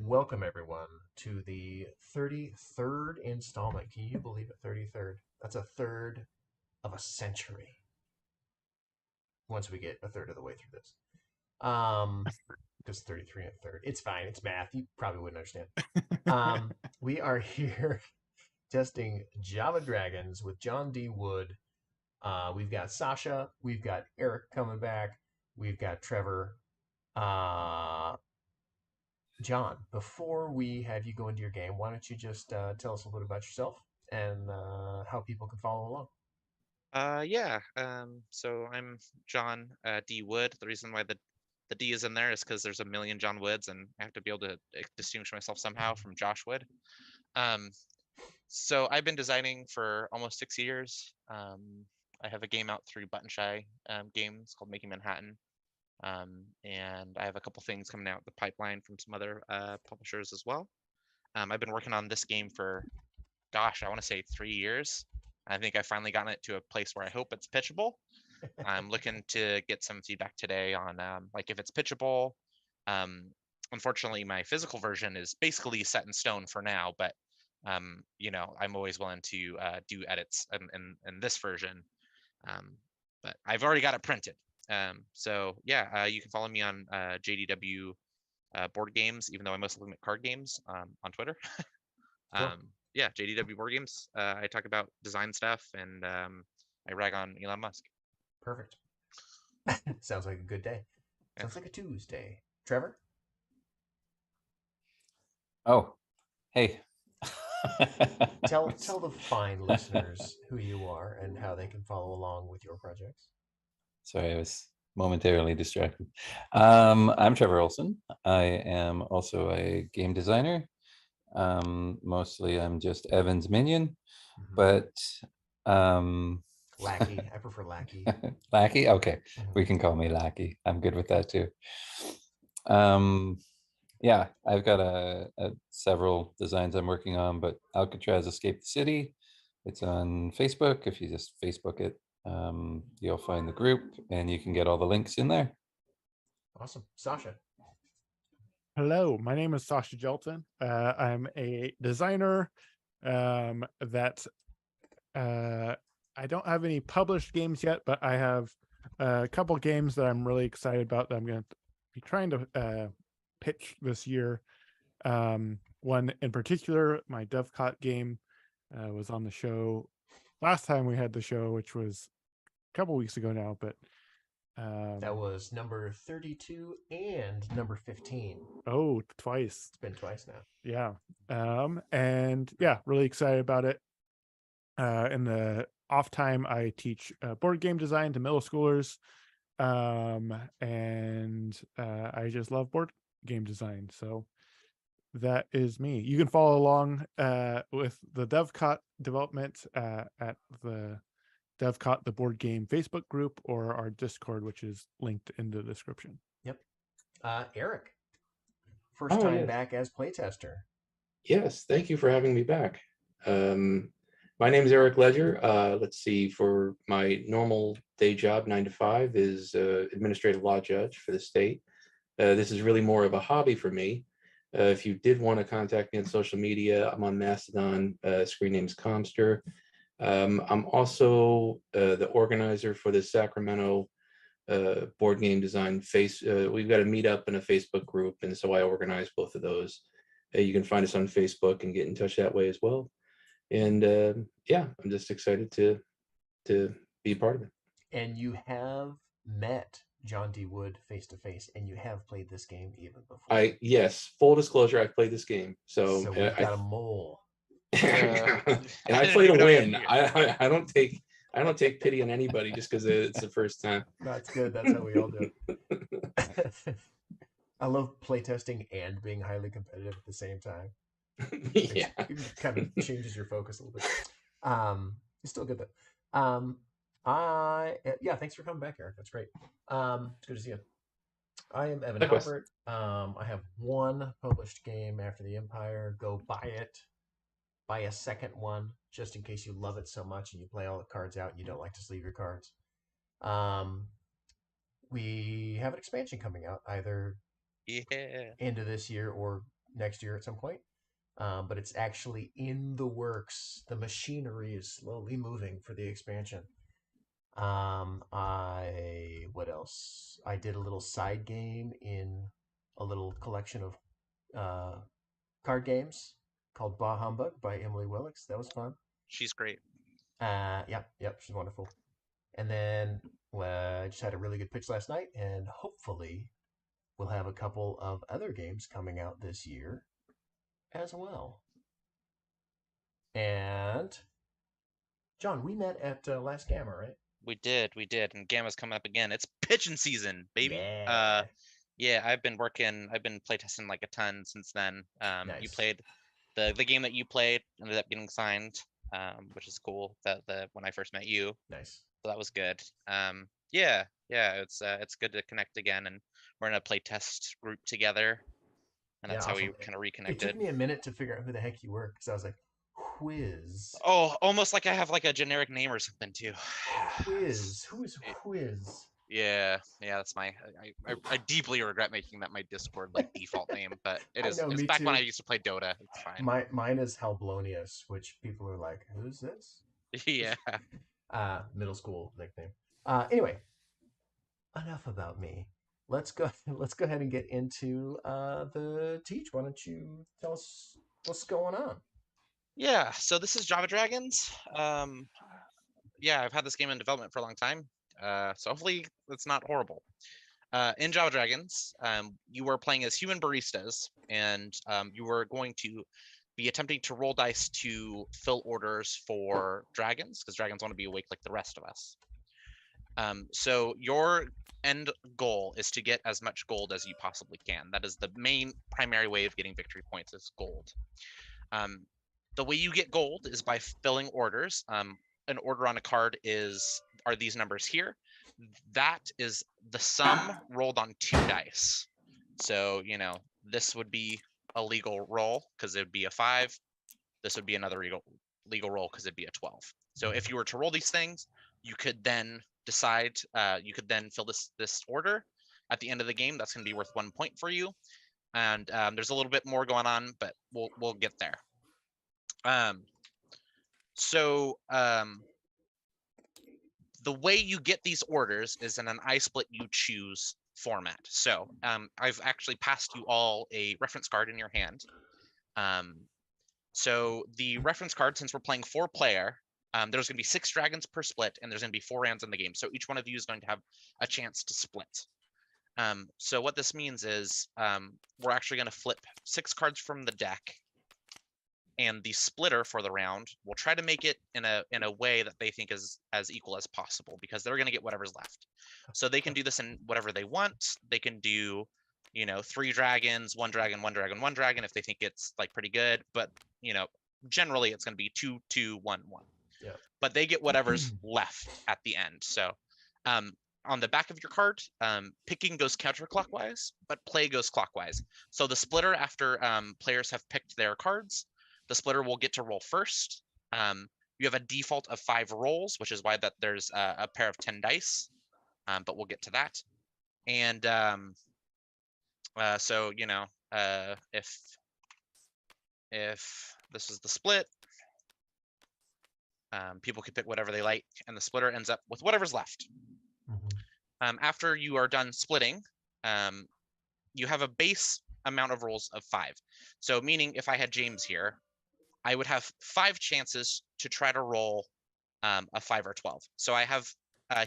Welcome everyone to the 33rd installment. Can you believe it? 33rd. That's a third of a century. Once we get a third of the way through this. Because 33 and a third. It's fine. It's math. You probably wouldn't understand. We are here testing Java Dragons with John D. Wood. We've got Sasha. We've got Eric coming back. We've got Trevor. John, before we have you go into your game, why don't you just tell us a little bit about yourself and how people can follow along? Yeah. So I'm John D. Wood. The reason why the D is in there is because there's a million John Woods, and I have to be able to distinguish myself somehow from Josh Wood. Um, so I've been designing for almost 6 years. I have a game out through Button Shy Games called Making Manhattan, and I have a couple things coming out the pipeline from some other publishers as well. I've been working on this game for, gosh, I want to say 3 years. I think I've finally gotten it to a place where I hope it's pitchable. I'm looking to get some feedback today on like if it's pitchable. Um, Unfortunately, my physical version is basically set in stone for now, but I'm always willing to do edits in this version. Um, but I've already got it printed. So yeah, you can follow me on JDW board games, even though I mostly look at card games on Twitter. Cool. Yeah, JDW board games. I talk about design stuff and I rag on Elon Musk. Perfect. Sounds like a good day. Yeah. Sounds like a Tuesday. Trevor? Oh, hey. Tell the fine listeners who you are and how they can follow along with your projects. Sorry, I was momentarily distracted. I'm Trevor Olson. I am also a game designer. Mostly I'm just Evan's minion, but Lackey. I prefer Lackey. Lackey? Okay, we can call me Lackey. I'm good with that too. Yeah, I've got several designs I'm working on, but Alcatraz Escape the City. It's on Facebook. If you just Facebook it, you'll find the group and you can get all the links in there. Awesome. Sasha? Hello, my name is Sasha Jelton. I'm a designer that I don't have any published games yet, but I have a couple games that I'm really excited about that I'm going to be trying to pitch this year. One in particular, my Dovecot game was on the show last time we had the show, which was a couple weeks ago now, but that was number 32 and number 15. Oh, twice. It's been twice now. Yeah. And yeah, really excited about it. In the off time, I teach board game design to middle schoolers. And I just love board game design. So that is me. You can follow along with the Dovecot development at the Dovecot, the board game Facebook group, or our Discord, which is linked in the description. Yep. Eric, first time back as playtester. Yes, thank you for having me back. My name is Eric Ledger. Let's see, for my normal day job, 9 to 5, is administrative law judge for the state. This is really more of a hobby for me. If you did want to contact me on social media, I'm on Mastodon. Screen name's Comster. I'm also the organizer for the Sacramento board game design we've got a meetup and a Facebook group, and so I organize both of those. You can find us on Facebook and get in touch that way as well. And yeah, I'm just excited to be a part of it. And you have met John D. Wood face to face, and you have played this game even before. Yes, full disclosure, I played this game. So we've got a mole. And I play to win. I don't take pity on anybody just because it's the first time. That's good. That's how we all do it. I love playtesting and being highly competitive at the same time. Yeah, it kind of changes your focus a little bit. It's still good though. Yeah, thanks for coming back, Eric. That's great. It's good to see you. I am Evan Halbert. I have one published game after the Empire. Go buy it. Buy a second one just in case you love it so much and you play all the cards out and you don't like to sleeve your cards. We have an expansion coming out either into this year or next year at some point. But it's actually in the works. The machinery is slowly moving for the expansion. What else? I did a little side game in a little collection of card games called Bah Humbug by Emily Willix. That was fun. She's great. Yep, she's wonderful. And then I just had a really good pitch last night, and hopefully we'll have a couple of other games coming out this year as well. And John, we met at Last Gamma, right? We did, and Gamma's coming up again. It's pitching season, baby. Yeah. Yeah, I've been playtesting like a ton since then. You Nice. played the game that you played ended up getting signed, which is cool. The when I first met you, Nice. so that was good. Yeah, it's good to connect again, and we're in a playtest group together, and that's how we awesome. kind of It reconnected. took me a minute to figure out who the heck you were, because I was like, Quiz. Oh, almost like I have like a generic name or something too. Quiz. Who is Quiz? Yeah, that's my. I deeply regret making that my Discord like default name, but it is. I know, It's me back when too. I used to play Dota. It's fine. Mine is Hellblonius, which people are like, who's this? Yeah. Middle school nickname. Anyway, enough about me. Let's go ahead and get into the teach. Why don't you tell us what's going on? Yeah, so this is Java Dragons. Yeah, I've had this game in development for a long time. So hopefully it's not horrible. In Java Dragons, you were playing as human baristas, and you were going to be attempting to roll dice to fill orders for dragons, because dragons want to be awake like the rest of us. So your end goal is to get as much gold as you possibly can. That is the main primary way of getting victory points, is gold. The way you get gold is by filling orders. An order on a card are these numbers here. That is the sum rolled on 2 dice. So, this would be a legal roll because it would be a 5. This would be another legal roll because it'd be a 12. So if you were to roll these things, you could then decide, you could then fill this order at the end of the game. That's going to be worth 1 point for you. And there's a little bit more going on, but we'll get there. The way you get these orders is in an I split you choose format. So I've actually passed you all a reference card in your hand. So the reference card, since we're playing 4-player, there's going to be 6 dragons per split, and there's going to be 4 rounds in the game. So each one of you is going to have a chance to split. So what this means is we're actually going to flip 6 cards from the deck, and the splitter for the round will try to make it in a way that they think is as equal as possible, because they're going to get whatever's left. So they can do this in whatever they want. They can do 3 dragons, 1 dragon, 1 dragon, 1 dragon if they think it's like pretty good, but generally it's going to be 2 2 1 1. Yeah. But they get whatever's left at the end. So on the back of your card, picking goes counterclockwise, but play goes clockwise. So the splitter, after players have picked their cards, the splitter will get to roll first. You have a default of 5 rolls, which is why that there's a pair of 10 dice, but we'll get to that. And so if this is the split, people can pick whatever they like, and the splitter ends up with whatever's left. Mm-hmm. After you are done splitting, you have a base amount of rolls of 5. So meaning if I had James here, I would have 5 chances to try to roll a 5 or 12. So I have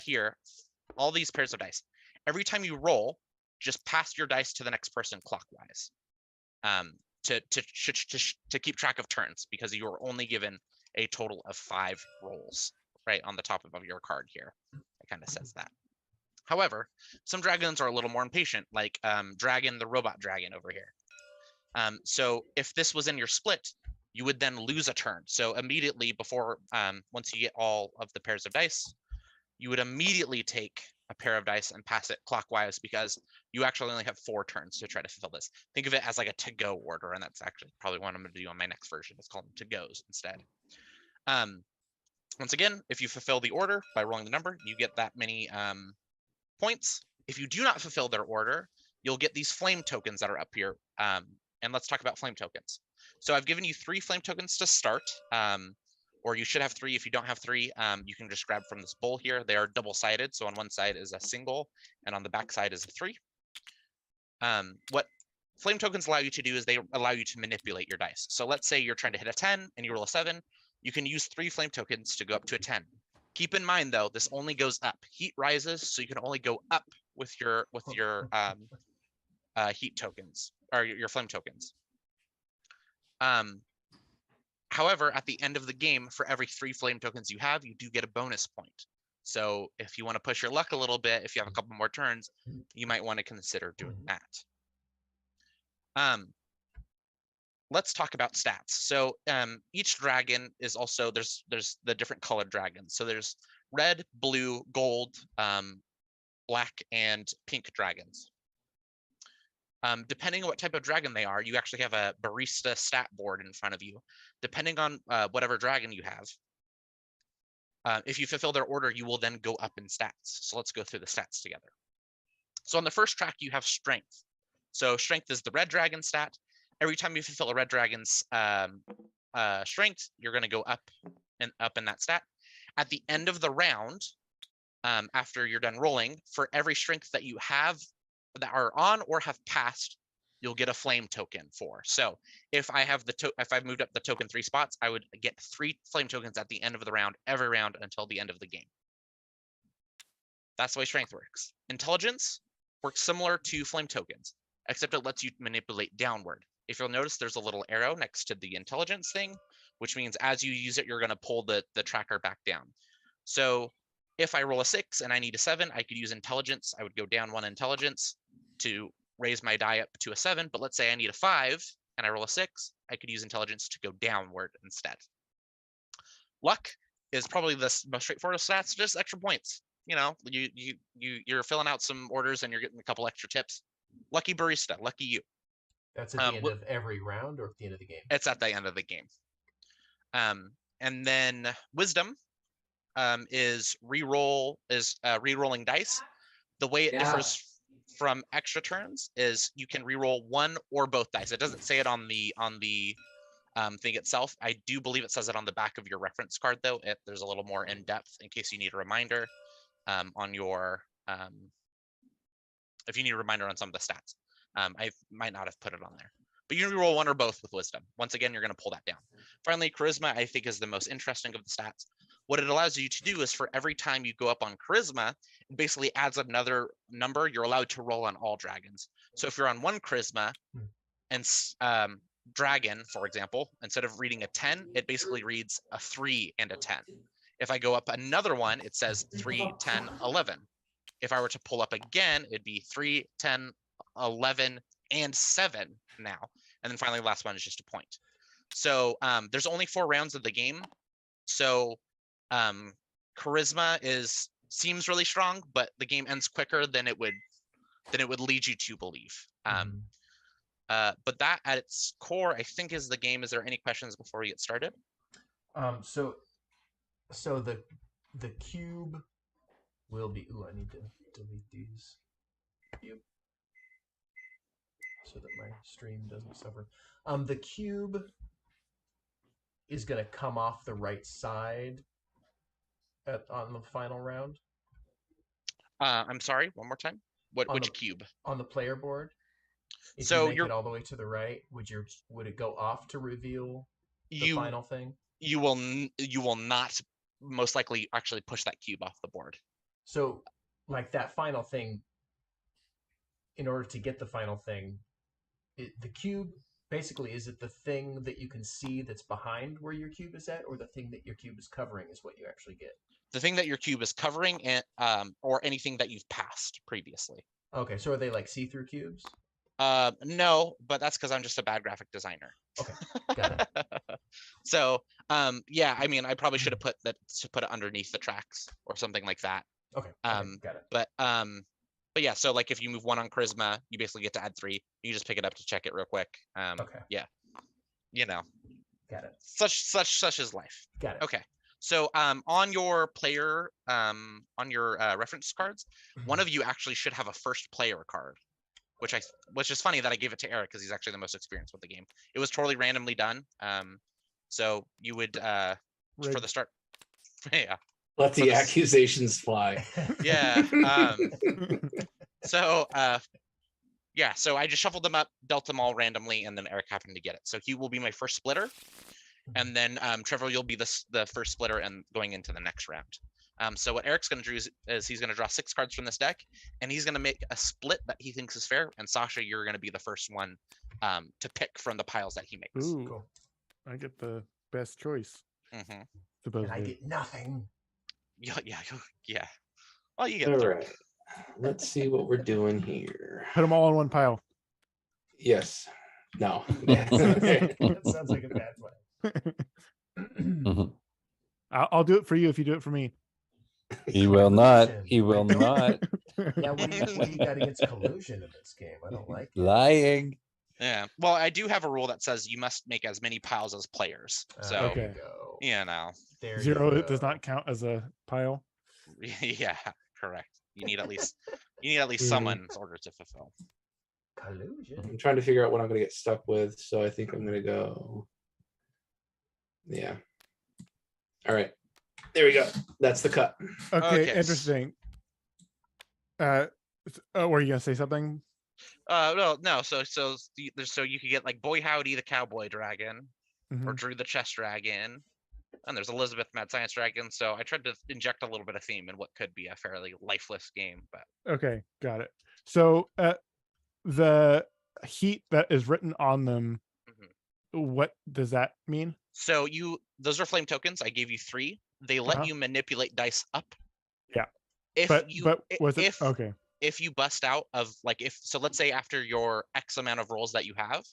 here all these pairs of dice. Every time you roll, just pass your dice to the next person clockwise to keep track of turns, because you are only given a total of 5 rolls right on the top of your card here. It kind of says that. However, some dragons are a little more impatient, like Dragon, the robot dragon over here. So if this was in your split, you would then lose a turn. So immediately before, once you get all of the pairs of dice, you would immediately take a pair of dice and pass it clockwise, because you actually only have 4 turns to try to fulfill this. Think of it as like a to-go order, and that's actually probably what I'm going to do on my next version. It's called to-goes instead. Once again, if you fulfill the order by rolling the number, you get that many points. If you do not fulfill their order, you'll get these flame tokens that are up here. and let's talk about flame tokens. So I've given you 3 flame tokens to start, or you should have 3. If you don't have 3, you can just grab from this bowl here. They are double-sided, so on one side is a single, and on the back side is a 3. What flame tokens allow you to do is they allow you to manipulate your dice. So let's say you're trying to hit a 10 and you roll a 7. You can use 3 flame tokens to go up to a 10. Keep in mind though, this only goes up. Heat rises, so you can only go up with your heat tokens or your flame tokens. However, at the end of the game, for every 3 flame tokens you have, you do get a bonus point. So if you want to push your luck a little bit, if you have a couple more turns, you might want to consider doing that. Let's talk about stats. So each dragon is also, there's the different colored dragons. So there's red, blue, gold, black, and pink dragons. Depending on what type of dragon they are, you actually have a barista stat board in front of you. Depending on whatever dragon you have, if you fulfill their order, you will then go up in stats. So let's go through the stats together. So on the first track, you have strength. So strength is the red dragon stat. Every time you fulfill a red dragon's strength, you're going to go up in that stat. At the end of the round, after you're done rolling, for every strength that you have that are on or have passed, you'll get a flame token for. So if I have if I've moved up the token 3 spots, I would get 3 flame tokens at the end of the round, every round until the end of the game. That's the way strength works. Intelligence works similar to flame tokens, except it lets you manipulate downward. If you'll notice, there's a little arrow next to the intelligence thing, which means as you use it, you're going to pull the tracker back down. So if I roll a 6 and I need a 7, I could use intelligence. I would go down 1 intelligence to raise my die up to a 7. But let's say I need a 5 and I roll a 6, I could use intelligence to go downward instead. Luck is probably the most straightforward of stats, just extra points. You know, you're filling out some orders and you're getting a couple extra tips. Lucky barista, lucky you. That's at the end of every round or at the end of the game? It's at the end of the game. And then wisdom is re-rolling dice. The way it differs from extra turns is you can re-roll 1 or both dice. It doesn't say it on the thing itself. I do believe it says it on the back of your reference card though. There's a little more in depth in case you need a reminder on your if you need a reminder on some of the stats. I might not have put it on there, but you can re-roll 1 or both with wisdom. Once again, you're going to pull that down. Finally, charisma, I think, is the most interesting of the stats. What it allows you to do is for every time you go up on charisma, it basically adds another number. You're allowed to roll on all dragons. So if you're on 1 charisma and dragon, for example, instead of reading a 10, it basically reads a 3 and a 10. If I go up another one, it says 3, 10, 11. If I were to pull up again, it'd be 3, 10, 11, and 7 now. And then finally, the last one is just a point. So there's only 4 rounds of the game. So charisma seems really strong, but the game ends quicker than it would lead you to believe. But that at its core, I think, is the game. Is there any questions before we get started? So the cube will be. Ooh, I need to delete these. Yep. So that my stream doesn't suffer. The cube is going to come off the right side on the final round. I'm sorry, one more time. Which cube? On the player board. If So you make it all the way to the right, would it go off to reveal the final thing? You will not most likely actually push that cube off the board. So, like that final thing, in order to get the final thing, the cube, basically, is it the thing that you can see that's behind where your cube is at, or the thing that your cube is covering is what you actually get? The thing that your cube is covering, and or anything that you've passed previously. Okay, so are they like see-through cubes? No, but that's because I'm just a bad graphic designer. Okay, got it. So, yeah, I mean, I probably should have put it underneath the tracks or something like that. Okay, got it. But yeah, so like if you move 1 on charisma, you basically get to add 3. You just pick it up to check it real quick. Okay. Yeah, you know. Got it. Such is life. Got it. Okay. So on your player, on your reference cards, one of you actually should have a first player card. which is funny that I gave it to Eric because he's actually the most experienced with the game. It was totally randomly done. So you would for Rigged. the start, yeah, Let For the the s- accusations fly. yeah. So yeah, so I just shuffled them up, dealt them all randomly, and then Eric happened to get it. So he will be my first splitter, and then Trevor, you'll be the first splitter and going into the next round. So what Eric's going to do is he's going to draw 6 cards from this deck, and he's going to make a split that he thinks is fair. And Sasha, you're going to be the first one to pick from the piles that he makes. Ooh, Cool. I get the best choice. hmm And I Supposedly. get nothing. Yeah. Well, you get All the right. Let's see what we're doing here. Put them all in one pile. Yes. No. That sounds like a bad plan. Mhm. I'll do it for you if you do it for me. He will not. Collusion. He will not. Yeah, what do you got against collusion in this game? I don't like it. Lying. Yeah. Well, I do have a rule that says you must make as many piles as players. So There Okay. you go. you know, There Zero you does go. not count as a pile. yeah, correct. You need at least Mhm. someone's order to fulfill. Collusion. I'm trying to figure out what I'm going to get stuck with. So I think I'm going to go. Yeah. All right. There we go. That's the cut. Okay, Okay. interesting. Were you gonna say something? No. So you could get like Boy Howdy the Cowboy Dragon, or Mhm. Drew the Chess Dragon, and there's Elizabeth Mad Science Dragon. So I tried to inject a little bit of theme in what could be a fairly lifeless game, but Okay, got it. So the heat that is written on them, what does that mean? so those are flame tokens. I gave you 3. They let Uh-huh. you manipulate dice up. Yeah. If But you was it if okay? if you bust out of like let's say after your X amount of rolls that you have,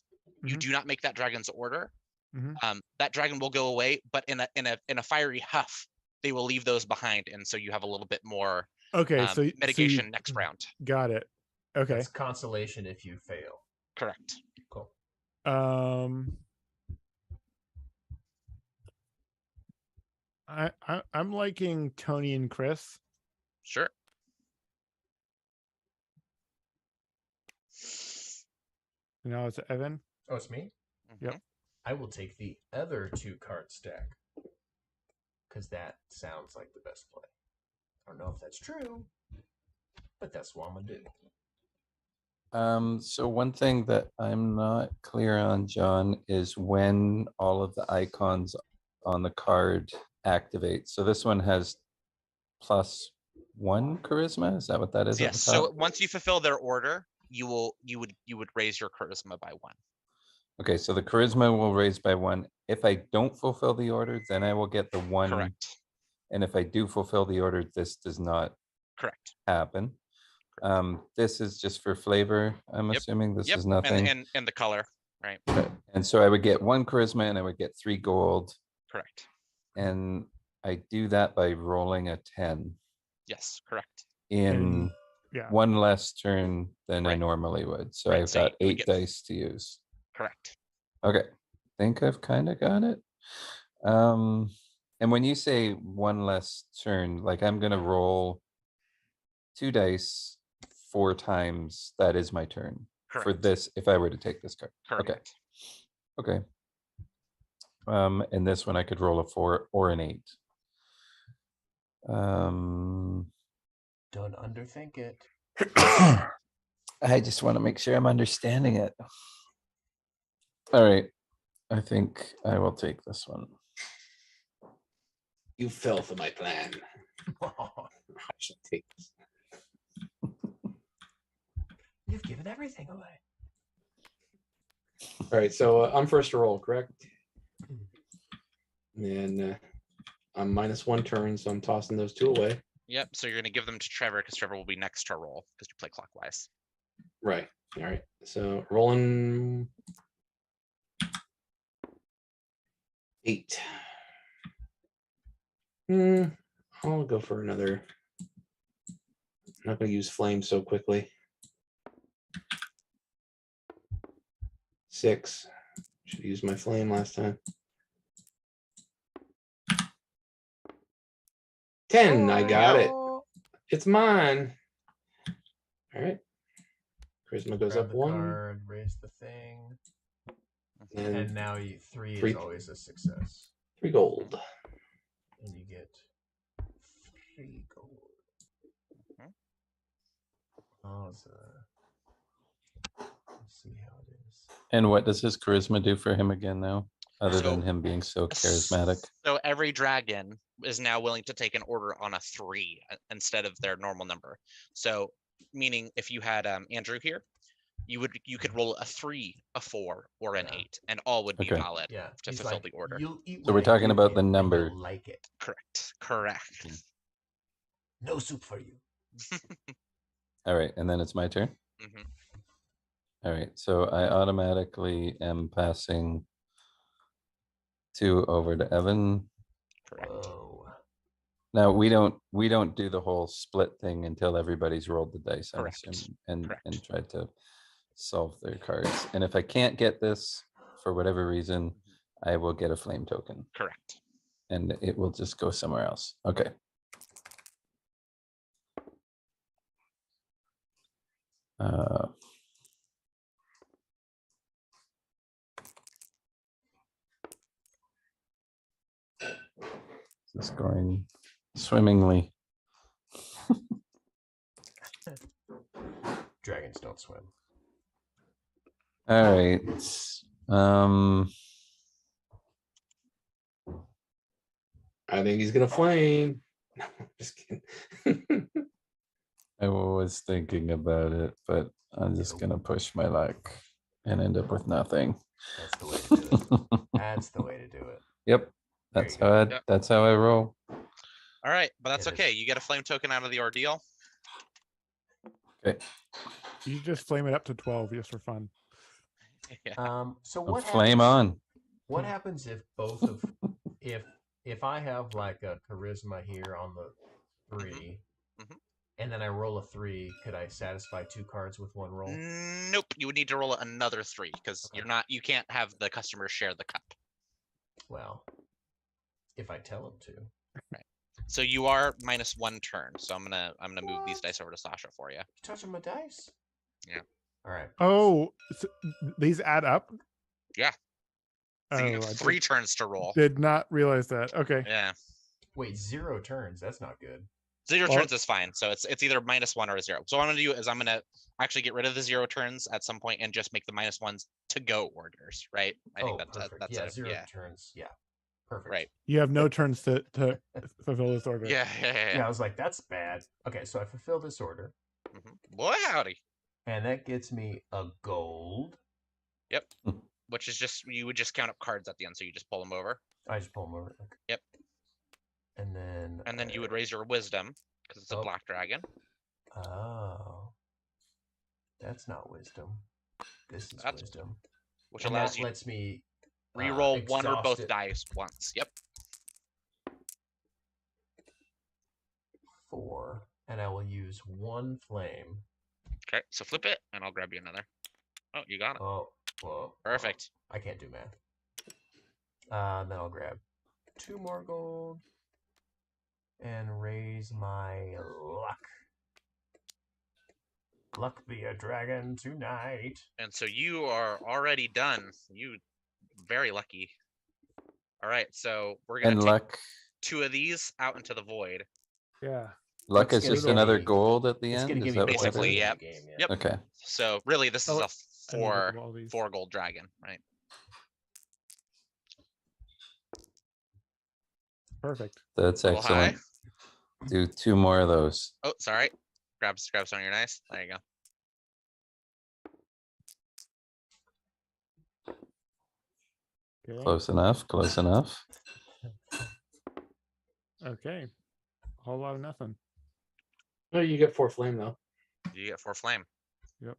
you Mhm. do not make that dragon's order. Mhm. That dragon will go away, but in a fiery huff, they will leave those behind, and so you have a little bit more Okay, so mitigation you next round. got it. Okay. That's consolation if you fail. Correct. Cool. I'm liking Tony and Chris. Sure. Now it's Evan. Oh, it's me? Yep. Mhm. I will take the other 2-card stack. Because that sounds like the best play. I don't know if that's true, but that's what I'm going to do. So one thing that I'm not clear on, John, is when all of the icons on the card activate. So this one has +1 charisma. Is that what that is? Yes. At the So top? once you fulfill their order, you would raise your charisma by 1. Okay, so the charisma will raise by 1. If I don't fulfill the order, then I will get the 1. Correct. And if I do fulfill the order, this does not Correct. happen. This is just for flavor. I'm Yep. assuming this Yep. is nothing. And the color, right? And so I would get 1 charisma and I would get 3 gold. Correct. And I do that by rolling a 10 Yes. Correct. in Yeah. 1 less turn than I Right. normally would. So Right, I've so got you would 8 get- dice to use. Correct. Okay. Think I've kind of got it. And when you say 1 less turn, like I'm gonna roll 2 dice 4 times. That is my turn for Correct. this if I were to take this card. Correct. Okay. And this one I could roll a 4 or an 8. Don't underthink it. I just want to make sure I'm understanding it. All right. I think I will take this one. You fell for my plan. I should take this. You've given everything away. All right. So I'm first to roll, correct? And I'm -1 turn, so I'm tossing those 2 away. Yep. So you're gonna give them to Trevor because Trevor will be next to roll because you play clockwise. Right. All right. So rolling 8. I'll go for another. I'm not going to use flame so quickly. 6. Should have used my flame last time. 10. I got it. It's mine. All right. Charisma goes Grab up the 1. card, raise the thing, and And now three three- is always a success. 3 gold. And you get 3 gold. Mhm. Oh, it's let's see how it is. And what does his charisma do for him again now? Other So- than him being so charismatic? So every dragon is now willing to take an order on a 3 instead of their normal number. So meaning if you had Andrew here, you could roll a 3, a 4, or an Yeah. 8, and all would be Okay. valid Yeah, to he's fulfill like, the order. You'll eat So what we're I talking give about you, the and you'll number. like it. Correct. No soup for you. All right, and then it's my turn. Mhm. All right, so I automatically am passing 2 over to Evan. Correct. Whoa. Now we don't do the whole split thing until everybody's rolled the dice, I'm Correct. assuming, and Correct. tried to solve their cards. And if I can't get this for whatever reason, I will get a flame token, Correct. and it will just go somewhere else. Okay. This is going swimmingly. Dragons don't swim. All right. I think he's gonna flame. No, just kidding. I was thinking about it, but I'm just gonna push my luck and end up with nothing. That's the way to do it. That's the way to do it. Yep, There that's you how go. I Yep. that's how I roll. All right, but that's It is. okay. You get a flame token out of the ordeal. Okay, You just flame it up to 12 just for fun. Yeah. So I'll what flame happens, on. What happens if both of if I have like a charisma here on the 3, Mhm. and then I roll a 3, could I satisfy 2 cards with 1 roll? Nope. You would need to roll another 3 because Okay. you can't have the customer share the cup. Well, if I tell him to. So you are -1 turn. So I'm gonna move these What? dice over to Sasha for you. You touching my dice? Yeah. All right. Oh, so these add up? Yeah. So you Oh, have I 3 turns to roll. did not realize that. Okay. Yeah. Wait, 0 turns. That's not good. 0 Well- turns is fine. So it's either -1 or a 0. So what I'm gonna do is I'm gonna actually get rid of the 0 turns at some point and just make the -1s to go orders, right? I think Perfect. that's Yeah, a, 0 yeah, turns. Yeah. Perfect. right. You have no turns to fulfill this order. Yeah, I was like, that's bad. Okay, so I fulfill this order, Boy, howdy. and that gets me a gold. Yep. Which is just you would just count up cards at the end, so you just pull them over, I just pull them over. Okay. Yep. And then you would raise your wisdom because it's a Oh. black dragon. Oh, that's not wisdom. This is That's- wisdom. Which And allows that you lets me re-roll one or exhaust both it. dice once. Yep. 4, and I will use 1 flame. Okay, so flip it, and I'll grab you another. Oh, you got it. Oh, whoa. Perfect. I can't do math. Then I'll grab 2 more gold and raise my luck. Luck be a dragon tonight. And so you are already done. You very lucky. All right, so we're gonna And take luck 2 of these out into the void. Yeah. luck It's is gonna just give another me- gold at the It's end. gonna Is give me that what points that Basically, is? in the yeah. game. Yeah. Yep. Okay. So really, this is Oh, a I need to grab all these. 4 gold dragon, right? Perfect. That's Little high. excellent. Do 2 more of those. Oh, sorry. Grab some of your nice. There you go. Okay. Close enough. Close enough. Okay. Whole lot of nothing. Oh, you get 4 flame though. You get 4 flame. Yep.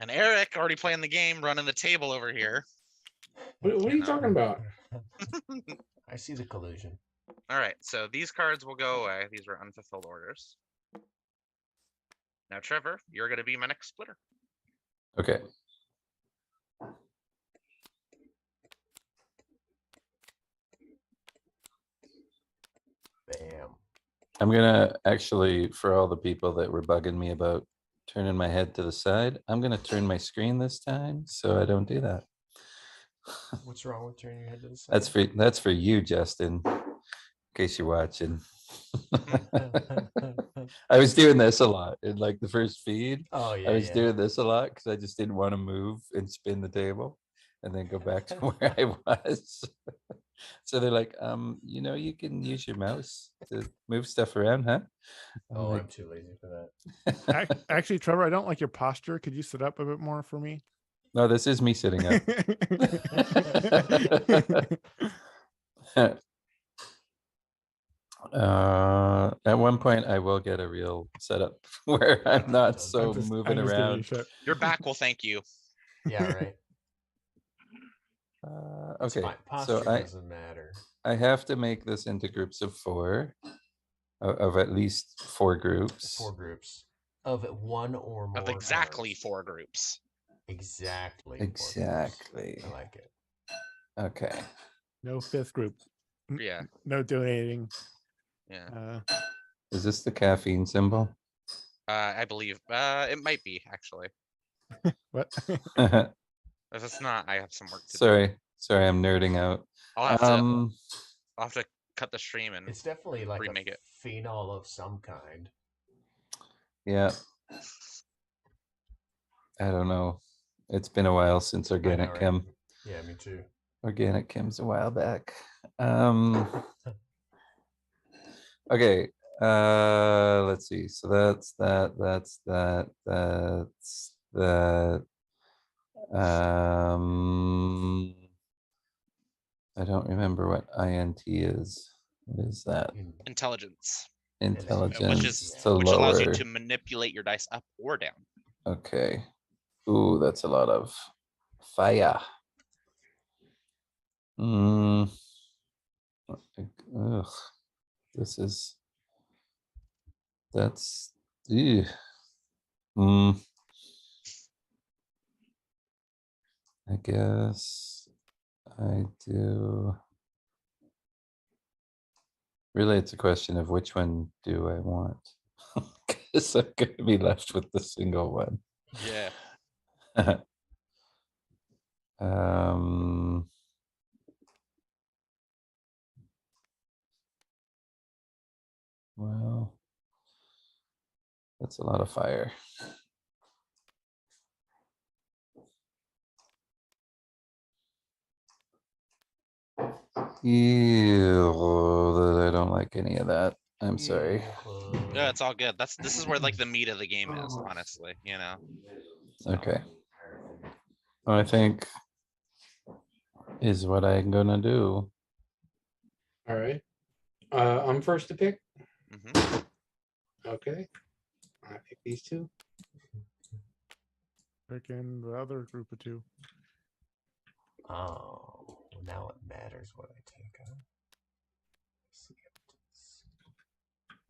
And Eric already playing the game, running the table over here. What are you talking about? I see the collusion. All right, so these cards will go away. These are unfulfilled orders. Now, Trevor, you're going to be my next splitter. Okay. Bam. I'm gonna actually, for all the people that were bugging me about turning my head to the side, I'm gonna turn my screen this time so I don't do that. What's wrong with turning your head to the side? That's for you, Justin. In case you're watching. I was doing this a lot in like the first feed. Oh yeah, I was yeah. doing this a lot because I just didn't want to move and spin the table and then go back to where I was. So they're like, you can use your mouse to move stuff around, huh? I'm Oh, like, I'm too lazy for that. Actually, Trevor, I don't like your posture. Could you sit up a bit more for me? no, this is me sitting up. At one point, I will get a real setup where I'm not so moving I'm just giving you around. shit. Your back will thank you. Yeah, right. It's Okay, fine. so Posture doesn't matter. I have to make this into groups of 4, of at least 4 groups. 4 groups of 1 or more. Of exactly cards. 4 groups. Exactly. 4 groups. Exactly. I like it. Okay. No 5th group. Yeah. No donating. Yeah. Is this the caffeine symbol? I believe it might be actually. What? If it's not, I have some work to do. Sorry, I'm nerding out. I'll have to cut the stream and It's definitely like remake a it. phenol of some kind. Yeah. I don't know. It's been a while since organic right? chem. Yeah, me too. Organic chem's a while back. Okay. Let's see. So that's that. I don't remember what INT is. What is that? Intelligence, Intelligence to which allows you lower. to manipulate your dice up or down. Okay. Ooh, that's a lot of fire. Ugh. That's ew. I guess I do. Really, it's a question of which one do I want? Because I'm going to be left with the single one. Yeah. Well, that's a lot of fire. Ew, I don't like any of that. I'm sorry. Yeah, it's all good. This is where like the meat of the game is, honestly, So. Okay. I think is what I'm gonna do. All right. I'm first to pick. Mm-hmm. Okay. I pick these 2. Picking the other group of 2. Oh, now it matters what I take. Huh?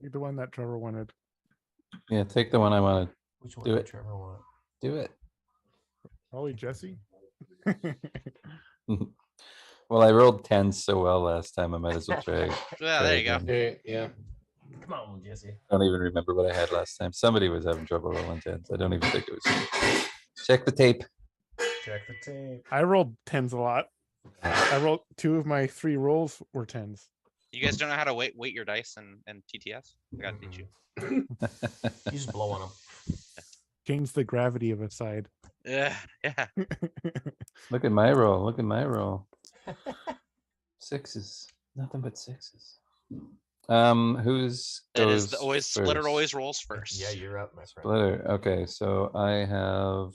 Pick the one that Trevor wanted. Yeah, take the one I wanted. Which one Do did it. Trevor want? Do it. Probably Jesse. Well, I rolled 10 so well last time. I might as well try. Yeah, there you go. Yeah. Come on, Jesse. I don't even remember what I had last time. Somebody was having trouble rolling 10s. I don't even think it was. Check the tape. Check the tape. I rolled 10s a lot. I rolled 2 of my 3 rolls were 10s. You guys don't know how to weight your dice and TTS? I gotta teach you. You just blow on them. Change the gravity of a side. Yeah. Look at my roll. Look at my roll. 6s. Nothing but 6s. Who's It goes is always splitter first? always rolls first. Yeah, you're up, my friend. Splitter. Okay, so I have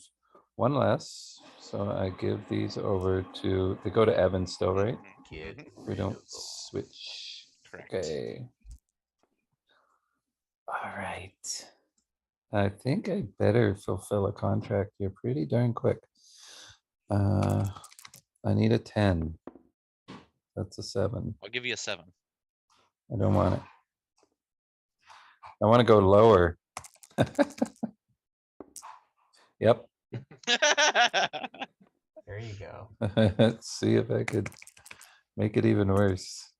1 less. So I give these over to. They go to Evan still, right? Kid. We don't switch. Correct. Okay. All right. I think I better fulfill a contract here pretty darn quick. I need a 10. That's a 7. I'll give you a 7. I don't want it. I want to go lower. Yep. There you go. Let's see if I could make it even worse.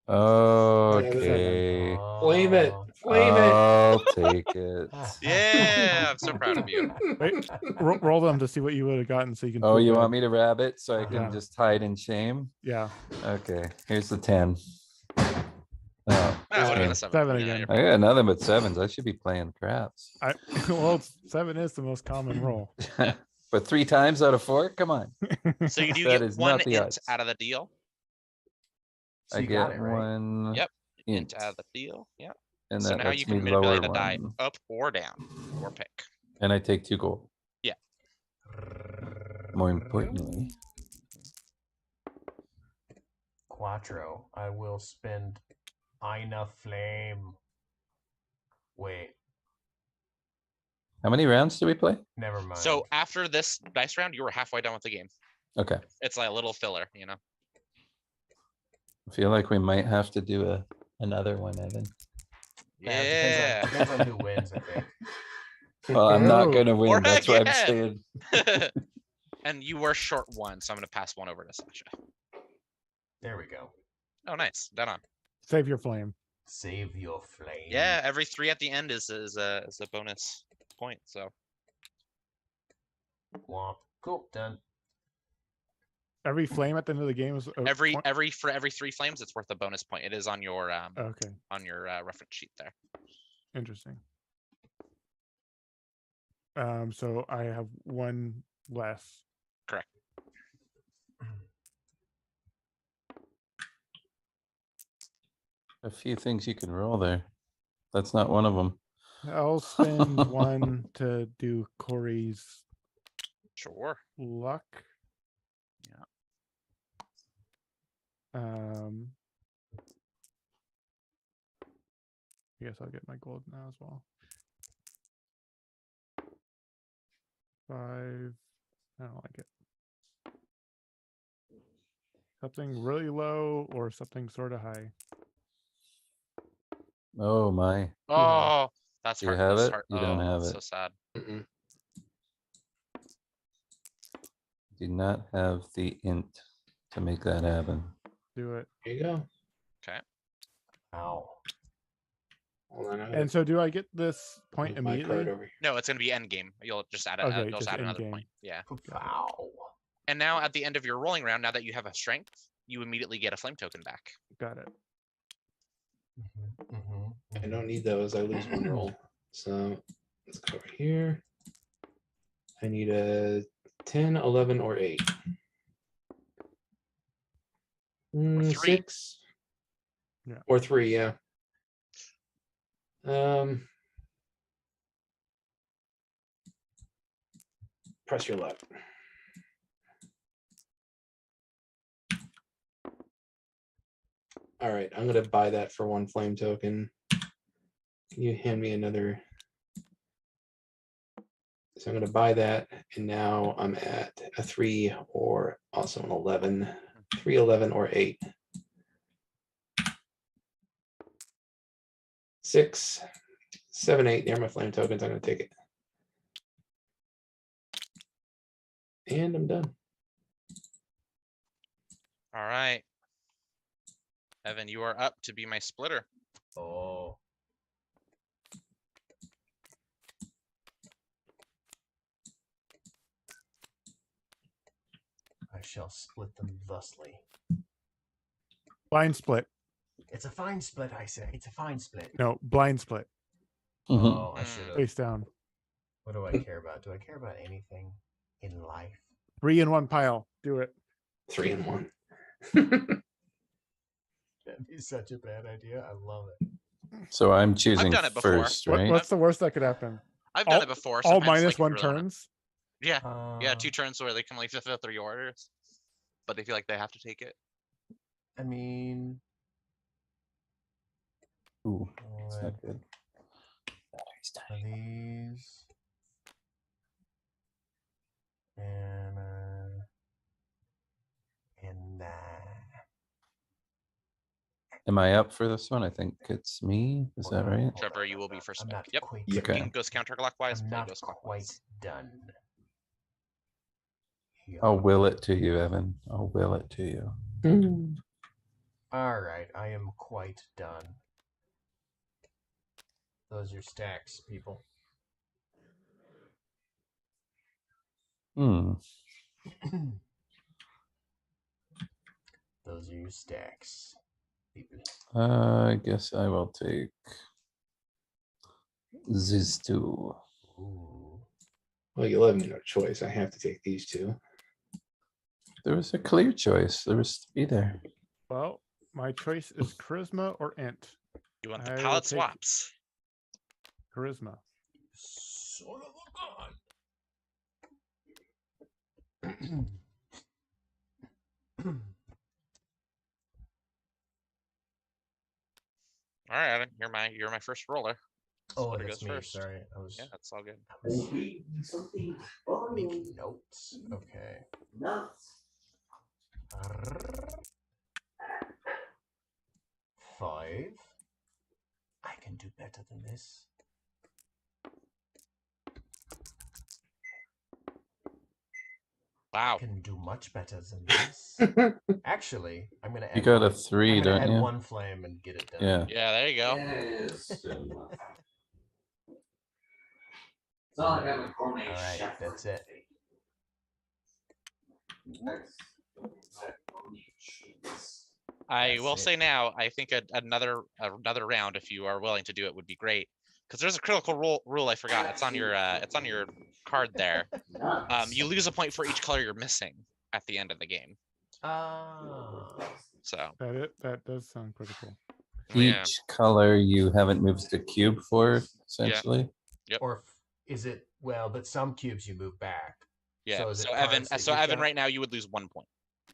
Like Okay. Blame it. Claim it. I'll take it. Yeah, I'm so proud of you. Wait, roll them to see what you would have gotten, so you can. Oh, feel you good. want me to rabbit so I can Yeah. just hide in shame? Yeah. Okay, here's the 10. Oh, Ah, it would've been shame. a 7. Seven Yeah, again. you're I got nothing but 7s. I should be playing craps. Well, 7 is the most common roll. But 3 times out of 4? Come on. So you do That get is one not the int odds. out of the deal. So I you got get it, right? one Yep. int, Int out of the deal. Yeah. and So that now you lets can me lower manipulate a die one. up or down, or pick. And I take 2 gold. Yeah. More importantly, Quattro. I will spend Ina Flame. Wait, how many rounds do we play? never mind. So after this dice round, you were halfway done with the game. Okay. It's like a little filler, you know. I feel like we might have to do another one, Evan. Yeah. Depends on who wins, I think. Well, I'm not Oh. gonna win. Or That's what I'm again. saying. And you were short 1, so I'm gonna pass 1 over to Sasha. There we go. Oh, nice. Dead on. Save your flame. Save your flame. Yeah, every 3 at the end is a bonus point. So Womp. Cool. Done. Every flame at the end of the game is a every point? for every 3 flames, it's worth a bonus point. It is on your Okay, reference sheet there. interesting. So I have 1 less. Correct. A few things you can roll there. That's not one of them. I'll spend 1 to do Corey's Sure. luck. Yeah. I guess I'll get my gold now as well. 5. I don't like it. Something really low or something sort of high. Oh my. Oh, that's Do you hard. have That's it? hard. You don't Oh, have that's it. so sad. Mm-mm. Do not have the int to make that happen. Do it. There you go. Ow. Hold on. I'm And so do I get this point move my card immediately? over here. No, it's gonna be end game. You'll just add Okay, you'll just just add another end point. game. Yeah. Ow. And now at the end of your rolling round, now that you have a strength, you immediately get a flame token back. Got it. I don't need those. I lose 1 roll. So let's go over here. I need a 10, 11, or 8. Or 3. 6. Yeah. Or 3, yeah. Press your luck. All right, I'm gonna buy that for 1 flame token. Can you hand me another? So I'm gonna buy that, and now I'm at a 3 or also an 11. 3, 11, or 8. 6, 7, 8. They're my flame tokens. I'm gonna take it. And I'm done. All right. Evan, you are up to be my splitter. Oh. I shall split them thusly. Blind split. It's a fine split, I say. It's a fine split. No, blind split. Mhm. Oh, I should have. Face down. What do I care about? Do I care about anything in life? 3 in 1 pile. Do it. 3 and 1. That'd be such a bad idea. I love it. So I'm choosing done it before. first, right? What's the worst that could happen? I've done All- it before. All sometimes, minus like, if you 1 really wanna- turns. Yeah. Yeah, 2 turns where they can like fulfill 3 orders, but they feel like they have to take it. I mean, Ooh, that's what not good. are these? And Am I up for this one? I think it's me. Is that right? Trevor, you will be first I'm pick. not Yep. quite. Okay. King goes counterclockwise. I'm Play not goes quite clockwise. done. I'll will it to you, Evan. I'll will it to you. All right, I am quite done. Those are your stacks, people. Hmm. Those are your stacks, people. I guess I will take these two. Ooh. Well, you left me no choice. I have to take these two. There was a clear choice. There was three there. Well, my choice is charisma or int. You want I the will palette take- swaps. Charisma. Son of a gun. All right, Evan, you're my first roller. Oh, Splitter that's goes me. first. Sorry, I was Yeah, that's all good. making notes. Okay. Five. I can do better than this. I Wow. can do much better than this. Actually, I'm gonna add. You got a one, 3, I'm gonna don't add you? one flame and get it done. Yeah. Yeah, there you go. All right, that's it. I That's will it. say now, I think another round, if you are willing to do it, would be great. Because there's a critical rule I forgot. It's on your card there. You lose a point for each color you're missing at the end of the game. Ah. So That does sound critical. yeah, Each color you haven't moved the cube for, essentially. Or is it well? But some cubes you move back. yeah. So, is it So Evan, cards that you've got? right now you would lose 1 point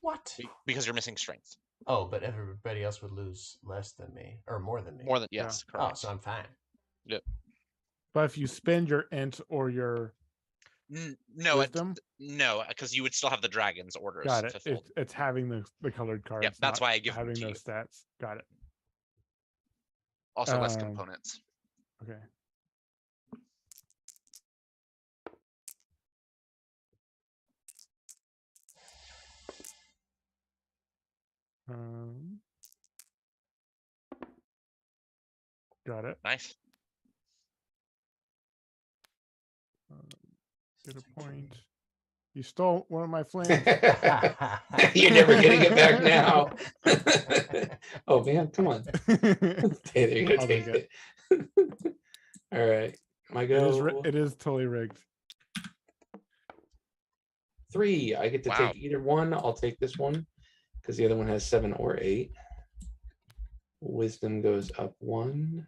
What? because you're missing strength. Oh, but everybody else would lose less than me or more than me. More than yes, Oh, correct. so I'm fine. But if you spend your int or your No, wisdom, no, because you would still have the dragon's orders got it. fulfilled. It's having the colored cards. that's not why I give them having to those stats. Got it. Also, less components. Okay. Got it. Nice. Get a point. You stole one of my flames. You're never getting it back now. Oh man, come on. Hey, there you go. I'll Take take it. All right. My go. It is totally rigged. 3. I get to Wow. take either one. I'll take this one because the other one has 7 or 8. Wisdom goes up 1.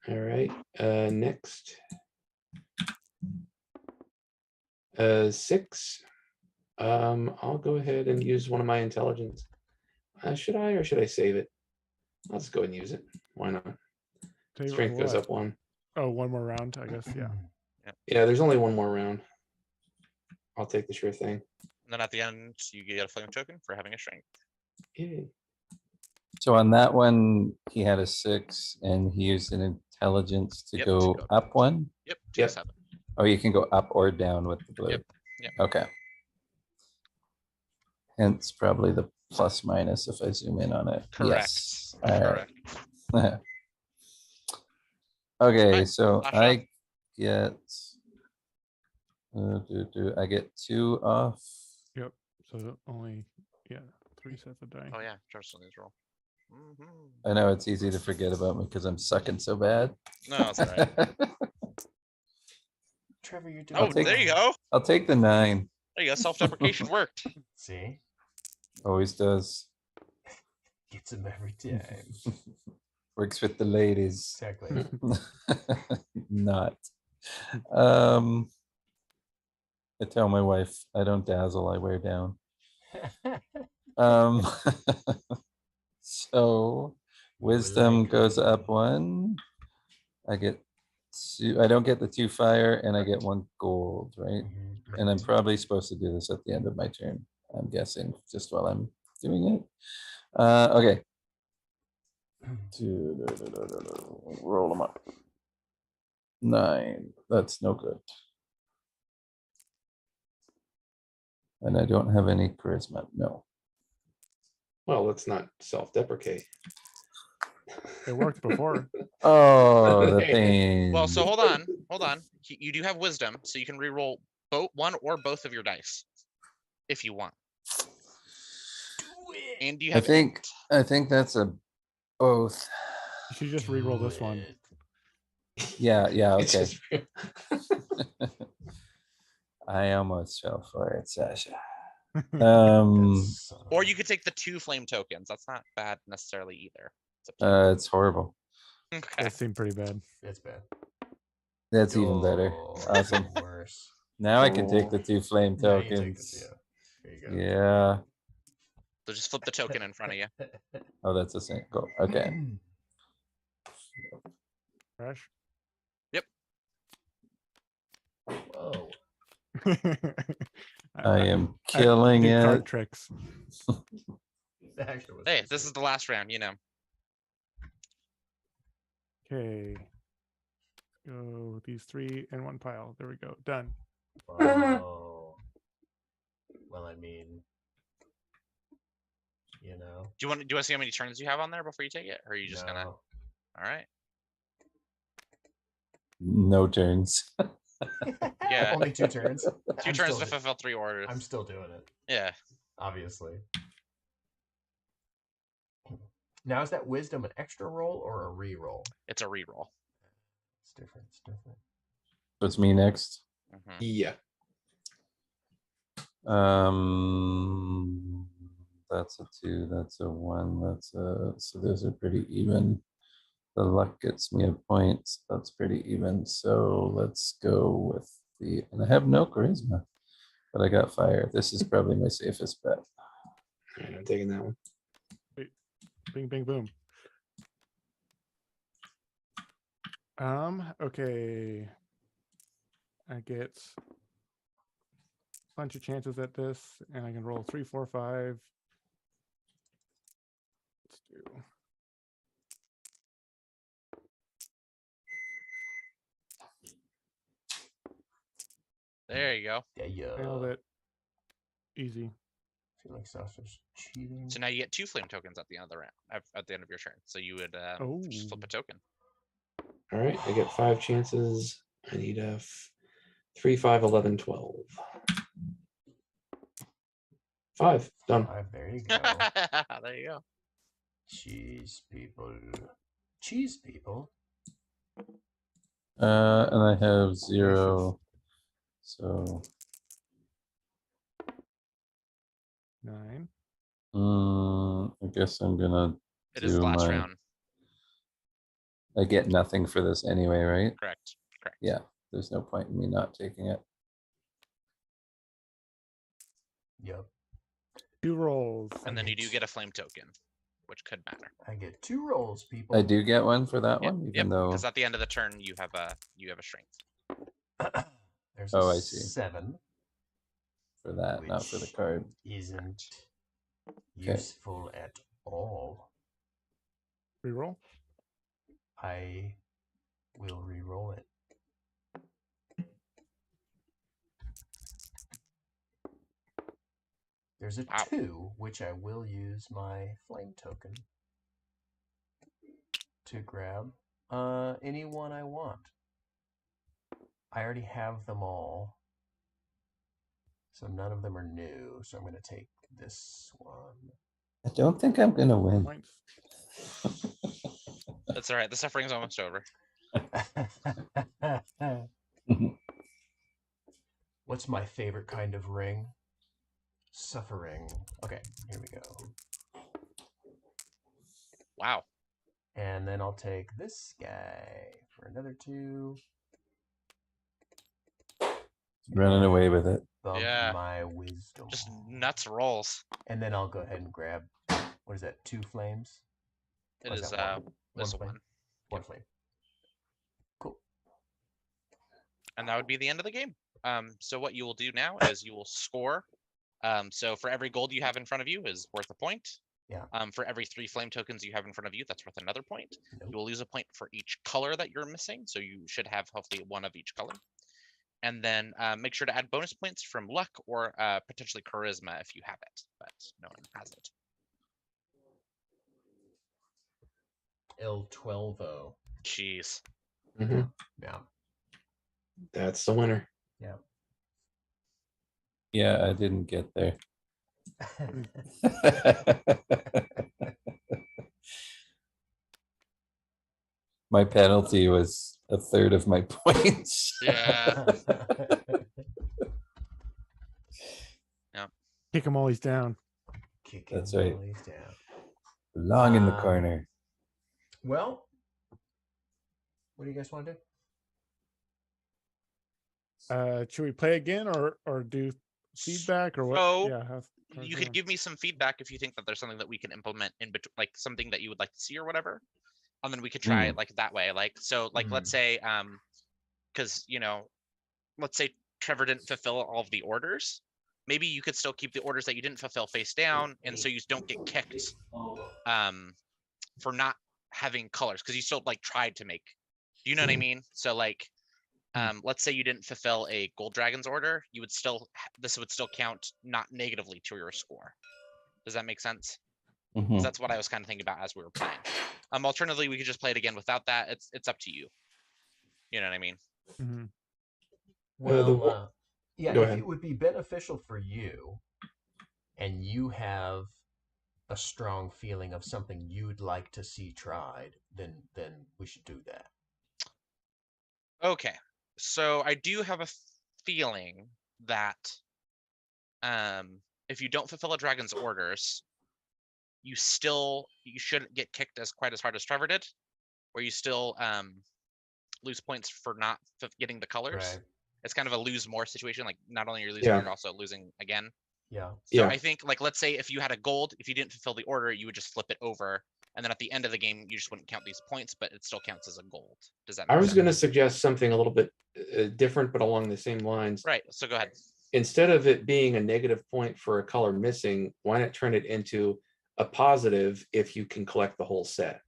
All right. Next. 6. I'll go ahead and use one of my intelligence. Should I or should I save it? I'll just go ahead and use it. Why not? Take Strength goes what? up 1. Oh, one more round, I guess. Yeah. Yeah, there's only one more round. I'll take the sure thing. And then at the end, you get a flame token for having a strength. Yay. So on that one, he had a 6 and he used an intelligence to Yep, go to go. up 1. Yep. Yep. 7. Oh, you can go up or down with the blue. Yep, yep. Okay. Hence probably the plus minus if I zoom in on it. Correct. Yes. All right. Correct. Okay, Fine. so Last I get I get 2 off. Yep. So only 3 sets of die. Oh yeah, Justin needs roll. Mhm. I know it's easy to forget about me because I'm sucking so bad. No, that's all right. Trevor, you're doing. Oh, take- there you go. I'll take the 9. There you go. Self-deprecation worked. See, Always does. gets him every time. Works with the ladies. Exactly. Not. I tell my wife I don't dazzle, I wear down. So wisdom like goes it. up 1. I get 2. I don't get the 2 fire and I get 1 gold, right? And I'm probably supposed to do this at the end of my turn. I'm guessing just while I'm doing it. Okay. Roll them up. 9. That's no good. And I don't have any charisma. No. Well, let's not self-deprecate. It worked before. Oh, the pain. Well, so hold on. You do have wisdom, so you can re-roll both one or both of your dice if you want. And you I have think int. I think that's a both. You should just re-roll this one. Yeah, yeah, It's okay. just- I almost fell for it, Sasha. Or you could take the 2 flame tokens. That's not bad necessarily either. It's up to you. It's horrible. Okay. That seemed pretty bad. It's bad. That's even better. Oh, Awesome. Worse. Now I can take the 2 flame Now you can take tokens. this, yeah. There you go. Yeah. So just flip the token in front of you. Oh, that's a single. Okay. Crash. Whoa. I am killing do it. card tricks. That actually was Hey, pretty this sweet. is the last round, you know. Okay. Go these 3 in one pile. There we go. Done. Oh. Well, I mean, you know. Do you want to see how many turns you have on there before you take it? Or are you just gonna? No. All right. No turns. Yeah. Only 2 turns. 2 I'm turns still to do- fulfill 3 orders. I'm still doing it, Yeah. obviously. Now, is that wisdom an extra roll or a re-roll? It's a reroll. It's different. It's different. What's me next? Mhm. Yeah. That's a 2, that's a 1, that's a, so those are pretty even. The luck gets me a point. That's pretty even. So let's go with the, and I have no charisma, but I got fire. This is probably my safest bet. All right, I'm taking that one. Bing, bing, boom. Okay. I get a bunch of chances at this, and I can roll 3, 4, 5. Let's do. There you go. Yeah. Nailed it. Easy. I feel like Sasha's cheating. So now you get 2 flame tokens at the end of the round. At the end of your turn. So you would just flip a token. All right, I get 5 chances. I need a 3, 5, 11, 12. 5 done. 5, there you go. There you go. Cheese people. Cheese people? And I have 0. So 9. I guess I'm gonna It is the do last my, round. I get nothing for this anyway, right? Correct. Correct. Yeah, there's no point in me not taking it. Yep. 2 rolls. And then you do get a flame token, which could matter. I get 2 rolls, people. I do get one for that Yep, one, even yep. though, Because at the end of the turn, you have a strength. There's Oh, a I see. 7. for that, not for the Which- card. Isn't Okay. useful at all. Reroll. I will re-roll it. There's a Wow. 2, which I will use my flame token to grab anyone I want. I already have them all. So none of them are new. So I'm going to take this one. I don't think I'm gonna win. Points. That's all right. The suffering's almost over. What's my favorite kind of ring? Suffering. Okay, here we go. Wow. And then I'll take this guy for another 2. Running away with it. Bump Yeah. my wisdom. Just nuts rolls. And then I'll go ahead and grab, what is that, 2 flames? It Or is that this flame? one. 1 flame. Cool. And that would be the end of the game. So what you will do now is you will score. So for every gold you have in front of you is worth a point. Yeah. For every 3 flame tokens you have in front of you, that's worth another point. Nope. You will lose a point for each color that you're missing. So you should have hopefully 1 of each color. And then make sure to add bonus points from luck or potentially charisma if you have it, but no one has it. El Twelvo. Jeez. Mhm. Yeah. That's the winner. Yeah. Yeah, I didn't get there. My penalty was a third of my points. Yeah. Kick them all, he's down. Kicking That's right. Molly's down. Long in the corner. Well, what do you guys want to do? Should we play again or do feedback or what? So, Yeah. how's You it could going? give me some feedback if you think that there's something that we can implement in between, like something that you would like to see or whatever, and then we could try it like that way. Like, so like let's say because let's say Trevor didn't fulfill all of the orders. Maybe you could still keep the orders that you didn't fulfill face down, and so you don't get kicked for not having colors, because you still like tried to make, you know what I mean? So like let's say you didn't fulfill a gold dragon's order, you would still, this would still count not negatively to your score. Does that make sense? Mhm. 'Cause that's what I was kind of thinking about as we were playing. Alternatively, we could just play it again without that. It's up to you. You know what I mean? Mhm. Well, yeah, Go if ahead. it would be beneficial for you and you have a strong feeling of something you'd like to see tried, then we should do that. Okay, so I do have a feeling that if you don't fulfill a dragon's orders, you shouldn't get kicked as quite as hard as Trevor did, where you still lose points for not getting the colors. Right. It's kind of a lose more situation. Like not only you're losing, Yeah. you're also losing again. Yeah. So Yeah. I think, like, let's say if you had a gold, if you didn't fulfill the order, you would just flip it over, and then at the end of the game, you just wouldn't count these points, but it still counts as a gold. Does that make I was sense? going to suggest something a little bit different, but along the same lines. Right. So go ahead. Instead of it being a negative point for a color missing, why not turn it into a positive if you can collect the whole set?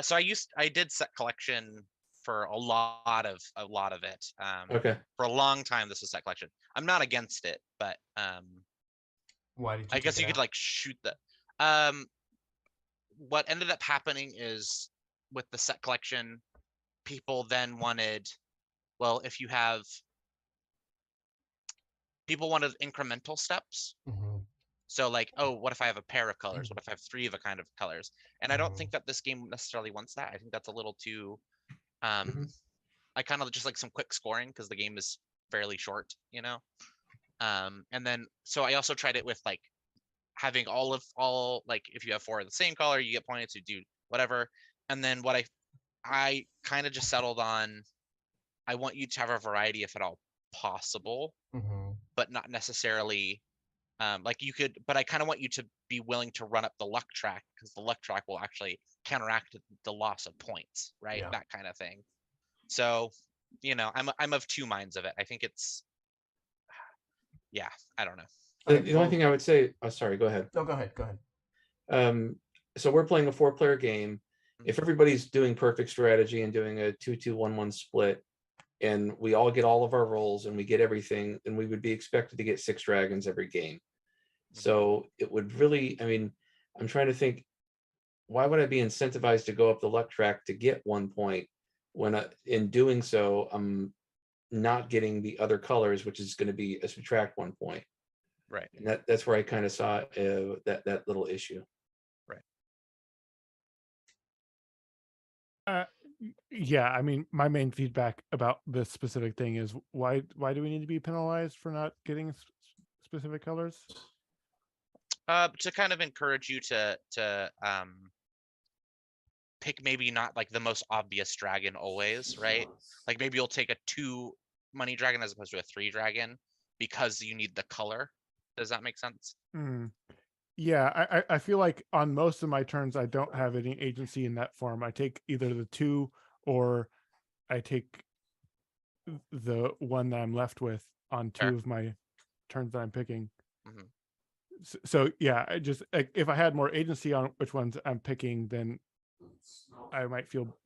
So I did set collection for a lot of it. Okay. For a long time, this was set collection. I'm not against it, but Why did you I guess take you it could out? like shoot the. What ended up happening is with the set collection, people then wanted, well, if you have, people wanted incremental steps. Mhm. So like, oh, what if I have a pair of colors? What if I have three of a kind of colors? And I don't think that this game necessarily wants that. I think that's a little too. I kind of just like some quick scoring because the game is fairly short, And then so I also tried it with like having all like if you have four of the same color, you get points. You do whatever. And then what I kind of just settled on, I want you to have a variety if at all possible, but not necessarily. Like you could, but I kind of want you to be willing to run up the luck track, because the luck track will actually counteract the loss of points, right? Yeah. That kind of thing. So, I'm of two minds of it. I think it's, yeah, I don't know. The only thing I would say, oh, sorry, go ahead. No, go ahead. Go ahead. So we're playing a 4-player game. If Mhm. everybody's doing perfect strategy and doing a 2-2-1-1 split, and we all get all of our rolls and we get everything, then we would be expected to get 6 dragons every game. So it would really, I mean, I'm trying to think, why would I be incentivized to go up the luck track to get 1 point when in doing so, I'm not getting the other colors, which is going to be a subtract 1 point. Right. And that's where I kind of saw that little issue. Yeah, I mean, my main feedback about this specific thing is why do we need to be penalized for not getting specific colors? To kind of encourage you to pick maybe not like the most obvious dragon always, right? Like maybe you'll take a 2 money dragon as opposed to a 3 dragon because you need the color. Does that make sense? Yeah, I feel like on most of my turns, I don't have any agency in that form. I take either the 2 or I take the one that I'm left with on 2 Fair. of my turns that I'm picking. Mhm. So yeah, I just if I had more agency on which ones I'm picking, then I might feel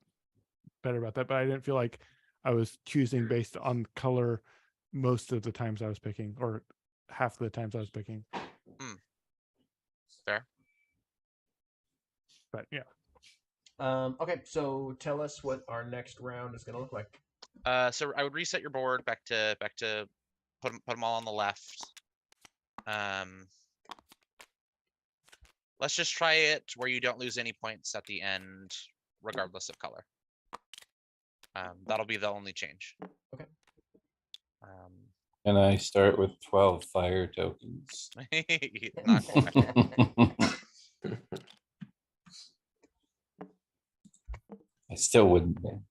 better about that. But I didn't feel like I was choosing based on color most of the times I was picking, or half of the times I was picking. Fair. But yeah. Okay, so tell us what our next round is going to look like. So I would reset your board back to put them all on the left. Let's just try it where you don't lose any points at the end, regardless of color. That'll be the only change. Okay. And I start with 12 fire tokens. Not quite. I still wouldn't win.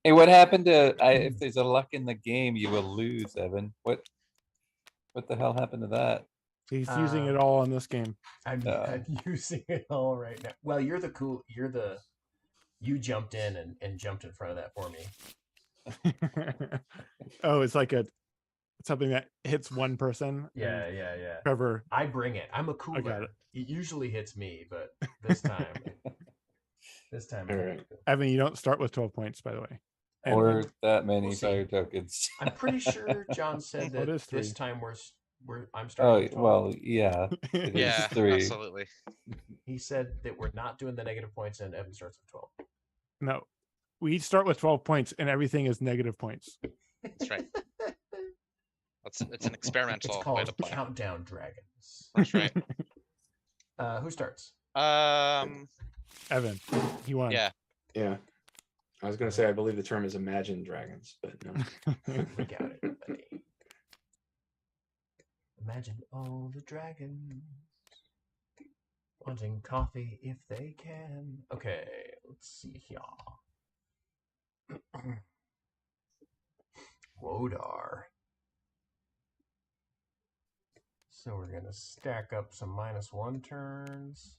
Hey, what happened to if there's a luck in the game, you will lose, Evan? What the hell happened to that? He's using it all in this game. I'm using it all right now. Well, you jumped in and jumped in front of that for me. Oh, it's like something that hits one person. Yeah. Trevor, I bring it. I'm a cooler. I got it. It usually hits me, but this time, All right. Evan, you don't start with 12 points, by the way. And Or that many we'll see. fire tokens. I'm pretty sure John said Oh, it that is this 3. time I'm Oh, starting. With 12. well, yeah. It is Yeah, 3. absolutely. He said that we're not doing the negative points, and Evan starts with 12. No, we each start with 12 points, and everything is negative points. That's right. It's an experimental It's way called to play. Countdown Dragons. That's right. Who starts? Evan, you won. Yeah. Yeah. I was going to say, I believe the term is Imagine Dragons, but no. We got it, buddy. Imagine all the dragons wanting coffee if they can. Okay, let's see here. Wodar. So we're going to stack up some -1 turns.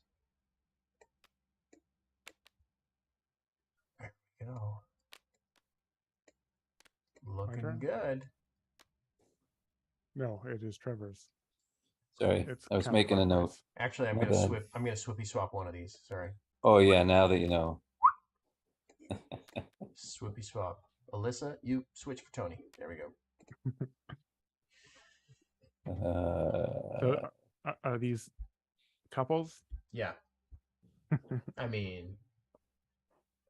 There we go. Looking turn? good. No, it is Trevor's. Sorry, It's I was making a note. counterclockwise. Actually, I'm My going to bad. swippy swap one of these. Sorry. Oh, yeah, now that you know. Swippy swap. Alyssa, you switch for Tony. There we go. So, are these couples? Yeah. I mean,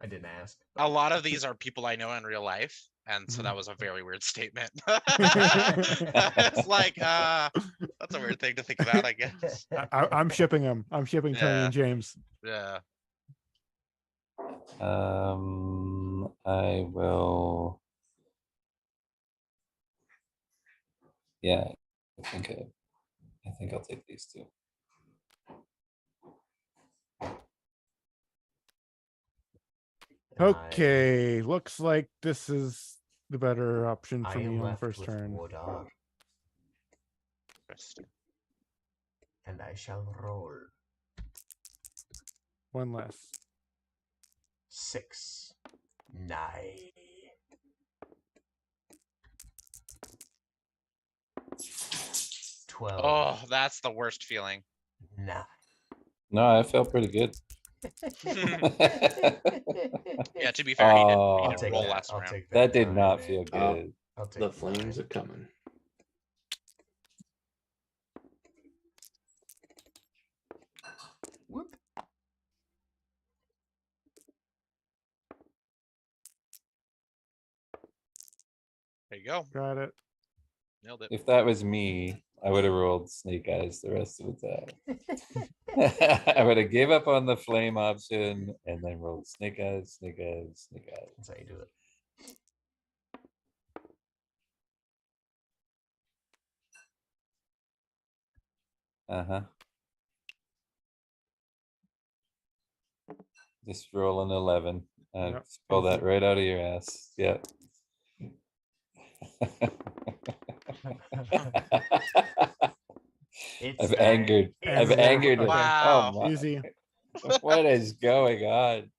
I didn't ask. A lot of these are people I know in real life, and so Mhm. that was a very weird statement. It's like, that's a weird thing to think about, I guess. I'm shipping them. I'm shipping Tony Yeah. and James. Yeah. I will. Yeah, I think I'll take these two. Okay, looks like this is the better option I for me am on the left first with turn. Wodar, Interesting. and I shall roll One less. 6. 9. 12. Oh, that's the worst feeling. 9. No, I felt pretty good. Yeah, to be fair, he Oh, didn't I'll take roll that. last I'll round. take That did 9, not man. feel good. I'll take The that. flames are coming. Whoop. There you go. Got it. Nailed it. If that was me, I would have rolled snake eyes the rest of the time. I would have gave up on the flame option and then rolled snake eyes, snake eyes, snake eyes. That's how you do it. Uh-huh. Just roll an 11. Yep. Pull that right out of your ass. Yep. It's I've angered. I've It's angered. okay. Wow. Oh my. Easy. What is going on?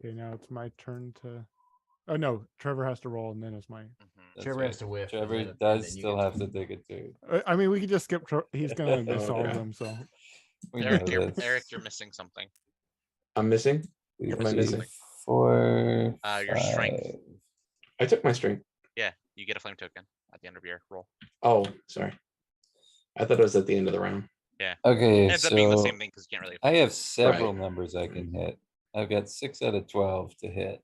Okay, now it's my turn to. Oh no, Trevor has to roll, and then it's mine. Mhm. That's Trevor right. has to whiff. and Trevor then- and does then you still get have to take a turn. I mean, we could just skip. He's gonna miss all of Okay. them. So We Eric, know you're, this. Eric, you're missing something. I'm missing. You're Am I missing missing? something. 4, Your strength. 5. I took my strength. Yeah, You get a flame token at the end of your roll. Oh, sorry. I thought it was at the end of the round. Okay, It ends up being the so same thing because you can't really. I have several Right. numbers I can hit. I've got 6 out of 12 to hit.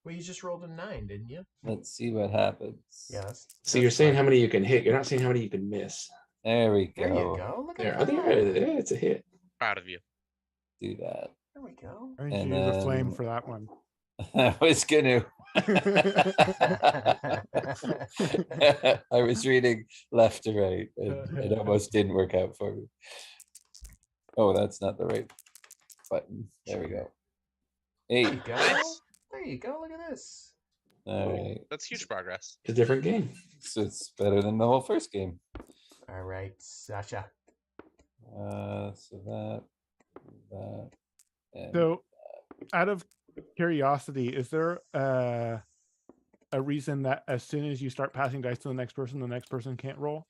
Well, you just rolled a 9, didn't you? Let's see what happens. Yeah. So you're saying fine. how many you can hit. You're not saying how many you can miss. There we There you go. go. Look There, at oh, that. yeah, it's a hit. Proud of you. Do that. There we go. I need And to use a flame then- for that one. I was gonna. I was reading left to right, and it almost didn't work out for me. Oh, that's not the right button. There we go. There 8. you go. Nice. There you go. Look at this. All right. That's huge progress. It's a different game. So it's better than the whole first game. All right, Sasha. So that, and So, out of curiosity, is there a reason that as soon as you start passing dice to the next person can't roll?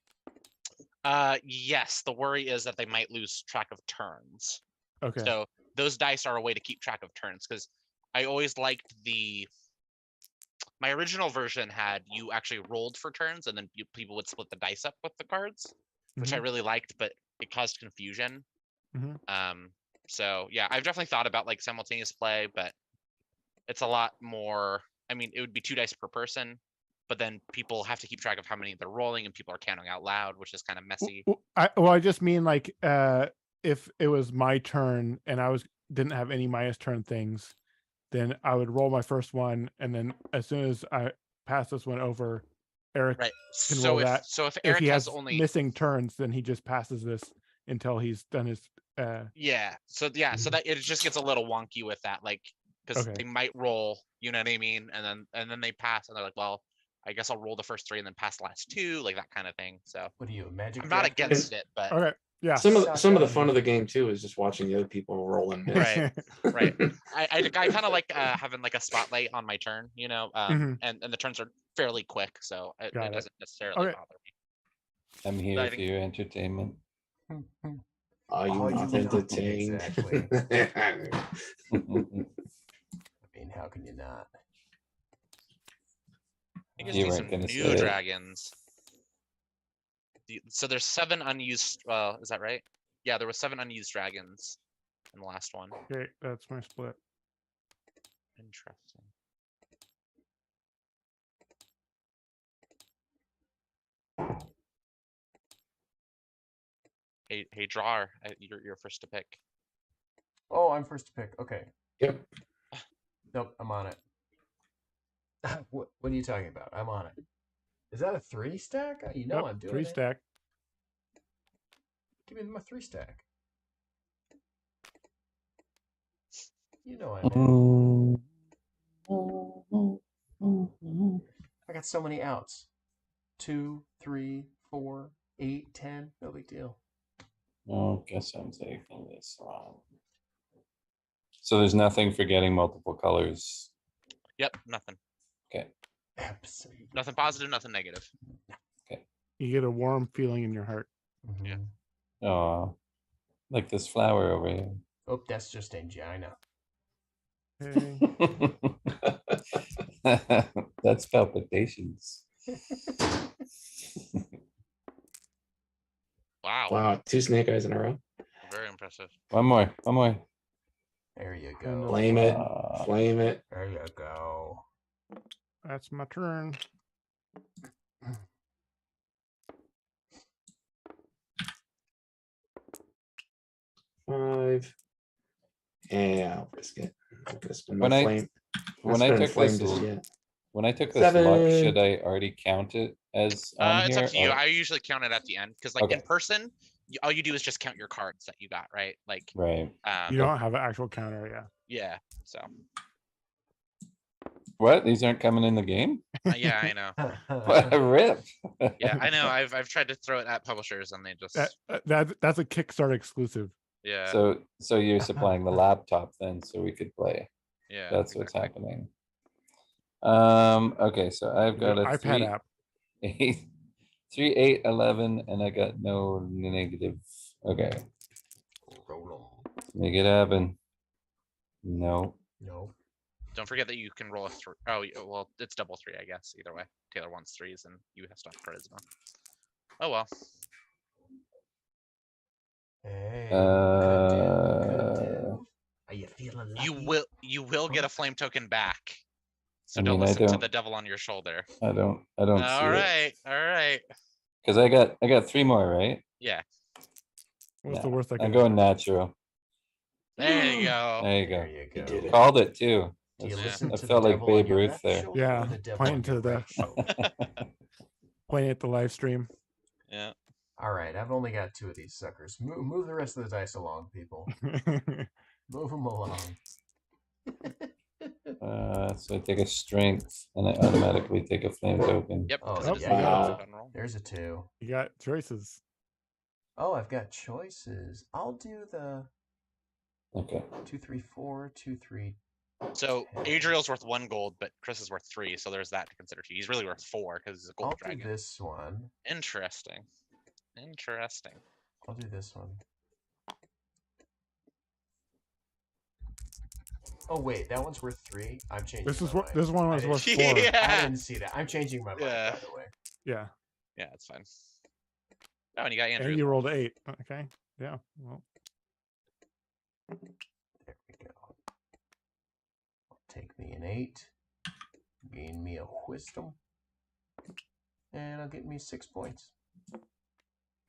Yes, the worry is that they might lose track of turns. Okay. So those dice are a way to keep track of turns because I always liked my original version had you actually rolled for turns and then people would split the dice up with the cards, which I really liked, but it caused confusion. Mhm. So yeah, I've definitely thought about like simultaneous play, but it's a lot more. I mean, it would be 2 dice per person, but then people have to keep track of how many they're rolling and people are counting out loud, which is kind of messy. I just mean like if it was my turn and I didn't have any minus turn things, then I would roll my first one, and then as soon as I pass this one over, Eric Right. can So roll if that. so if If Eric he has has only missing turns, then he just passes this until he's done his. yeah, so that it just gets a little wonky with that, like because Okay. they might roll, you know what I mean, and then they pass and they're like, well, I guess I'll roll the first 3 and then pass the last 2, like that kind of thing. So What are you, a magic? I'm not director? against it, but Okay. Yeah. Some of the Sasha. fun of the game too is just watching the other people roll and miss. Right. Right. I kind of like having like a spotlight on my turn, you know, Mhm. and the turns are fairly quick, so it Got it. doesn't necessarily Okay. bother me. I'm here I for think- your entertainment. Are you Are you not not? entertained? Exactly. I mean, how can you not? I guess You need weren't some gonna new say it. dragons. So there's 7 unused. Is that right? Yeah, there was 7 unused dragons in the last one. Okay, that's my split. Interesting. Hey, drawer, you're first to pick. Oh, I'm first to pick. Okay. Yep. Nope, I'm on it. What are you talking about? I'm on it. Is that a 3 stack? You know Yep, I'm doing 3 it. stack. Give me my 3 stack. You know I'm in. I got so many outs. 2, 3, 4, 8, 10. No big deal. Oh, guess I'm taking this wrong. So there's nothing for getting multiple colors. Yep, nothing. Okay. Absolutely. Nothing positive, nothing negative. You get a warm feeling in your heart. Yeah. Oh, like this flower over here. Oh, that's just angina. Okay. That's palpitations. Wow. Wow, 2 snake eyes in a row. Very impressive. One more. There you And go. Flame it. Uh, Flame it. There you go. That's my turn. Five. Yeah, I'll risk it. I'm gonna spend my When I- flame. when Not I spending took flame this, just yet. when I took this look, 7. should I already count it as on It's here? up to you. or- I usually count it at the end because, like, in Okay. person, all you do is just count your cards that you got, right? Like, Right. You don't have an actual counter, yeah. yeah. So, What? These aren't coming in the game? yeah, I know. What a rip. Yeah, I know. I've tried to throw it at publishers and they just, That's a Kickstarter exclusive. yeah, So you're supplying the laptop then, so we could play. yeah. That's what's exactly. happening. Okay, so I've got a iPad 3, app. 8, 3, 8, 11, and I got no negative. Okay, Roll 'em. make it happen. No. No. Don't forget that you can roll a 3. Oh, well, it's double 3, I guess. Either way, Taylor wants 3s, and you have stuff charisma. Oh well. Hey, good dude, good dude. Uh, Are you feeling lucky? You will get a flame token back. So I don't mean, I listen to don't- the devil on your shoulder. I don't see it. All right. Because I got 3 more, right? Yeah, What's Yeah, the worst I I'm can going do? natural. there you go. There you There go. you You go. did it. Called it too. Do you Yeah. listen I to felt the like devil on Babe your Ruth left there. shoulder Yeah, or the devil pointing on to your the- right shoulder? Playing at the live stream. Yeah. All right, I've only got 2 of these suckers. Move the rest of the dice along, people. Move them along. So I take a strength and I automatically take a flame token. Yep. Oh, Because it is yeah, the yeah. fun roll. There's a 2. You got choices. Oh, I've got choices. I'll do the Okay. 2, 3, 4, 2, 3. So 10. Adriel's worth 1 gold, but Chris is worth 3. So there's that to consider too. He's really worth 4 because he's a gold I'll do dragon. this one. Interesting. Interesting. I'll do this one. Oh wait, that one's worth 3. I'm changing. This is my what mind. this one I was didn't- worth 4. I Yeah. didn't see that. I'm changing my mind, Yeah. by the way. Yeah. Yeah, it's fine. Oh, and you got Andrew. And you rolled 8. Okay. Yeah. Well, There we go. Take me an 8. Gain me a wisdom. And I'll get me 6 points.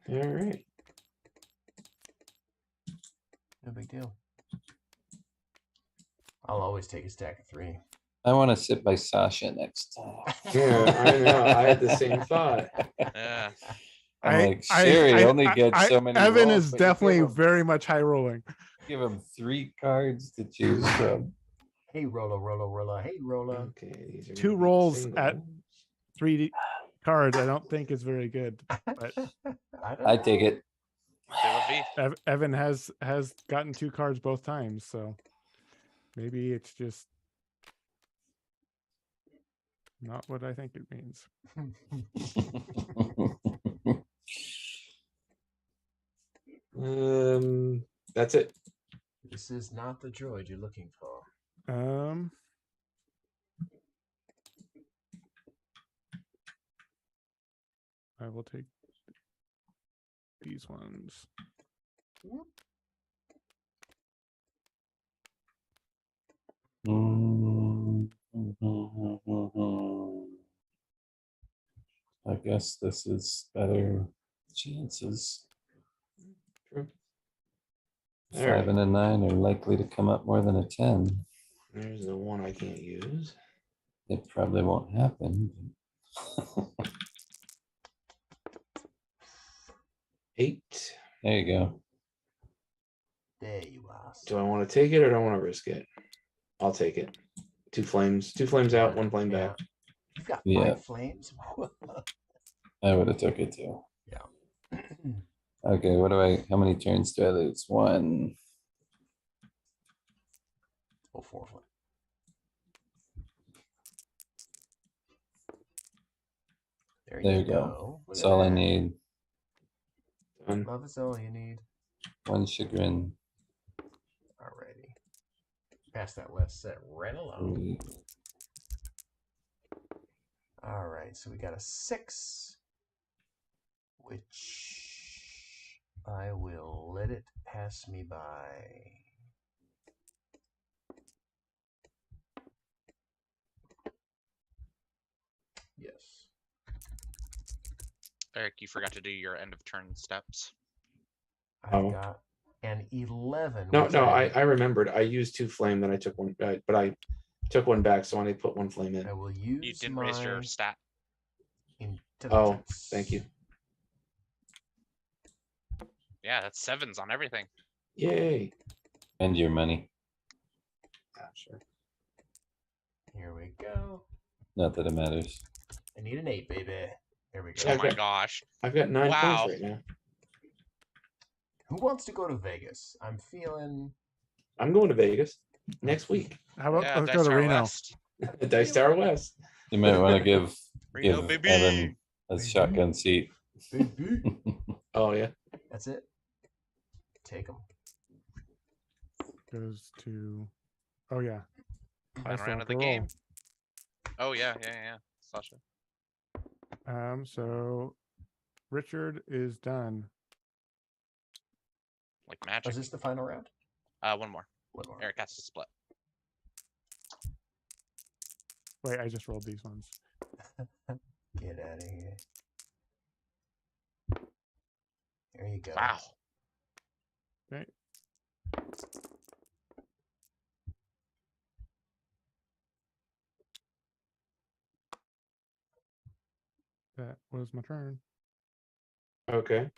All right. No big deal. I'll always take a stack of 3. I want to sit by Sasha next time. Yeah, I know. I had the same thought. Yeah. I'm like, Sherry only gets so many Evan rolls, is but you definitely give him- very much high rolling. Give him 3 cards to choose from. Hey, roller. Hey, roller. Okay, these are 2 gonna be rolls at singles. 3 cards, I don't think is very good. But I take it. It would be. Evan has gotten 2 cards both times, so maybe it's just not what I think it means. That's it. This is not the droid you're looking for. I will take these ones. I guess this is better chances. True. All 5 right. and a 9 are likely to come up more than a 10. There's the one I can't use. It probably won't happen. 8. There you go. There you are. Do I want to take it or do I want to risk it? I'll take it. 2 flames. 2 flames out, 1 flame back. You've got 5 Yeah. flames? I would have took it too. Yeah. Okay, how many turns do I lose? 1. Oh, 4 flames. There you go. Look That's at all I that. need. Done. Love is all you need. 1 chagrin. Alrighty. Pass that last set right along. 3. Alright, so we got a 6, which I will let it pass me by. Yes. Eric, you forgot to do your end of turn steps. I've Oh. got an 11. No, which no, I remembered. I used 2 flame, then I took 1, but I took 1 back, so I only put 1 flame in. I will use You didn't my raise your stat. intelligence. Thank you. Yeah, that's 7s on everything. Yay. And your money. Ah, sure. Here we go. Not that it matters. I need an 8, baby. There we go. Oh Okay. my gosh. I've got 9 Wow. points right now. Who wants to go to Vegas? I'm feeling. I'm going to Vegas next week. How about Yeah, let's Dice go to Tower Reno? West. The Dice Tower West. You might want to give Reno, give baby. Evan a shotgun seat. Baby. Oh, yeah. That's it. Take them. Goes to. Oh yeah. Final still round have of the to game. Oh yeah, Sasha. roll. So Richard is done. Like Oh, magic. is this the final round? One more. One more. Eric has to split. Wait, I just rolled these ones. Get out of here. There you go. Wow. Okay. That was my turn. Okay.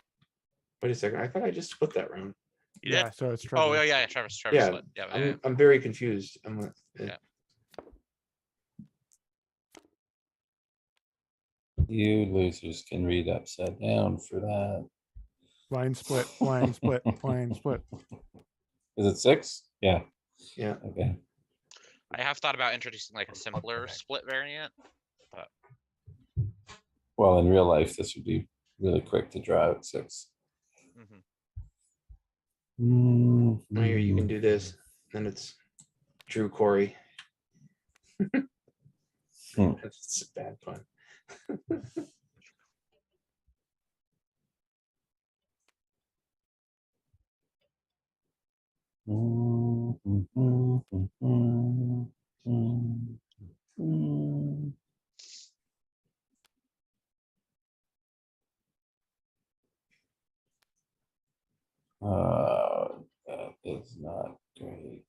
Wait a second. I thought I just split that round. You Yeah, did? so it's Trevor. Oh yeah, Travis Yeah, split. Yeah, I'm very confused. Yeah. You losers can read upside down for that. Line split, line split, line split. Is it 6? Yeah. Yeah. Okay. I have thought about introducing like a simpler split variant. Well, in real life, this would be really quick to draw out 6. Mm-hmm. Oh, here, you can do this. Then it's Drew Corey. That's a bad pun. That is not great.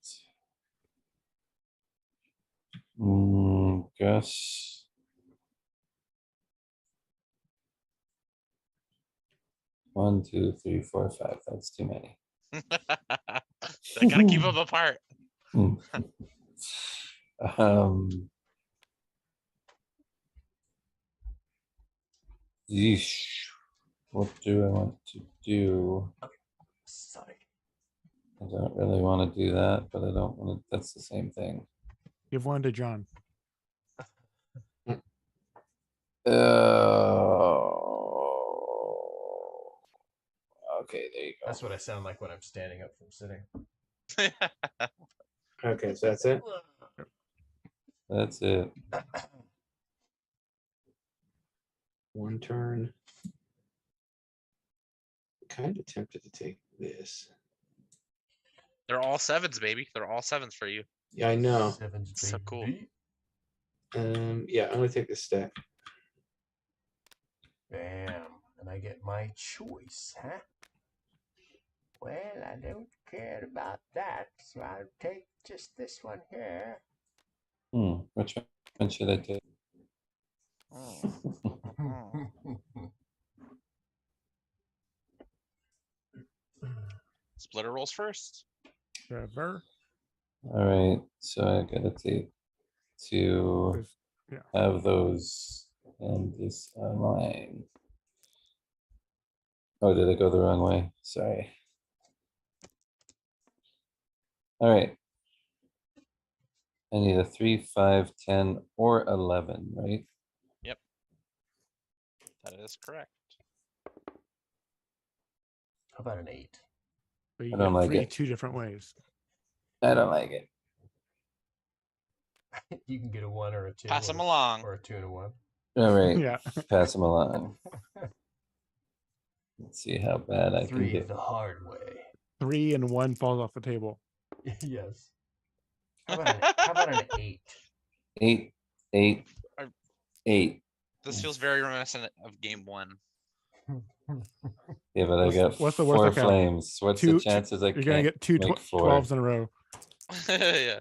Guess. One, 2, 3, 4, 5. That's too many. I gotta keep them apart. Yeesh. What do I want to do? Sorry. I don't really want to do that, but I don't want to. That's the same thing. Give one to John. Okay, there you go. That's what I sound like when I'm standing up from sitting. Okay, so that's it. That's it. One turn. Kind of tempted to take this. They're all 7s, baby. They're all 7s for you. Yeah, I know. Sevens, So cool. baby. Yeah, I'm gonna take this stack. Bam. And I get my choice, huh? Well, I don't care about that, so I'll take just this one here. Which one should I take? Splitter rolls first. Trevor. All right, so I gotta take to Yeah. have those and this online. Oh, did I go the wrong way? Sorry. All right. I need a 3, 5, 10, or 11, right? Yep. That is correct. How about an 8? But you I don't get like three it. 2 different ways. I don't like it. You can get a 1 or a 2. Pass or, them along. Or a 2 and a 1. All right, Yeah. pass them along. Let's see how bad I can 3 get. the hard way. 3 and 1 falls off the table. Yes. How about an 8? 8, 8, 8. This feels very reminiscent of game 1. Yeah, but I got What's the worst 4 I count? flames. What's the chances I You're gonna can't get two make 4? 12s in a row. Yeah.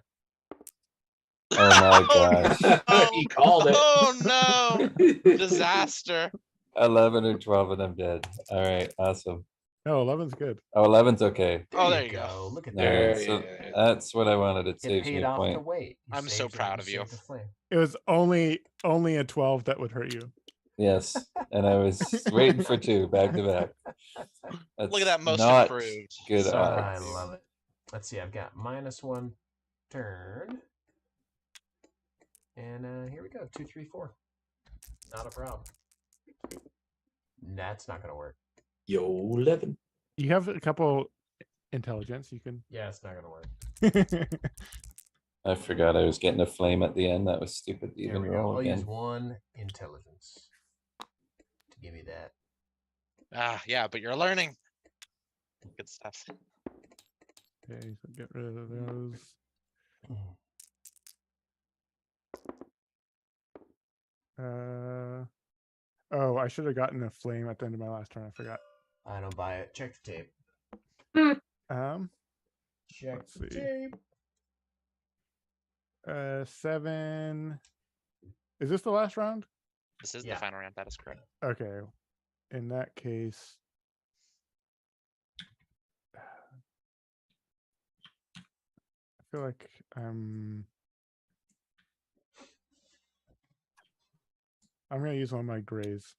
Oh my gosh. Oh, He called it. Oh no! Disaster. 11 or 12 and I'm dead. All right, awesome. No, 11's good. Oh, 11's okay. Oh, there you go. Look at All that. right, so that's what I wanted. It Get saves me paid a off to point. wait. You I'm so saved proud of you. saved a flame. It was only a 12 that would hurt you. Yes, and I was waiting for 2 back to back. Look at that, most not improved. Good I odds. love it. Let's see. I've got -1 turn. And here we go. 2, 3, 4. Not a problem. That's not going to work. Yo, 11. You have a couple intelligence. You can. Yeah, it's not going to work. I forgot I was getting a flame at the end. That was stupid to There even we go. roll I'll use again. 1 intelligence to give me that. Yeah, but you're learning. Good stuff. Okay, so get rid of those. Oh, I should have gotten a flame at the end of my last turn. I forgot. I don't buy it. Check the tape. Check Let's the see. tape. 7. Is this the last round? This is Yeah. the final round. That is correct. Okay. In that case, I feel like I'm gonna use one of my grays.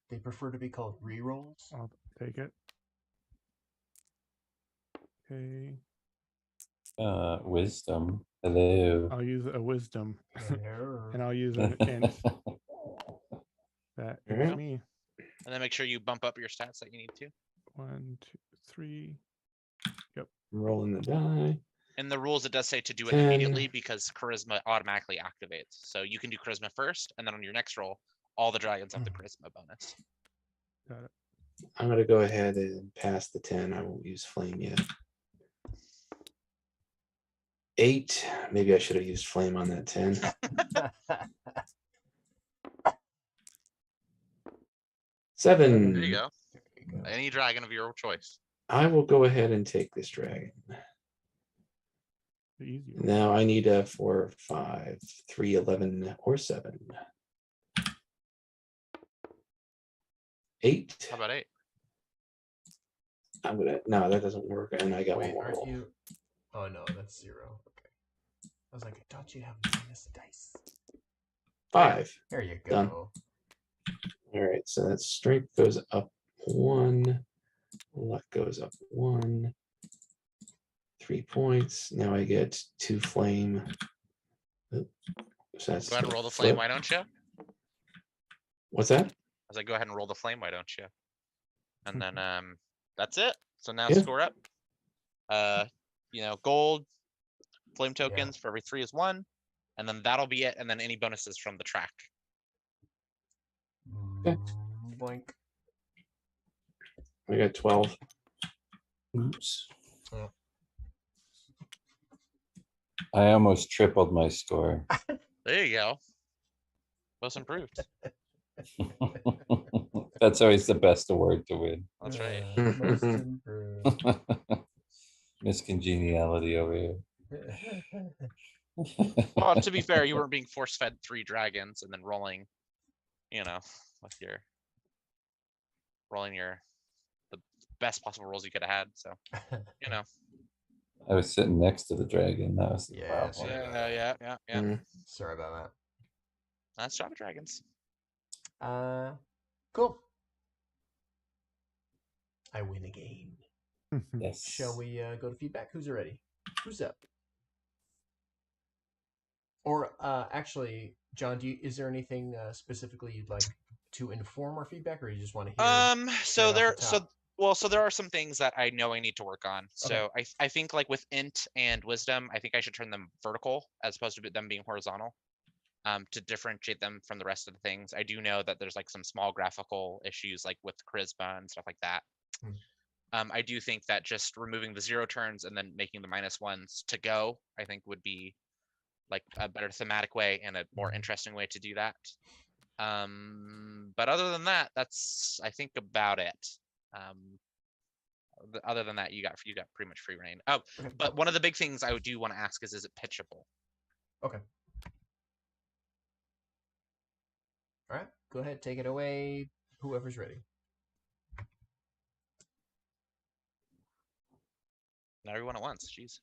They prefer to be called re-rolls. I'll take it. Okay. Wisdom. Hello. I'll use a wisdom. Hello. And I'll use an int. That is Alright. me. And then make sure you bump up your stats that you need to. 1, 2, 3. I'm rolling the die. In the rules, it does say to do it 10. immediately because charisma automatically activates. So you can do charisma first, and then on your next roll, all the dragons have the charisma bonus. Got it. I'm gonna go ahead and pass the 10. I won't use flame yet. 8. Maybe I should have used flame on that 10. 7. There you go. Any dragon of your choice. I will go ahead and take this dragon. The easy one. Now I need a 4, 5, 3, 11, or 7. 8. How about 8? I'm gonna. No, that doesn't work. And I got Wait, one more aren't roll. you? Oh no, that's 0. Okay. I was like, I thought you have minus dice. 5. There you go. Done. All right, so that strength goes up 1. Luck goes up 1. 3 points. Now I get 2 flame. Oop. So that's Go ahead and the roll the flame, flip. why don't you? What's that? I was like, go ahead and roll the flame, why don't you? And then that's it. So now Yeah. score up. Gold flame tokens for every 3 is 1. And then that'll be it. And then any bonuses from the track. Okay. Boink. I got 12. Oops. I almost tripled my score. There you go. Most improved. That's always the best award to win. That's right. Most improved. Miss Congeniality over here. Well, to be fair, you weren't being force fed 3 dragons and then rolling, with your the best possible rolls you could have had. So, I was sitting next to the dragon. That was the Yeah, problem. Yeah. Mm. Sorry about That's Java Dragons. that. Cool. I win again. Yes. Shall we go to feedback? Who's ready? Who's up? Or actually, John, is there anything specifically you'd like to inform our feedback, or you just want to hear? So right off the top? there are some things that I know I need to work on. So I think like with int and wisdom, I think I should turn them vertical as opposed to them being horizontal. To differentiate them from the rest of the things. I do know that there's like some small graphical issues like with charisma and stuff like that. I do think that just removing the 0 turns and then making the -1s to go, I think would be like a better thematic way and a more interesting way to do that. But other than that, that's I think about it. Other than that, you got pretty much free reign. Oh, but one of the big things I do want to ask is it pitchable? Okay. All right, go ahead, take it away. Whoever's ready. Not everyone at once. Jeez.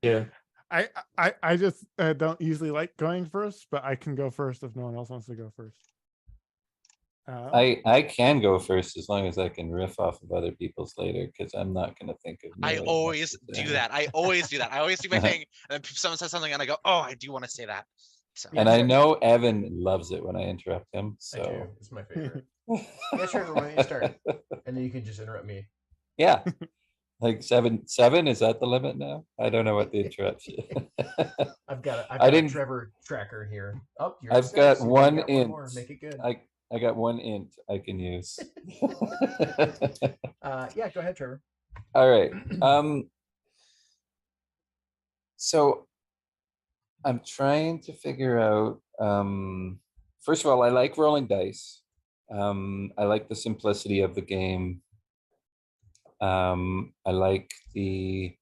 Yeah. I just don't usually like going first, but I can go first if no one else wants to go first. I can go first as long as I can riff off of other people's later, because I'm not going to think of. I really always much to do say. that. I always do that. I always do my thing, and then someone says something, and I go, "Oh, I do want to say that." So. And I know Evan loves it when I interrupt him. I do. So It's my favorite. Yeah, sure. Why don't you start, and then you can just interrupt me. yeah. Like seven, is that the limit now? I don't know what the interruption. I've got I a didn't- Trevor tracker here. Oh, you're I've at got 6. You one got int. more. Make it good. I got one int I can use. Yeah, go ahead, Trevor. All right. So I'm trying to figure out. First of all, I like rolling dice. I like the simplicity of the game. I like the.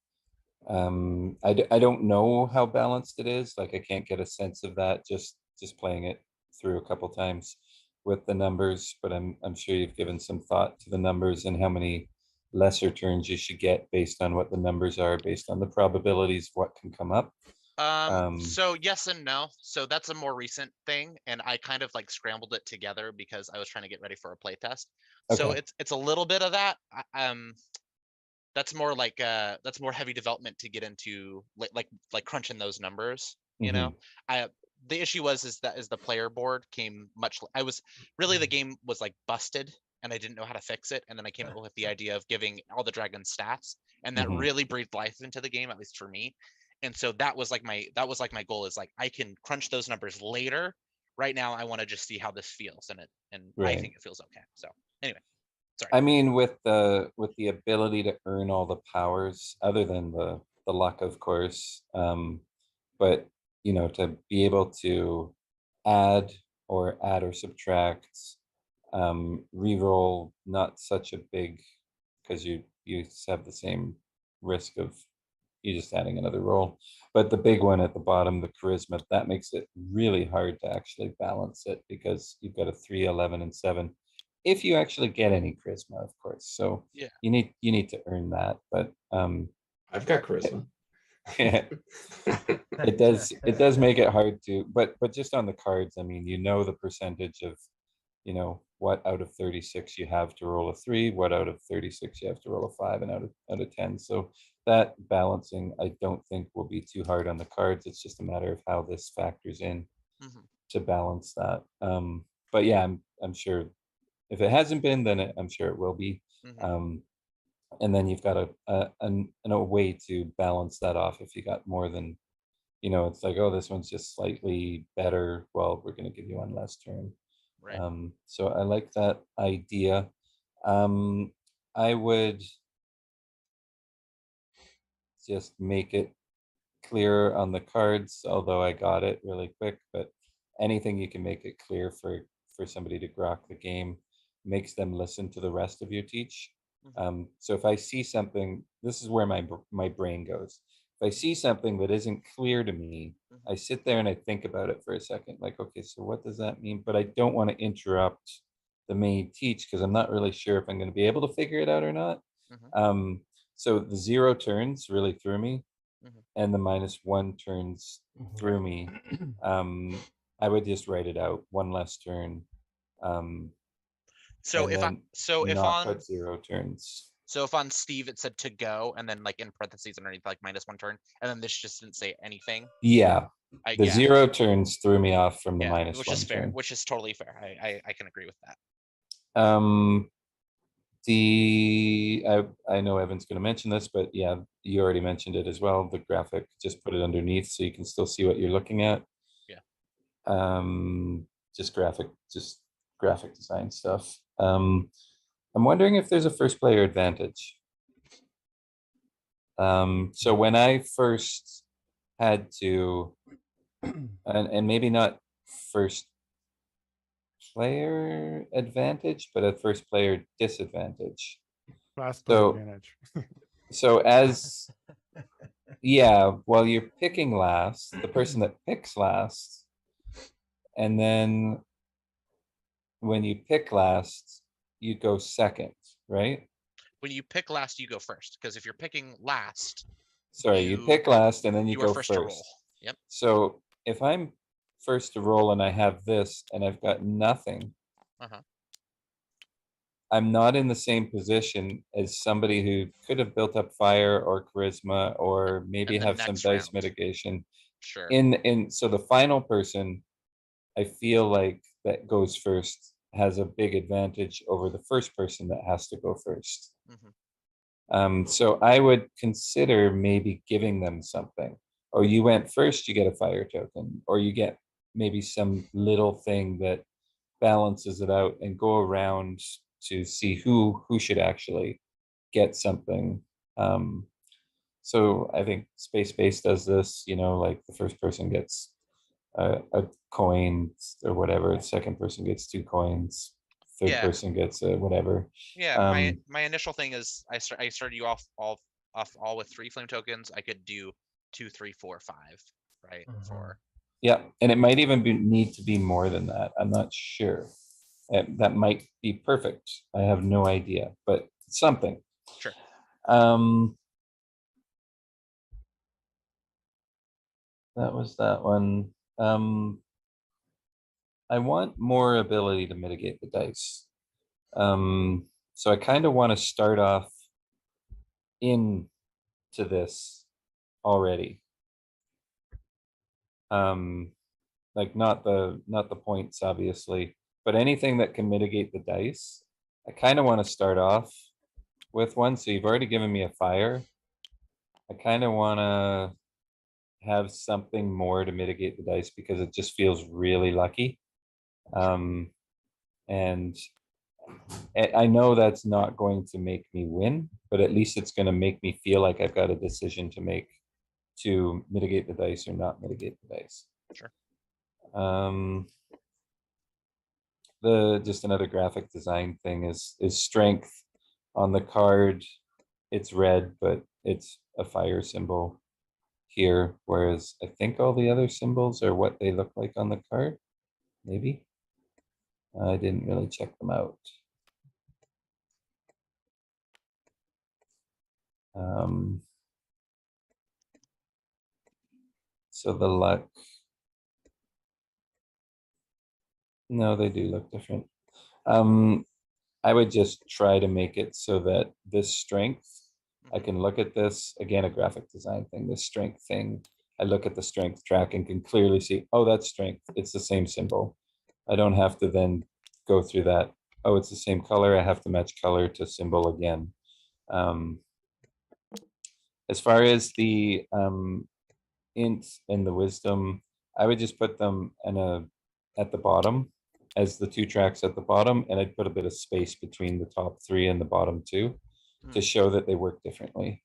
I don't know how balanced it is. Like I can't get a sense of that just playing it through a couple times with the numbers. But I'm sure you've given some thought to the numbers and how many lesser turns you should get based on what the numbers are, based on the probabilities of what can come up. So yes and no. So that's a more recent thing, and I kind of like scrambled it together because I was trying to get ready for a playtest. So Okay. it's a little bit of that. That's more like that's more heavy development to get into like crunching those numbers. You know, I the issue was is that the player board came much. I was really the game was like busted, and I didn't know how to fix it. And then I came up with the idea of giving all the dragons stats, and that really breathed life into the game, at least for me. And so that was like my goal is like I can crunch those numbers later. Right now, I want to just see how this feels, and I Right. think it feels okay. So anyway, sorry. I mean, with the ability to earn all the powers, other than the luck, of course, but you know, to be able to add or subtract, reroll, not such a big, because you have the same risk of you just adding another roll. But the big one at the bottom, the charisma, that makes it really hard to actually balance it because you've got a 3, 11, and 7. If you actually get any charisma, of course. So Yeah. you need to earn that. But I've got charisma. it does make it hard to. But just on the cards, I mean, you know the percentage of, you know, what out of 36 you have to roll a 3, what out of 36 you have to roll a 5, and out of 10. So that balancing, I don't think will be too hard on the cards. It's just a matter of how this factors in to balance that. But yeah, I'm sure if it hasn't been, then I'm sure it will be. And then you've got a way to balance that off if you got more than, you know, it's like, oh, this one's just slightly better. Well, we're going to give you one less turn. Right. So I like that idea. I would just make it clearer on the cards, although I got it really quick, but anything you can make it clear for somebody to grok the game makes them listen to the rest of your teach. So if I see something, this is where my brain goes. If I see something that isn't clear to me, I sit there and I think about it for a second, like, okay, so what does that mean? But I don't want to interrupt the main teach because I'm not really sure if I'm going to be able to figure it out or not. So the 0 turns really threw me, and the -1 turns through me. I would just write it out, one less turn. So if not on put 0 turns. so if on Steve it said to go and then like in parentheses underneath like -1 turn, and then this just didn't say anything. Yeah, the yeah. 0 turns threw me off from the Yeah, -1 which is fair, turn. which is totally fair. I can agree with that. I know Evan's going to mention this, but yeah, you already mentioned it as well. The graphic, just put it underneath so you can still see what you're looking at. Yeah. Just graphic design stuff. I'm wondering if there's a first player advantage. So when I first had to, and maybe not first player advantage, but a first player disadvantage. Last player advantage. So as, yeah, well, you're picking last, the person that picks last, and then when you pick last, you go second, right? When you pick last, you go first, because if you're picking last, Sorry, you pick last and then you are go first to roll. Yep. So if I'm first to roll and I have this and I've got nothing, I'm not in the same position as somebody who could have built up fire or charisma or maybe have some dice mitigation. Sure. So the final person, I feel like that goes first has a big advantage over the first person that has to go first. So I would consider maybe giving them something. Oh, you went first, you get a fire token, or you get maybe some little thing that balances it out, and go around to see who should actually get something. So I think Space Base does this, like the first person gets a coin or whatever, the second person gets 2 coins, third Yeah. person gets whatever. Yeah, my initial thing is I started you off all with 3 flame tokens. I could do 2, 3, 4, 5, right? Mhm. For Yeah, and it might even need to be more than that. I'm not sure. That might be perfect. I have no idea, but something. sure. That was that one. I want more ability to mitigate the dice. So I kind of want to start off into this already. Like not the points, obviously, but anything that can mitigate the dice. I kind of want to start off with one. So you've already given me a fire. I kind of want to have something more to mitigate the dice because it just feels really lucky. And I know that's not going to make me win, but at least it's going to make me feel like I've got a decision to make to mitigate the dice or not mitigate the dice. Sure. The just another graphic design thing is strength on the card. It's red, but it's a fire symbol here, whereas I think all the other symbols are what they look like on the card. Maybe I didn't really check them out. So the luck, no, they do look different. I would just try to make it so that this strength, I can look at this, again, a graphic design thing, this strength thing. I look at the strength track and can clearly see, oh, that's strength. It's the same symbol. I don't have to then go through that. Oh, it's the same color. I have to match color to symbol again. As far as the int and the wisdom, I would just put them at the bottom as the 2 tracks at the bottom, and I'd put a bit of space between the top 3 and the bottom 2 to show that they work differently.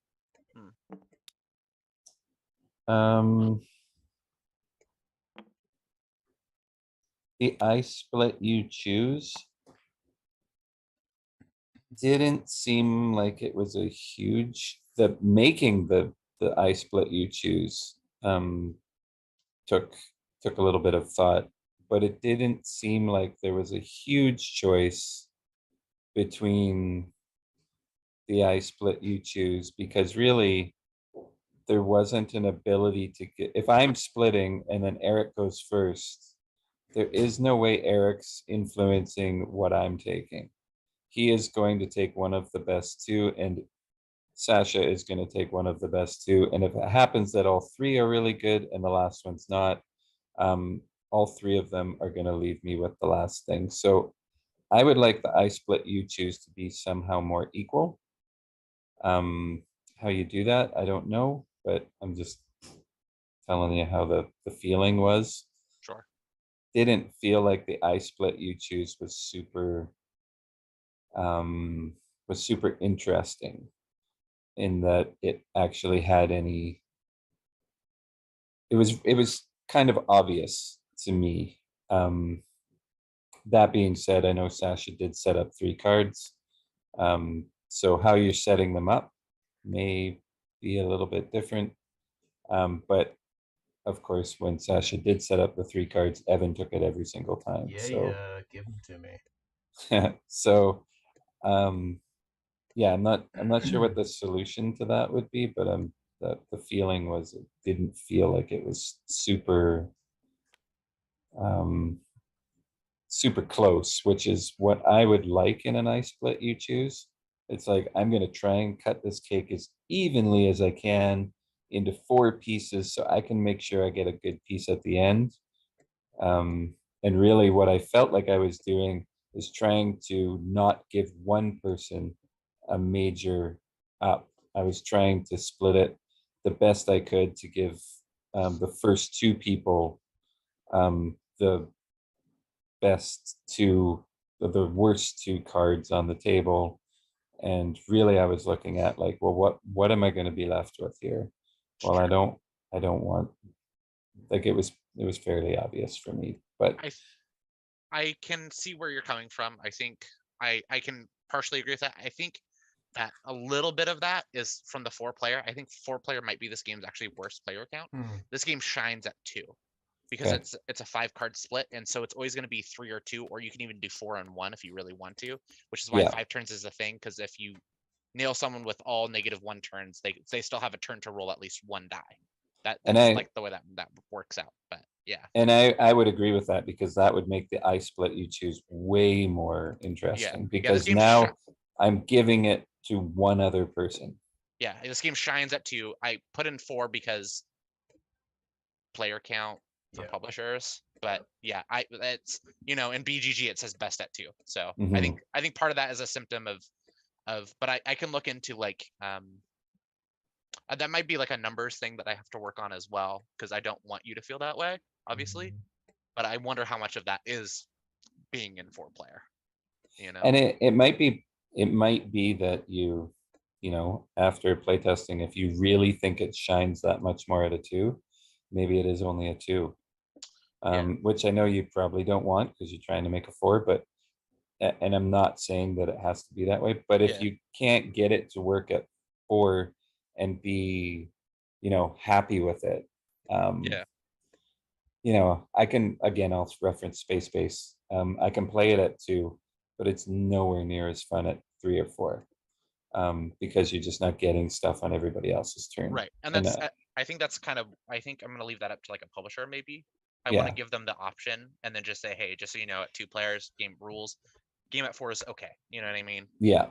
The I split you choose didn't seem like it was a huge, the making the I split you choose took a little bit of thought, but it didn't seem like there was a huge choice between the I split you choose, because really there wasn't an ability to get, if I'm splitting and then Eric goes first, there is no way Eric's influencing what I'm taking. He is going to take one of the best 2, and Sasha is going to take one of the best 2. And if it happens that all 3 are really good and the last one's not, all 3 of them are going to leave me with the last thing. So I would like the I split you choose to be somehow more equal. How you do that, I don't know, but I'm just telling you how the feeling was. Sure. Didn't feel like the I split you choose was super interesting in that it actually had any, it was kind of obvious to me. That being said, I know Sasha did set up 3 cards. So how you're setting them up may be a little bit different. But of course, when Sasha did set up the 3 cards, Evan took it every single time. Yeah, So yeah, give them to me. so yeah, I'm not sure what the solution to that would be, but the feeling was it didn't feel like it was super super close, which is what I would like in an I split you choose. It's like I'm going to try and cut this cake as evenly as I can into 4 pieces so I can make sure I get a good piece at the end. And really what I felt like I was doing is trying to not give one person a major up. I was trying to split it the best I could to give the first two people the best two, the worst two cards on the table. And really, I was looking at like, well, what am I going to be left with here? Well, I don't want, like, it was fairly obvious for me, but I can see where you're coming from. I think I can partially agree with that. I think that a little bit of that is from the 4-player. I think 4-player might be this game's actually worst player count. This game shines at 2 because Okay. it's a 5-card split, and so it's always going to be 3 or 2, or you can even do 4 and 1 if you really want to, which is why Yeah. 5 turns is a thing. Because if you nail someone with all -1 turns, they still have a turn to roll at least 1 die. That's like the way that works out. But yeah. And I would agree with that, because that would make the ice split you choose way more interesting, because game now I'm giving it to one other person. Yeah, this game shines at 2. I put in 4 because player count for publishers, but yeah, it's, you know, in BGG it says best at 2. So I think part of that is a symptom of, but I can look into like that might be like a numbers thing that I have to work on as well, because I don't want you to feel that way, obviously. But I wonder how much of that is being in 4-player, you know. And it might be that you know, after playtesting, if you really think it shines that much more at a 2, maybe it is only a 2. Which I know you probably don't want, because you're trying to make a 4, but and I'm not saying that it has to be that way, but if you can't get it to work at 4 and be, you know, happy with it, you know, I can, again, I'll reference Space Base. I can play it at 2, but it's nowhere near as fun at 3 or 4, because you're just not getting stuff on everybody else's turn. Right, and that's I think that's kind of, I think I'm going to leave that up to like a publisher maybe. I want to give them the option, and then just say, hey, just so you know, at 2 players, game rules. Game at 4 is okay. You know what I mean? Yeah.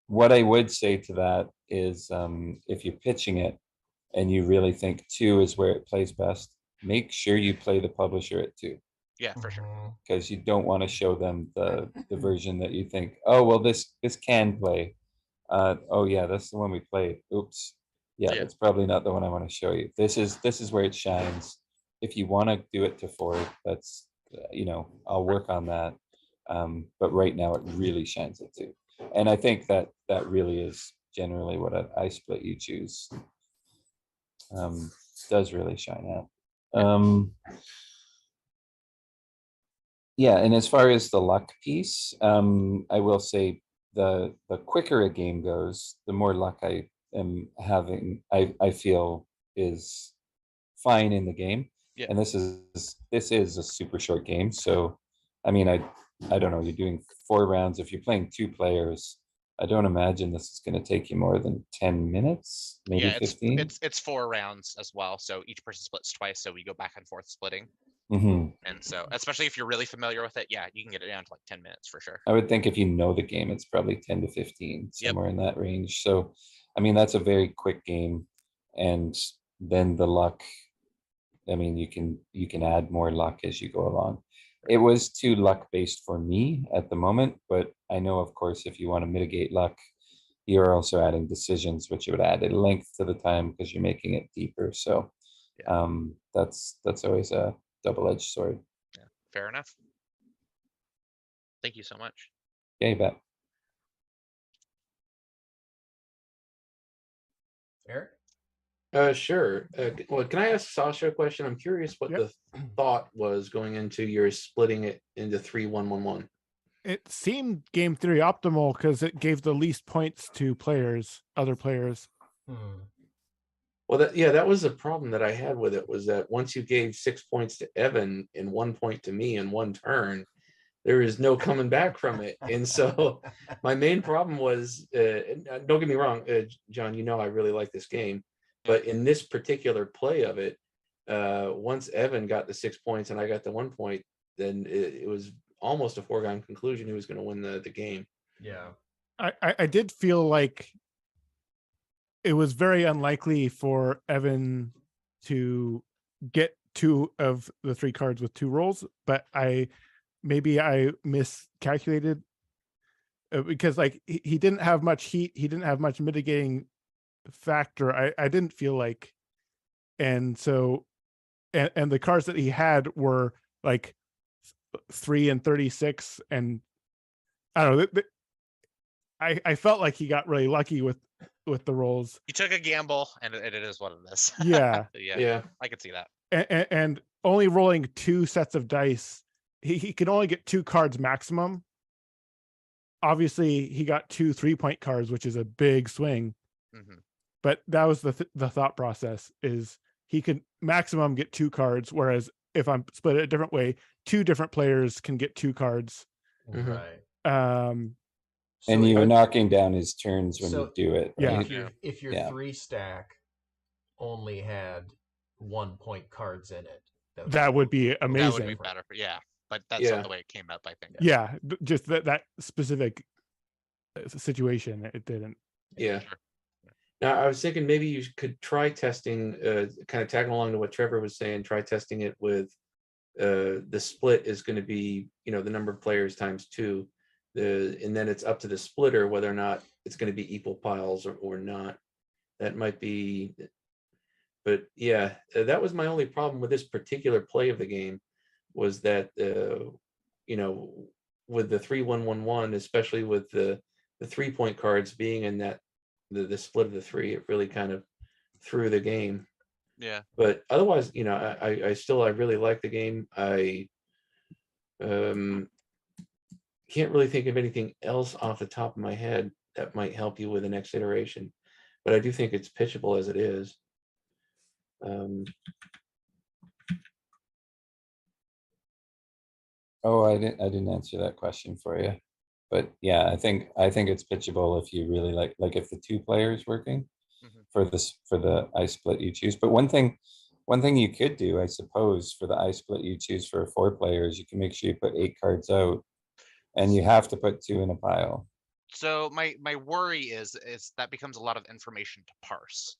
What I would say to that is, if you're pitching it and you really think 2 is where it plays best, make sure you play the publisher at 2. Yeah, for sure. Because you don't want to show them the version that you think, oh, well, this can play. Oh yeah, that's the one we played. Oops. Yeah, that's probably not the one I want to show you. This is where it shines. If you want to do it to 4, that's, you know, I'll work on that. But right now it really shines at 2. And I think that really is generally what an ice split you choose does really shine out. Yeah, and as far as the luck piece, I will say the quicker a game goes, the more luck I am having, I feel is fine in the game. And this is a super short game. So, I mean, I don't know, you're doing 4 rounds. If you're playing 2 players, I don't imagine this is going to take you more than 10 minutes, maybe 15. It's 4 rounds as well. So each person splits twice. So we go back and forth splitting. And so, especially if you're really familiar with it, yeah, you can get it down to like 10 minutes for sure. I would think if you know the game, it's probably 10 to 15, somewhere in that range. So, I mean, that's a very quick game. And then the luck, I mean, you can add more luck as you go along. It was too luck based for me at the moment, but I know, of course, if you want to mitigate luck, you're also adding decisions, which would add a length to the time because you're making it deeper. So that's always a double-edged sword. Yeah, fair enough. Thank you so much. Yeah, you bet. Eric? Sure. Well, can I ask Sasha a question? I'm curious what the thought was going into your splitting it into 3-1-1-1. It seemed game theory optimal because it gave the least points to other players. Well, that was the problem that I had with it, was that once you gave 6 points to Evan and 1 point to me in one turn, there is no coming back from it. And so my main problem was, don't get me wrong, John, you know I really like this game, but in this particular play of it, once Evan got the 6 points and I got the 1 point, then it was almost a foregone conclusion who was going to win the game. Yeah. I did feel like it was very unlikely for Evan to get 2 of the 3 cards with 2 rolls, but maybe I miscalculated, because like he didn't have much heat, he didn't have much mitigating factor. I didn't feel like, and so, and the cards that he had were like 3 and 36, and I don't know. I felt like he got really lucky with the rolls. You took a gamble, and it is what it is. Yeah. Yeah, Yeah. I could see that. And only rolling 2 sets of dice, he can only get 2 cards maximum. Obviously, he got 2 3-point cards, which is a big swing. Mhm. But that was the thought process, is he could maximum get 2 cards, whereas if I'm split it a different way, 2 different players can get 2 cards. Mhm. Right. So And you if- were knocking down his turns when So, you do it, yeah. right? if your Yeah. 3 stack only had 1-point cards in it, That would be That would be amazing. better. Yeah, but that's Yeah. not the way it came up, I think. Yeah, just that specific situation, it didn't. Yeah. Sure. Now, I was thinking maybe you could try testing, kind of tagging along to what Trevor was saying, try testing it with the split is going to be, the number of players times 2. And then it's up to the splitter whether or not it's going to be equal piles or not. That might be, but yeah, that was my only problem with this particular play of the game, was that, with the 3-1-1-1, especially with the 3-point cards being in that, the split of the 3, it really kind of threw the game. Yeah. But otherwise, I really like the game. I can't really think of anything else off the top of my head that might help you with the next iteration, but I do think it's pitchable as it is. Oh, I didn't answer that question for you, but yeah, I think it's pitchable if you really like if the 2 players working Mhm. for the ice split you choose. But one thing you could do, I suppose, for the ice split you choose for 4 players, you can make sure you put 8 cards out, and you have to put 2 in a pile. So my worry is that becomes a lot of information to parse.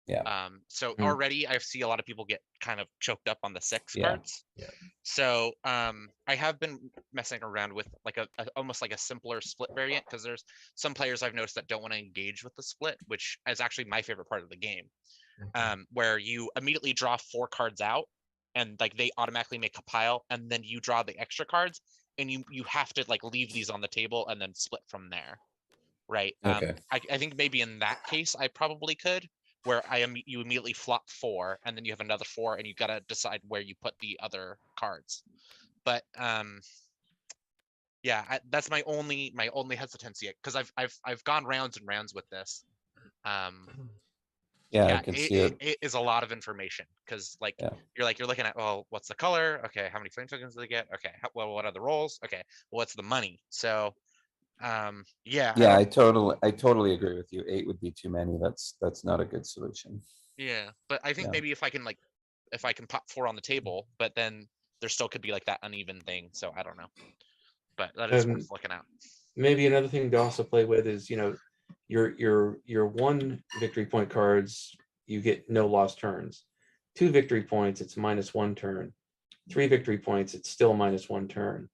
Yeah. So Hmm. already I see a lot of people get kind of choked up on the 6 Yeah. cards. Yeah. So I have been messing around with like a almost like a simpler split variant, because there's some players I've noticed that don't want to engage with the split, which is actually my favorite part of the game. Where you immediately draw 4 cards out, and like they automatically make a pile, and then you draw the extra cards, and you have to like leave these on the table and then split from there, right? Okay. I think maybe in that case I probably could, where you immediately flop 4, and then you have another 4, and you gotta decide where you put the other cards. But yeah, that's my only hesitancy, because I've gone rounds and rounds with this. Yeah, Yeah, I can see it. it is a lot of information, because like Yeah. you're looking at, well, what's the color? Okay, how many flame tokens do they get? Okay, well, what are the rolls? Okay, well, what's the money? So yeah, Yeah, I totally agree with you. 8 would be too many. That's not a good solution. yeah, but I think Yeah. maybe if I can pop 4 on the table, but then there still could be like that uneven thing. So I don't know, but that is worth looking at. Maybe another thing to also play with is, your 1 victory point cards, you get no lost turns. 2 victory points, it's -1 turn. 3 victory points, it's still -1 turn.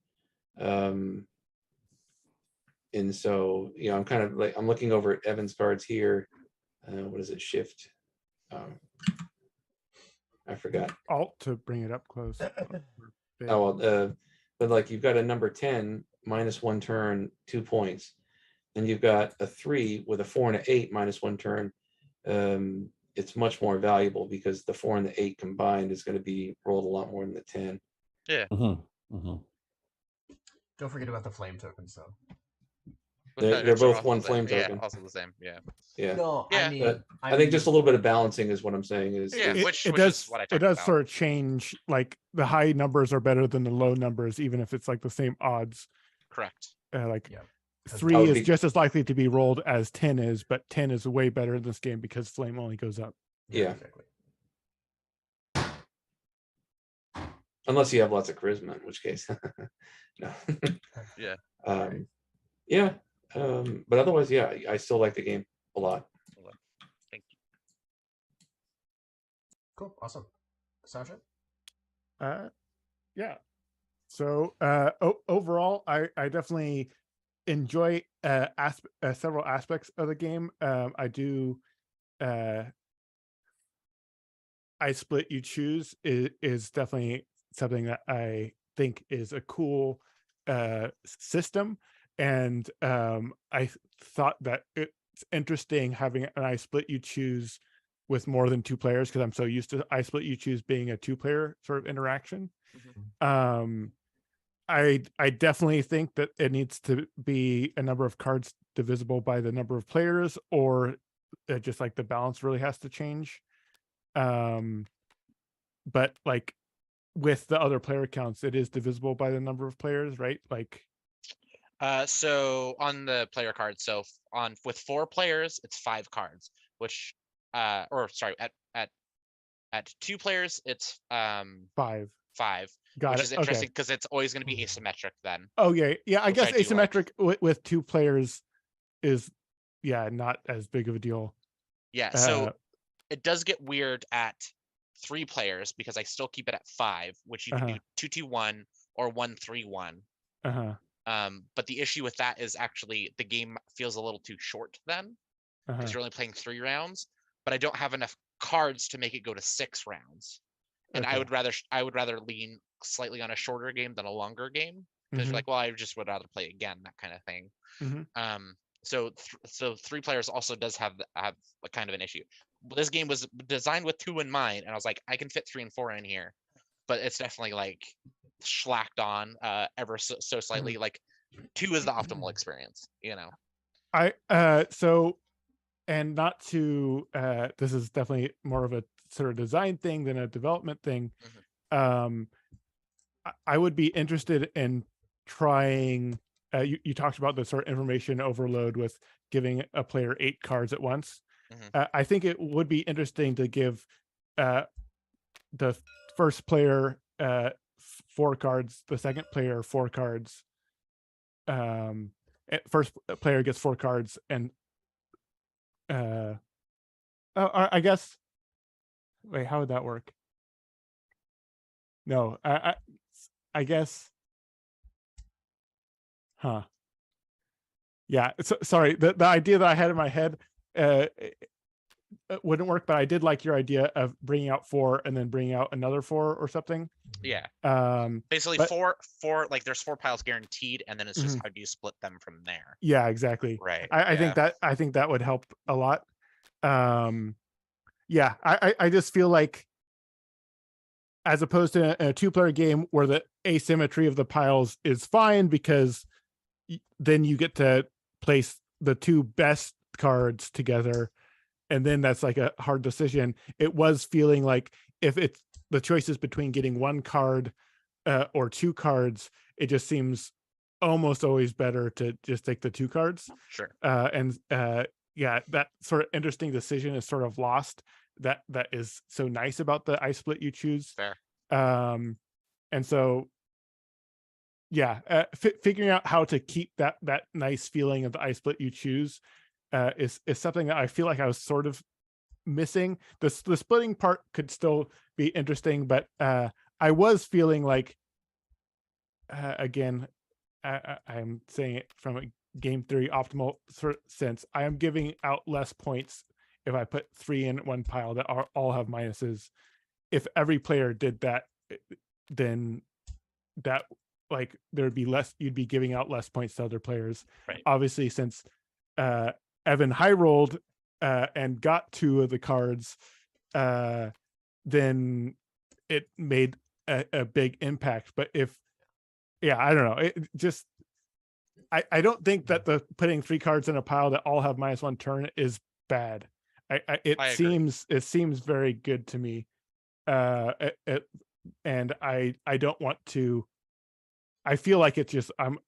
And so, I'm kind of like, I'm looking over at Evan's cards here. What is it? Shift. I forgot. Alt to bring it up close. Oh, well, but like you've got a number 10, -1 turn, 2 points. Then you've got a 3 with a 4 and an 8, -1 turn. It's much more valuable because the 4 and the 8 combined is going to be rolled a lot more than the 10. Yeah. Don't forget about the flame tokens, though. They're both 1 flame token. Yeah, also the same. Yeah. Yeah. No, Yeah. I mean, But I think just a little bit of balancing is what I'm saying. Yeah, which is what I talked it does about. sort of change, like the high numbers are better than the low numbers, even if it's like the same odds. Correct. Like Yeah. 3 is just as likely to be rolled as 10 is, but 10 is way better in this game because flame only goes up. Yeah. Exactly. Unless you have lots of charisma, in which case, no. Yeah. Yeah. But otherwise, yeah, I still like the game a lot. Thank you. Cool. Awesome. Sasha? Yeah. So overall, I definitely enjoy several aspects of the game. I do I split you choose is definitely something that I think is a cool system, and I thought that it's interesting having an I split you choose with more than 2 players, because I'm so used to I split you choose being a 2-player sort of interaction. Mhm. I definitely think that it needs to be a number of cards divisible by the number of players, or just like the balance really has to change. But like with the other player counts, it is divisible by the number of players, right? Like, So on the player card, so on with 4 players, it's 5 cards, which or sorry, at 2 players, it's 5. 5, Got which it. is Okay. interesting because it's always going to be asymmetric then, Oh yeah, yeah. I which I guess do like. asymmetric with 2 players is, yeah, not as big of a deal. Yeah, so it does get weird at 3 players because I still keep it at 5, which you can do 2-2-1 or 1-3-1. But the issue with that is actually the game feels a little too short then, because you're only playing 3 rounds, but I don't have enough cards to make it go to 6 rounds. And I would rather lean slightly on a shorter game than a longer game, because you're like, well, I just would rather play again, that kind of thing. So 3 players also does have a kind of an issue. This game was designed with 2 in mind, and I was like, I can fit 3 and 4 in here, but it's definitely like schlacked on ever so slightly. Like 2 is the optimal experience, you know. So, and not to this is definitely more of a sort of design thing than a development thing. I would be interested in trying. You talked about the sort of information overload with giving a player 8 cards at once. I think it would be interesting to give the first player 4 cards, the second player 4 cards. First player gets 4 cards, and I guess. Wait, how would that work? No, I guess. Huh. Yeah. So, sorry. The idea that I had in my head it wouldn't work, but I did like your idea of bringing out 4 and then bringing out another 4 or something. Yeah. Basically, but, 4 like there's 4 piles guaranteed, and then it's just how do you split them from there. Yeah, exactly. Right. I think that would help a lot. Yeah, I just feel like, as opposed to a 2-player game where the asymmetry of the piles is fine, because then you get to place the 2 best cards together, and then that's like a hard decision. It was feeling like if it's the choices between getting 1 card or 2 cards, it just seems almost always better to just take the 2 cards. Sure. Yeah, that sort of interesting decision is sort of lost. That is so nice about the I split you choose. Fair. And so, yeah, figuring out how to keep that nice feeling of the I split you choose is something that I feel like I was sort of missing. The splitting part could still be interesting, but I was feeling like, again, I'm saying it from a game theory optimal sense, I am giving out less points if I put 3 in one pile that all have minuses. If every player did that, then that, like, there'd be less, you'd be giving out less points to other players. Right. Obviously, since Evan high rolled and got 2 of the cards, then it made a big impact. But I don't know, it just, I don't think that the putting 3 cards in a pile that all have -1 turn is bad. It seems very good to me. And I don't want to. I feel like it's just, I'm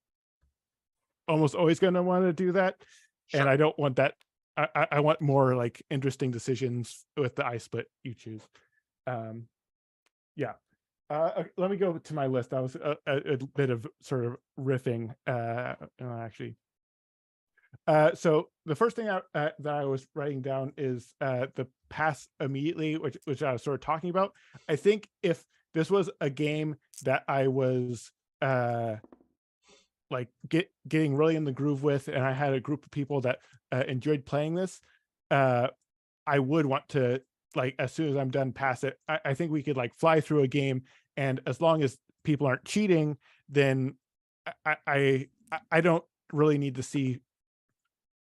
almost always going to want to do that, and I don't want that. I want more like interesting decisions with the I split you choose. Yeah. Let me go to my list. That was a bit of sort of riffing, actually. So the first thing that I was writing down is the pass immediately, which I was sort of talking about. I think if this was a game that I was like getting really in the groove with, and I had a group of people that enjoyed playing this, I would want to, like, as soon as I'm done, pass it. I think we could like fly through a game, and as long as people aren't cheating, then I don't really need to see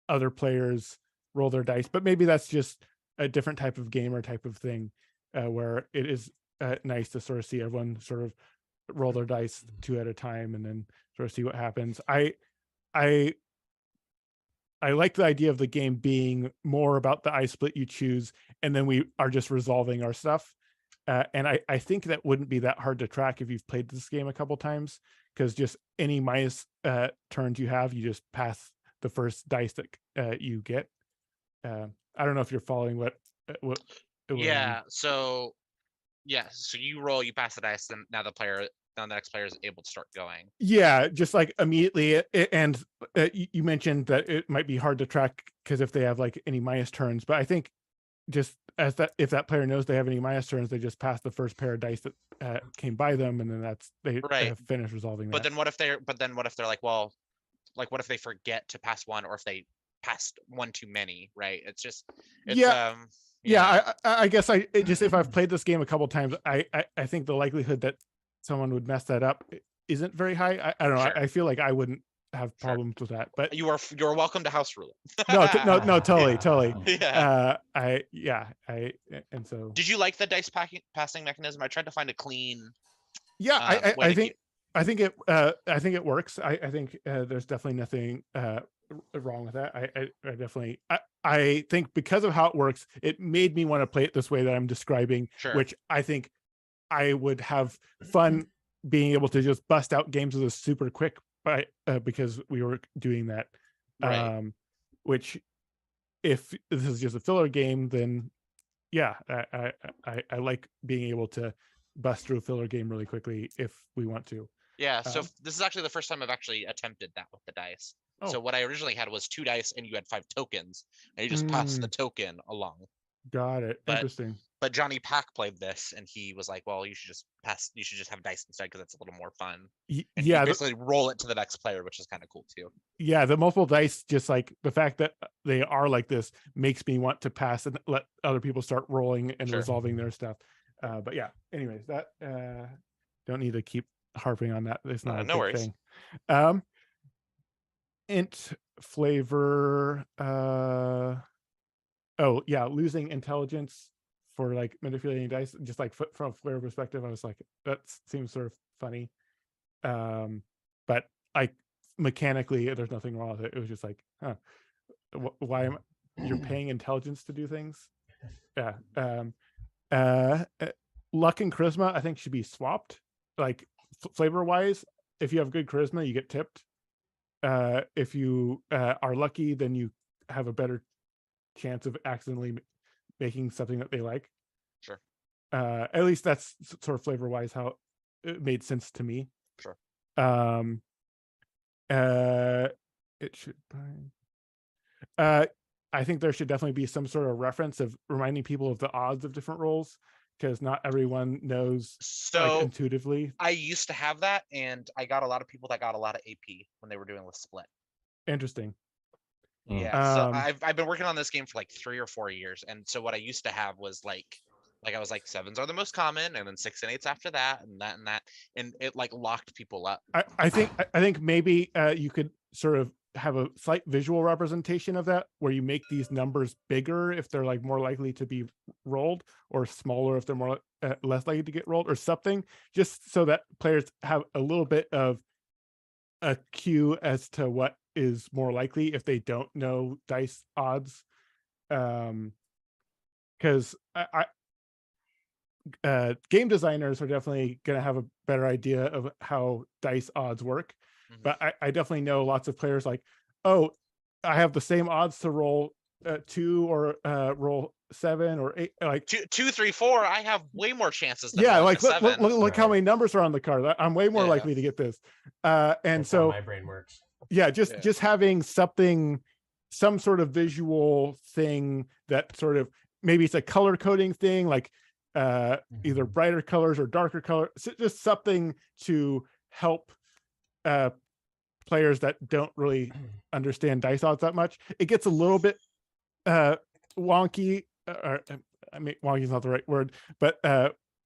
other players roll their dice. But maybe that's just a different type of game or type of thing, where it is nice to sort of see everyone sort of roll their dice 2 at a time and then sort of see what happens. I like the idea of the game being more about the ice split you choose, and then we are just resolving our stuff. And I think that wouldn't be that hard to track if you've played this game a couple times, because just any minus turns you have, you just pass the first dice that you get. I don't know if you're following what Yeah. So you roll, you pass the dice, and now the next player is able to start going. Yeah, just like immediately. And you mentioned that it might be hard to track because if they have like any minus turns, but I think just as that, if that player knows they have any minus turns, they just pass the first pair of dice that came by them, and then they have finished resolving that. But then what if they're like, well, like what if they forget to pass one, or if they passed one too many, right? It's I guess if I've played this game a couple times, I think the likelihood that someone would mess that up isn't very high. I don't know. Sure. I feel like I wouldn't have problems with that, but you're welcome to house rule it. no, totally. Yeah. And so. Did you like the dice passing mechanism? I tried to find a clean. Yeah, I think it works. I think there's definitely nothing wrong with that. I think because of how it works, it made me want to play it this way that I'm describing, which I think I would have fun being able to just bust out games of this super quick, because we were doing that. Right. Which, if this is just a filler game, then yeah, I like being able to bust through a filler game really quickly if we want to. Yeah, so this is actually the first time I've actually attempted that with the dice. Oh. So what I originally had was 2 dice, and you had 5 tokens, and you just passed the token along. Got it. Interesting. But Johnny Pack played this, and he was like, "Well, you should just have dice instead, because it's a little more fun." And you basically roll it to the next player, which is kind of cool too. Yeah, the multiple dice, just like the fact that they are like this, makes me want to pass and let other people start rolling and resolving their stuff. But yeah, anyways, that don't need to keep harping on that. It's not a no big worries. thing. Int flavor. Oh yeah, losing intelligence for like manipulating dice. Just like from a flavor perspective, I was like, that seems sort of funny. But like mechanically, there's nothing wrong with it. It was just like, why am you're paying intelligence to do things? Yeah. Luck and charisma, I think, should be swapped. Like flavor wise, if you have good charisma, you get tipped. If you are lucky, then you have a better chance of accidentally making something that they like. Sure. At least that's sort of flavor wise how it made sense to me. Sure. It should. I think there should definitely be some sort of reference of reminding people of the odds of different rolls, because not everyone knows like, intuitively. I used to have that, and I got a lot of people that got a lot of AP when they were doing the split. Interesting. Yeah. So I've been working on this game for like 3 or 4 years, and so what I used to have was like I was like 7s are the most common, and then 6 and 8s after that, and it like locked people up. I think maybe you could sort of have a slight visual representation of that, where you make these numbers bigger if they're like more likely to be rolled, or smaller if they're more less likely to get rolled, or something, just so that players have a little bit of a cue as to what is more likely if they don't know dice odds. Because game designers are definitely going to have a better idea of how dice odds work. But I definitely know lots of players like, oh, I have the same odds to roll 2 or roll 7 or 8, like 2, 3, 4. I have way more chances than like look how many numbers are on the card. I'm way more likely to get this. And that's so how my brain works. Yeah, just having some sort of visual thing that sort of, maybe it's a color coding thing, like either brighter colors or darker colors, just something to help players that don't really understand dice odds that much. It gets a little bit wonky I mean, wonky is not the right word, but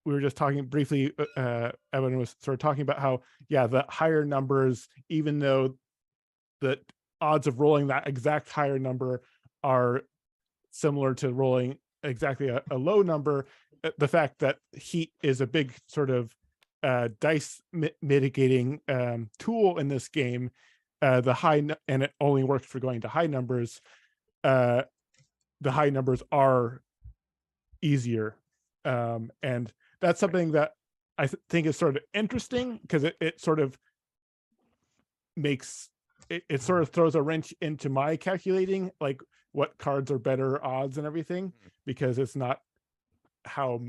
we were just talking briefly. Evan was sort of talking about how, yeah, the higher numbers, even though the odds of rolling that exact higher number are similar to rolling exactly a low number, the fact that heat is a big sort of dice mitigating tool in this game, and it only works for going to high numbers. The high numbers are easier, and that's something that I think is sort of interesting, because it sort of makes it sort of throws a wrench into my calculating, like what cards are better odds and everything, because it's not how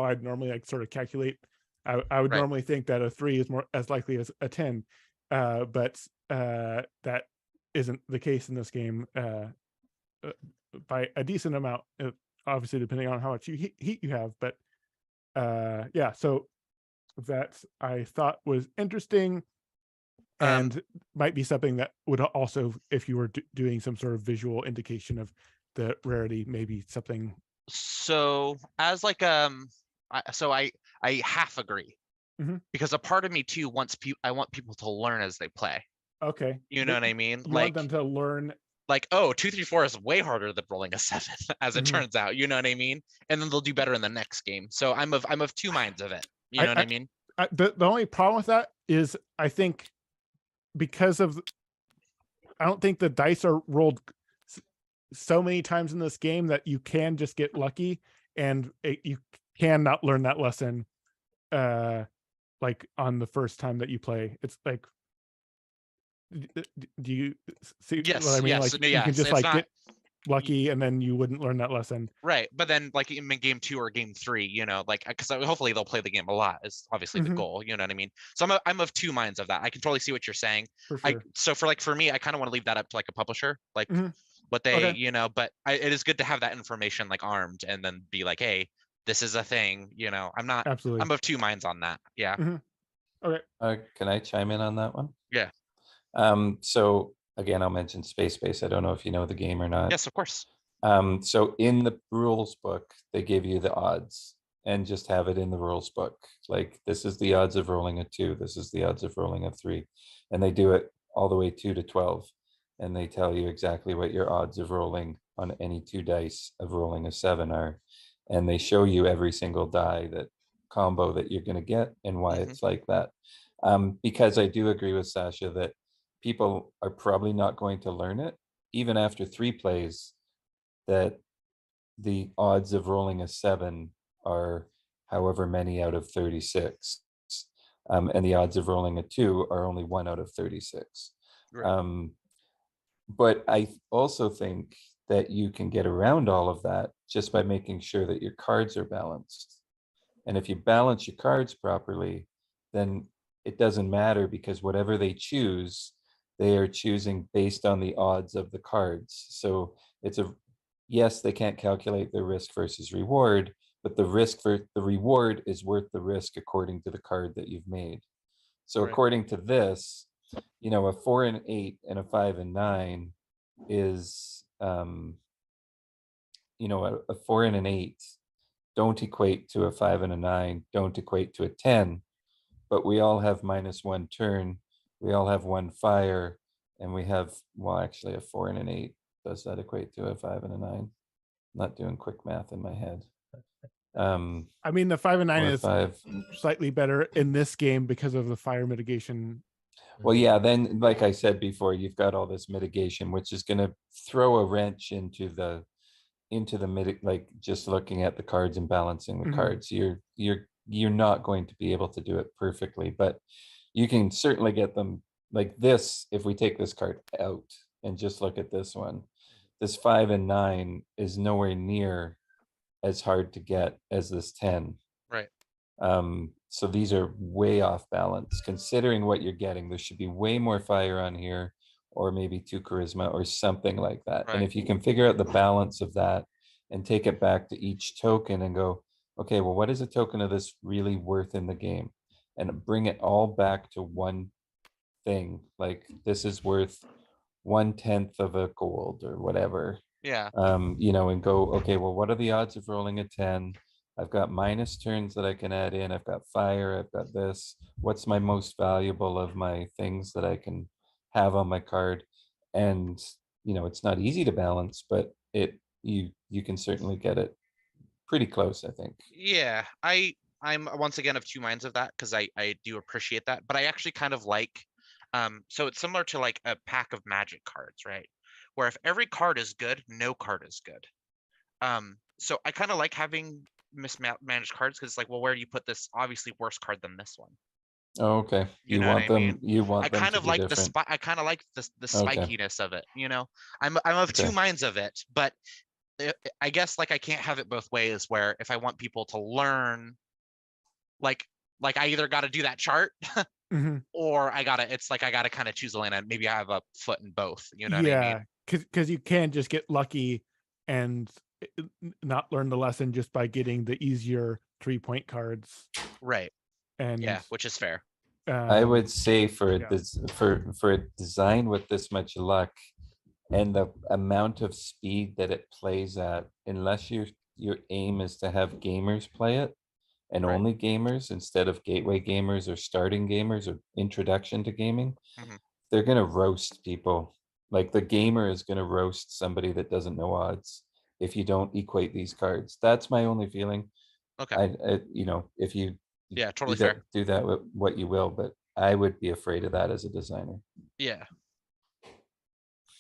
I'd normally like sort of calculate. I would Right. normally think that a 3 is more as likely as a 10, but that isn't the case in this game by a decent amount, obviously depending on how much heat you have. But yeah, so that I thought was interesting, and might be something that would also, if you were doing some sort of visual indication of the rarity, maybe something. So as like I half agree, Mhm. because a part of me too I want people to learn as they play. Okay, You know what I mean? you want them to learn. Like, oh, 2, 3, 4 is way harder than rolling a 7, as it Mhm. turns out. You know what I mean? And then they'll do better in the next game. So I'm of two minds of it. You know what I mean? The only problem with that is, I think, because of, I don't think the dice are rolled so many times in this game that you can just get lucky, and you cannot learn that lesson like on the first time that you play. It's like, do you see what I mean? Yes, Like, no, you can yes, just it's like not get lucky, and then you wouldn't learn that lesson. right. But then, like in game 2 or game 3, you know, like, because hopefully they'll play the game a lot is obviously the Mhm. goal. You know what I mean? So I'm of two minds of that. I can totally see what you're saying. For sure. So for me, I kind of want to leave that up to like a publisher, like Mhm. what they, Okay. you know. But it is good to have that information like armed, and then be like, hey, this is a thing. You know, Absolutely. I'm of two minds on that. Yeah. Mhm. Okay. Can I chime in on that one? Yeah. So again, I'll mention Space Base. I don't know if you know the game or not. Yes, of course. So in the rules book, they give you the odds, and just have it in the rules book. Like, this is the odds of rolling a 2. This is the odds of rolling a 3. And they do it all the way 2 to 12. And they tell you exactly what your odds of rolling on any 2 dice of rolling a 7 are. And they show you every single die that combo that you're going to get, and why Mhm. it's like that. Because I do agree with Sasha that people are probably not going to learn it, even after 3 plays, that the odds of rolling a 7 are however many out of 36. And the odds of rolling a 2 are only 1 out of 36. Right. But I also think that you can get around all of that just by making sure that your cards are balanced. And if you balance your cards properly, then it doesn't matter, because whatever they choose, they are choosing based on the odds of the cards. So it's yes, they can't calculate their risk versus reward, but the reward is worth the risk according to the card that you've made. So Right. according to this, a 4 and 8 and a 5 and 9 is, a 4 and an 8 don't equate to a 5 and a 9, don't equate to a 10, but we all have -1 turn, we all have 1 fire, and we have, well, actually a 4 and an 8. Does that equate to a 5 and a 9? I'm not doing quick math in my head. I mean, the 5 and 9 is 5. slightly better in this game because of the fire mitigation. Well, yeah, then like I said before, you've got all this mitigation, which is going to throw a wrench into the like, just looking at the cards and balancing the Mhm. cards. You're not going to be able to do it perfectly, but you can certainly get them like this. If we take this card out and just look at this one, this 5 and 9 is nowhere near as hard to get as this 10. Right. So these are way off balance considering what you're getting. There should be way more fire on here, or maybe 2 charisma or something like that. And Right. if you can figure out the balance of that and take it back to each token and go, okay, well, what is a token of this really worth in the game? And bring it all back to one thing. Like, this is worth 1/10 of a gold or whatever. Yeah. You know, and go, okay, well, what are the odds of rolling a 10? I've got minus turns that I can add in. I've got fire. I've got this. What's my most valuable of my things that I can have on my card? And, you know, it's not easy to balance, but you can certainly get it pretty close, I think. Yeah, I'm once again of two minds of that, because I do appreciate that, but I actually kind of like, so it's similar to like a pack of Magic cards, right? Where if every card is good, no card is good. So I kind of like having mismanaged cards, because it's like, well, where do you put this obviously worse card than this one? Oh, okay. You know what I mean? You I want them kind to of be like different. I kind of like the Okay. spikiness of it, you know? I'm of two Okay. minds of it, but I guess like I can't have it both ways, where if I want people to learn, like I either got to do that chart Mhm. or it's like I gotta kind of choose a lane, and maybe I have a foot in both, you know what I Yeah, mean? because you can just get lucky and not learn the lesson just by getting the easier 3-point cards. Right. And Yeah, which is fair. I would say for yeah. this for a design with this much luck and the amount of speed that it plays at, unless your aim is to have gamers play it, and Right. only gamers instead of gateway gamers or starting gamers or introduction to gaming, Mhm. they're gonna roast people. Like the gamer is gonna roast somebody that doesn't know odds if you don't equate these cards. That's my only feeling. Okay. You know, if you Yeah, do totally fair. that with what you will, but I would be afraid of that as a designer. Yeah.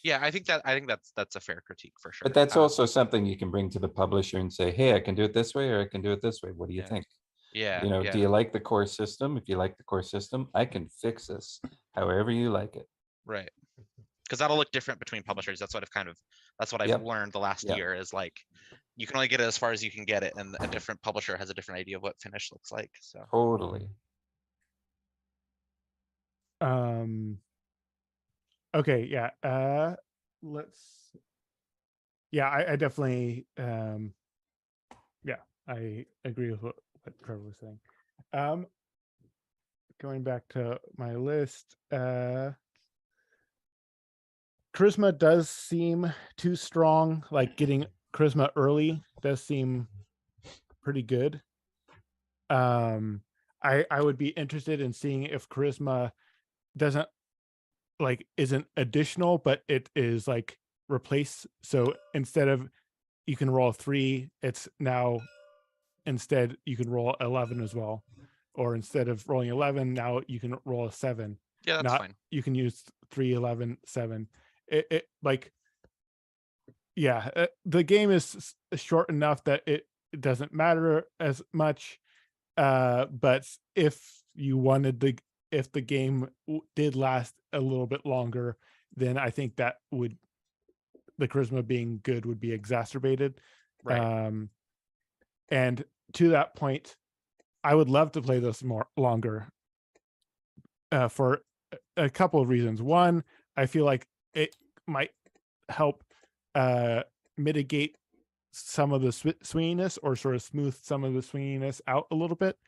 Yeah, I think that's a fair critique for sure. But that's also something you can bring to the publisher and say, hey, I can do it this way, or I can do it this way. What do you Yeah. think? Yeah. You know, Yeah. do you like the core system? If you like the core system, I can fix this however you like it. Right. Because that'll look different between publishers. That's what I've Yep. learned the last Yep. year, is like you can only get it as far as you can get it, and a different publisher has a different idea of what finish looks like. So Totally. Okay, yeah. I definitely yeah, I agree with what Trevor was saying. Going back to my list, charisma does seem too strong. Like getting charisma early does seem pretty good. I would be interested in seeing if charisma doesn't isn't additional, but it is like replace. So instead of you can roll 3, it's now instead you can roll 11 as well. Or instead of rolling 11, now you can roll a 7. yeah, that's fine. You can use 3, 11, 7. It like, yeah, the game is short enough that it doesn't matter as much. But if you wanted if the game did last a little bit longer, then I think that would, the charisma being good would be exacerbated. Right. And to that point, I would love to play this more longer for a couple of reasons. One, I feel like it might help mitigate some of the swinginess, or sort of smooth some of the swinginess out a little bit.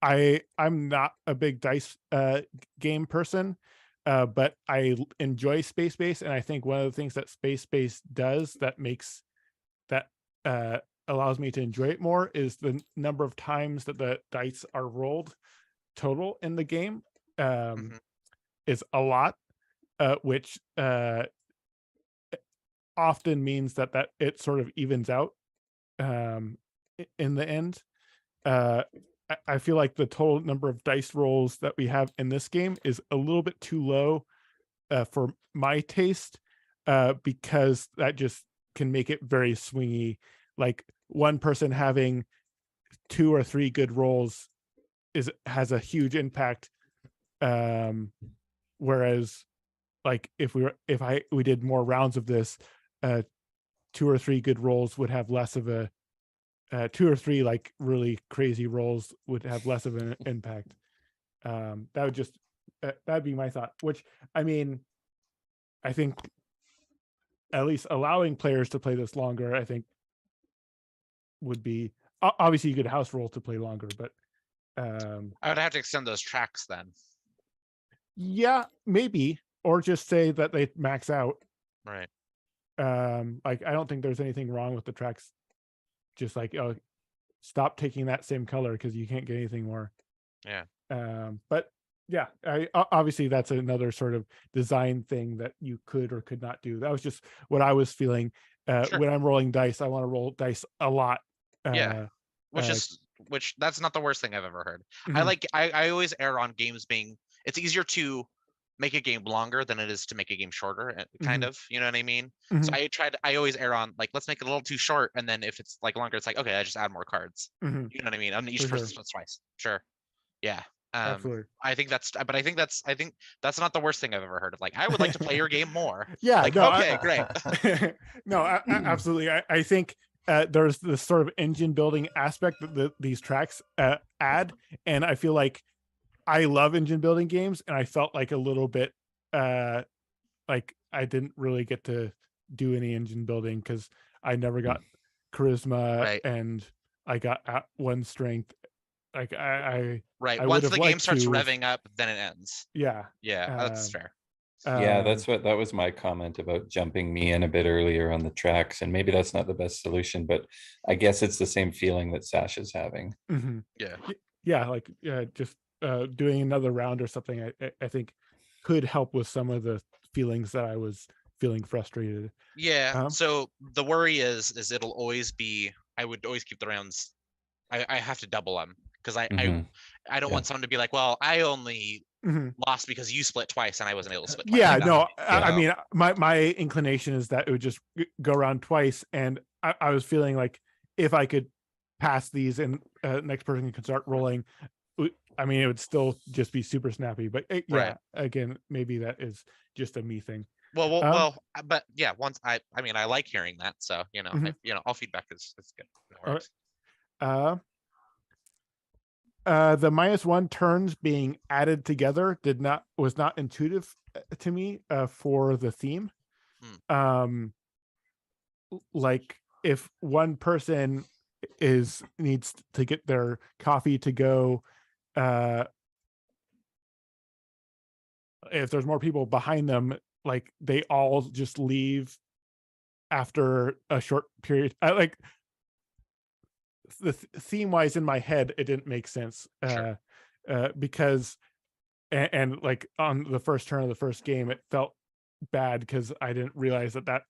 I'm not a big dice game person, but I enjoy Space Base, and I think one of the things that Space Base does that makes that allows me to enjoy it more is the number of times that the dice are rolled total in the game. Is a lot, which often means that it sort of evens out in the end. I feel like the total number of dice rolls that we have in this game is a little bit too low for my taste, because that just can make it very swingy. Like one person having 2 or 3 good rolls has a huge impact. Whereas like if we did more rounds of this, 2 or 3 good rolls would have less of a 2 or 3 like really crazy rolls would have less of an impact. That would just that'd be my thought. Which, I mean, I think at least allowing players to play this longer, I think would be, obviously you could house roll to play longer, but I would have to extend those tracks then. yeah, maybe, or just say that they max out. Right. Like, I don't think there's anything wrong with the tracks. Just like, oh, stop taking that same color because you can't get anything more. Yeah. But yeah, obviously that's another sort of design thing that you could or could not do. That was just what I was feeling. Sure. When I'm rolling dice, I want to roll dice a lot. Yeah. Which that's not the worst thing I've ever heard. Mhm. I always err on games being, it's easier to make a game longer than it is to make a game shorter, kind of, you know what I mean? So I always err on like, let's make it a little too short, and then if it's like longer, it's like, okay, I just add more cards. You know what I mean? On each For person sure. twice. Sure. Yeah. Absolutely. I think that's not the worst thing I've ever heard of. Like, I would like to play your game more. Yeah, Like, no, okay, great. No, absolutely. I think there's this sort of engine building aspect that these tracks add, and I feel like I love engine building games, and I felt like a little bit like I didn't really get to do any engine building because I never got charisma, Right. and I got at one strength. Like I Right. I would Once have the game liked starts to have- revving up, then it ends. Yeah. Yeah, that's fair. Yeah, that was my comment about jumping me in a bit earlier on the tracks, and maybe that's not the best solution, but I guess it's the same feeling that Sasha's having. Yeah. Yeah, like just doing another round or something, I think could help with some of the feelings that I was feeling frustrated. Yeah. So the worry is it'll always be, I would always keep the rounds. I have to double them because I don't want someone to be like, well, I only lost because you split twice and I wasn't able to split twice. Yeah, like, no, I mean, my inclination is that it would just go around twice, and I was feeling like if I could pass these and next person can start rolling, I mean, it would still just be super snappy. But yeah, again, maybe that is just a me thing. Well, but yeah, once I mean, I like hearing that, so all feedback is good. No worries. The -1 turns being added together was not intuitive to me for the theme. Like if one person needs to get their coffee to go, if there's more people behind them, like they all just leave after a short period. I like the theme wise in my head, it didn't make sense because and like on the first turn of the first game, it felt bad because I didn't realize that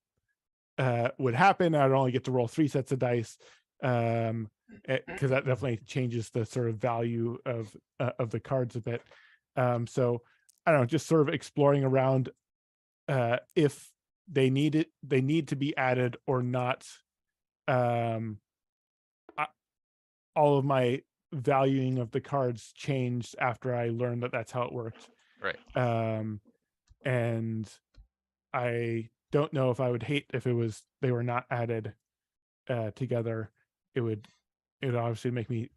would happen. I'd only get to roll 3 sets of dice because that definitely changes the sort of value of the cards a bit. So I don't know, just sort of exploring around if they need to be added or not. All of my valuing of the cards changed after I learned that that's how it worked. Right. And I don't know if I would hate if they were not added together. It would obviously make me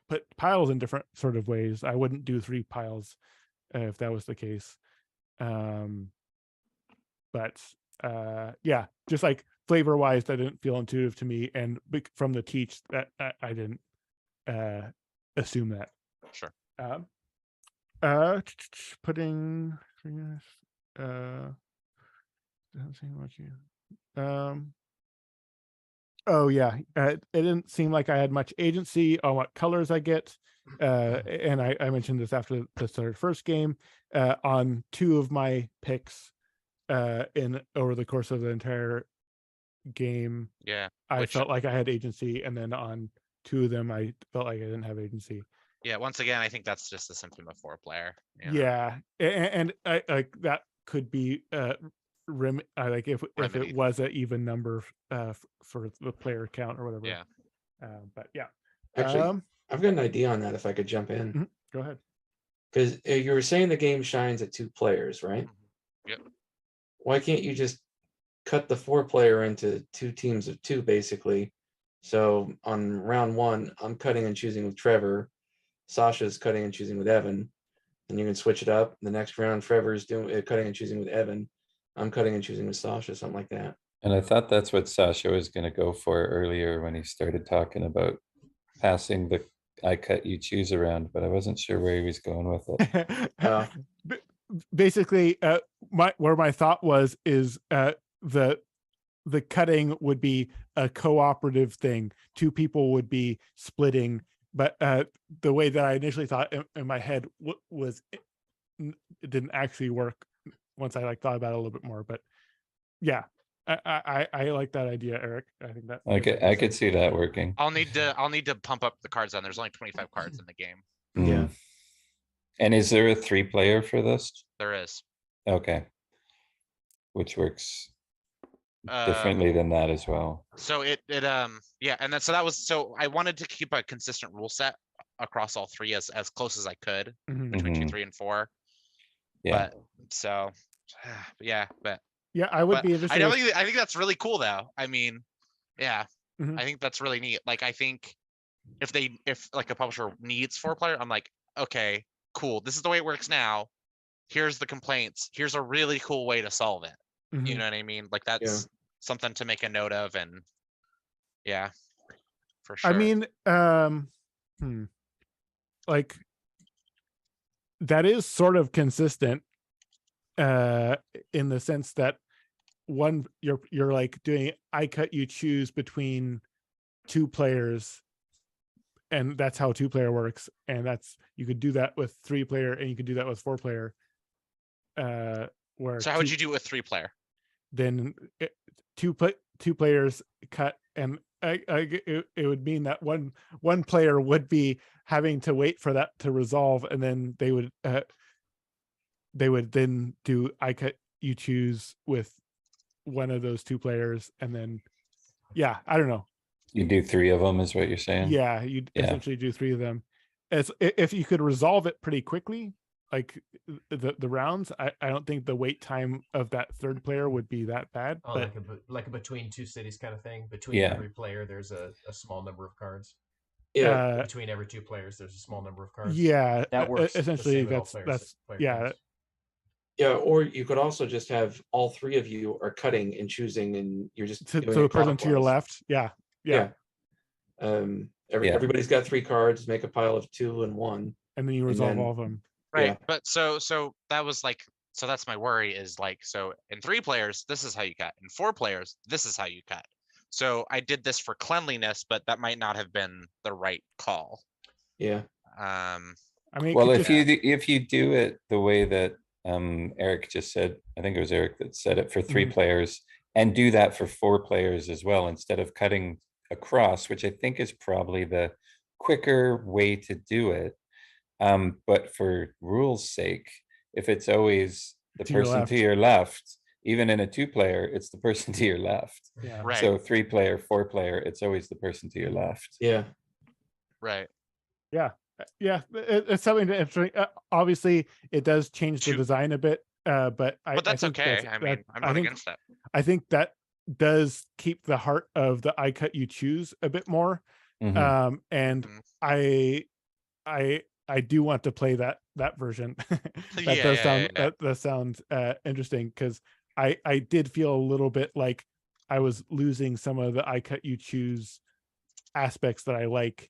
put piles in different sort of ways. I wouldn't do 3 piles if that was the case. But yeah, just like flavor wise, that didn't feel intuitive to me, and from the teach that I didn't assume that. Sure. Putting oh yeah, it didn't seem like I had much agency on what colors I get, and I mentioned this after the start of the first game. On 2 of my picks over the course of the entire game, I felt like I had agency, and then on 2 of them I felt like I didn't have agency. Yeah, once again, I think that's just a symptom of 4-player. Yeah, and I like that could be like if it was an even number for the player count or whatever. Yeah. But yeah, actually, I've got an idea on that if I could jump in. Go ahead. Because you were saying the game shines at 2 players, right? Yep. Why can't you just cut the 4-player into 2 teams of 2, basically? So on round 1, I'm cutting and choosing with Trevor. Sasha's cutting and choosing with Evan. And you can switch it up. The next round, Trevor's doing cutting and choosing with Evan. I'm cutting and choosing with Sasha, something like that. And I thought that's what Sasha was going to go for earlier when he started talking about passing the I cut you choose around, but I wasn't sure where he was going with it. Basically, where my thought is the cutting would be a cooperative thing. Two people would be splitting, but the way that I initially thought in my head was it didn't actually work once I thought about it a little bit more. But yeah, I like that idea, Eric. I think that I could see that working. I'll need to pump up the cards on. There's only 25 cards in the game. Yeah. And is there a 3-player for this? There is. Okay. Which works differently than that as well. So yeah, and then so I wanted to keep a consistent rule set across all three as close as I could between 2, 3, and 4. Yeah. But so yeah, I would be interested. I think that's really cool though. I mean, yeah, I think that's really neat. Like, I think if like a publisher needs 4-player, I'm like, okay, cool. This is the way it works now. Here's the complaints. Here's a really cool way to solve it. You know what I mean? Like, that's something to make a note of, and yeah, for sure. I mean, like, that is sort of consistent in the sense that one, you're like doing I cut you choose between 2 players, and that's how 2-player works, and that's, you could do that with 3-player and you could do that with 4-player. Where so how would you do it with 3-player? Then 2 players cut, and it would mean that one player would be having to wait for that to resolve, and then they would then do I cut you choose with one of those 2 players, and then I don't know. You do 3 of them is what you're saying? Yeah, you'd essentially do 3 of them. If you could resolve it pretty quickly, like the rounds, I don't think the wait time of that 3rd player would be that bad. Oh, but like a between 2 cities kind of thing. Between every player, there's a small number of cards. Yeah. Between every 2 players, there's a small number of cards. Yeah, that works. Essentially, that's Yeah, or you could also just have all 3 of you are cutting and choosing, and you're just so the person to your left. Yeah. Everybody's got 3 cards. Make a pile of 2 and 1, and then you resolve all of them. Right. Yeah. But so that was like, so that's my worry is like, so in 3 players, this is how you cut. In 4 players, this is how you cut. So I did this for cleanliness, but that might not have been the right call. Yeah. I mean, well, if you do it the way that Eric just said, I think it was Eric that said it, for 3 players, and do that for 4 players as well, instead of cutting across, which I think is probably the quicker way to do it. But for rules' sake, if it's always the person to your left, even in a 2-player, it's the person to your left. Yeah. Right. So 3-player, 4-player, it's always the person to your left. Yeah. Right. Yeah. It's something interesting. Obviously, it does change the design a bit, but that's okay. I mean, I'm not against that. I think that does keep the heart of the I cut you choose a bit more. And I do want to play that version. That does sound interesting, because I did feel a little bit like I was losing some of the I cut you choose aspects that I like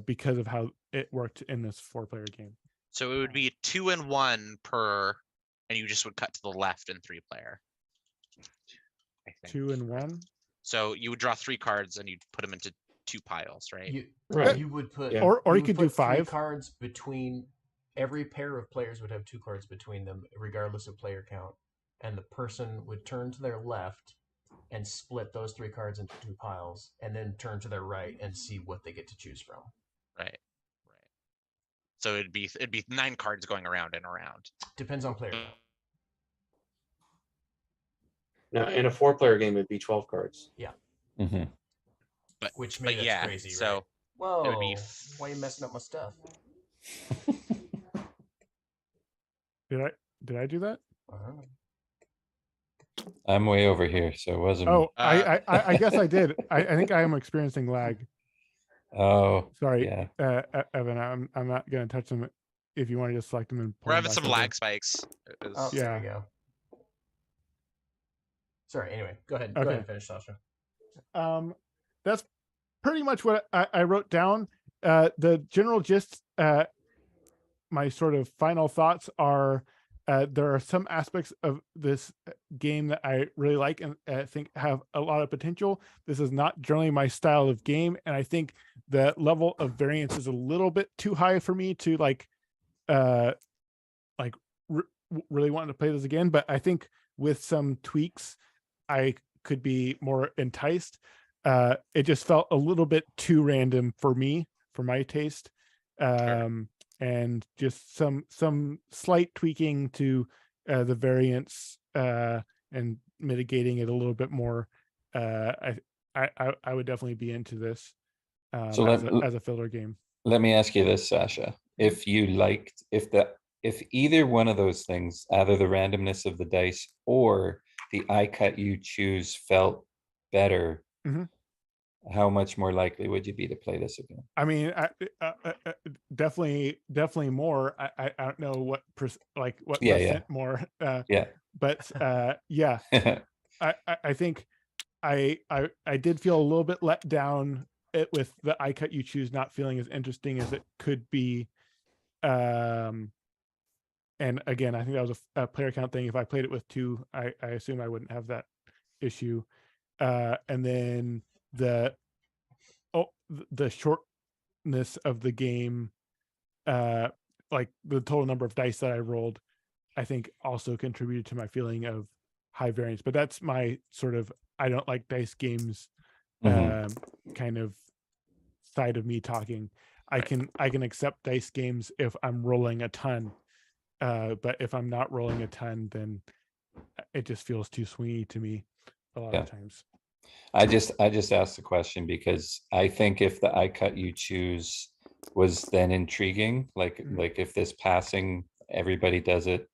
because of how it worked in this 4-player game. So it would be 2 and 1 per, and you just would cut to the left in 3-player. 2 and 1. So you would draw 3 cards and you'd put them into 2 piles, right? You would put, or you could do 5 cards between. Every pair of players would have 2 cards between them, regardless of player count, and the person would turn to their left and split those 3 cards into 2 piles, and then turn to their right and see what they get to choose from. Right. So it'd be 9 cards going around and around. Depends on player. Now, in a 4-player game, it'd be 12 cards. Yeah. Which made it crazy. So right? Whoa! it would be why are you messing up my stuff? Did I do that? I'm way over here, so it wasn't. Oh, I guess I did. I think I am experiencing lag. Oh, sorry, yeah. Evan. I'm not gonna touch them. If you want to just select them and we're having some lag spikes. Oh, yeah. There we go. Sorry. Anyway, go ahead. Okay. Go ahead and finish, Sasha. That's pretty much what I wrote down. The general gist. My sort of final thoughts are there are some aspects of this game that I really like and I think have a lot of potential. This is not generally my style of game, and I think the level of variance is a little bit too high for me to like really wanting to play this again. But I think with some tweaks, I could be more enticed. It just felt a little bit too random for me, for my taste. And just some slight tweaking to the variance and mitigating it a little bit more. I would definitely be into this So as a filler game. let me ask you this, Sasha. If you liked, if either one of those things, either the randomness of the dice or the I cut you choose felt better, Mhm. how much more likely would you be to play this again? I mean, definitely more. I don't know what what Yeah, percent more. Yeah. But yeah, I think I did feel a little bit let down with the I cut you choose not feeling as interesting as it could be. And again, I think that was a player count thing. If I played it with 2, I assume I wouldn't have that issue. And then the shortness of the game, like the total number of dice that I rolled, I think also contributed to my feeling of high variance. But that's my sort of I don't like dice games kind of side of me talking. I can accept dice games if I'm rolling a ton. But if I'm not rolling a ton, then it just feels too swingy to me a lot of times. I just asked the question because I think if the I cut you choose was then intriguing, like if this passing everybody does it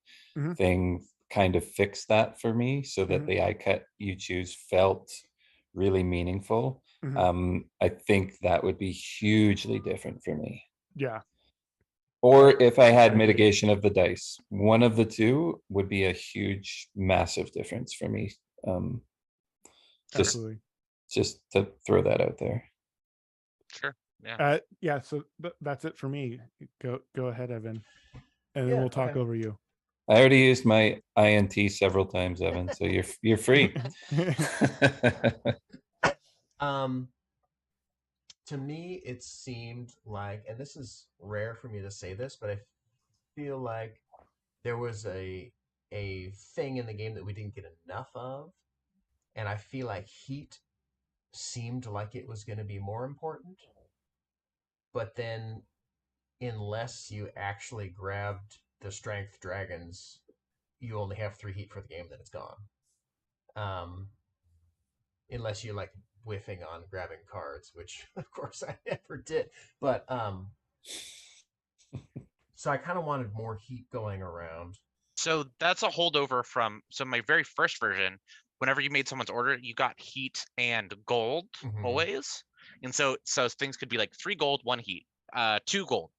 thing kind of fixed that for me, so that the I cut you choose felt really meaningful. I think that would be hugely different for me. Yeah. Or if I had mitigation of the dice, one of the two would be a huge, massive difference for me. Absolutely. Just to throw that out there. Sure. Yeah. Yeah. So that's it for me. Go ahead, Evan, and then we'll talk over you. I already used my INT several times, Evan. So you're free. To me, it seemed like, and this is rare for me to say this, but I feel like there was a thing in the game that we didn't get enough of, and I feel like heat seemed like it was going to be more important. But then, unless you actually grabbed the strength dragons, you only have 3 heat for the game, then it's gone. Unless you like whiffing on grabbing cards, which of course I never did. But so I kind of wanted more heat going around. So that's a holdover from my very first version. Whenever you made someone's order, you got heat and gold always, and so things could be like 3 gold, 1 heat, 2 gold,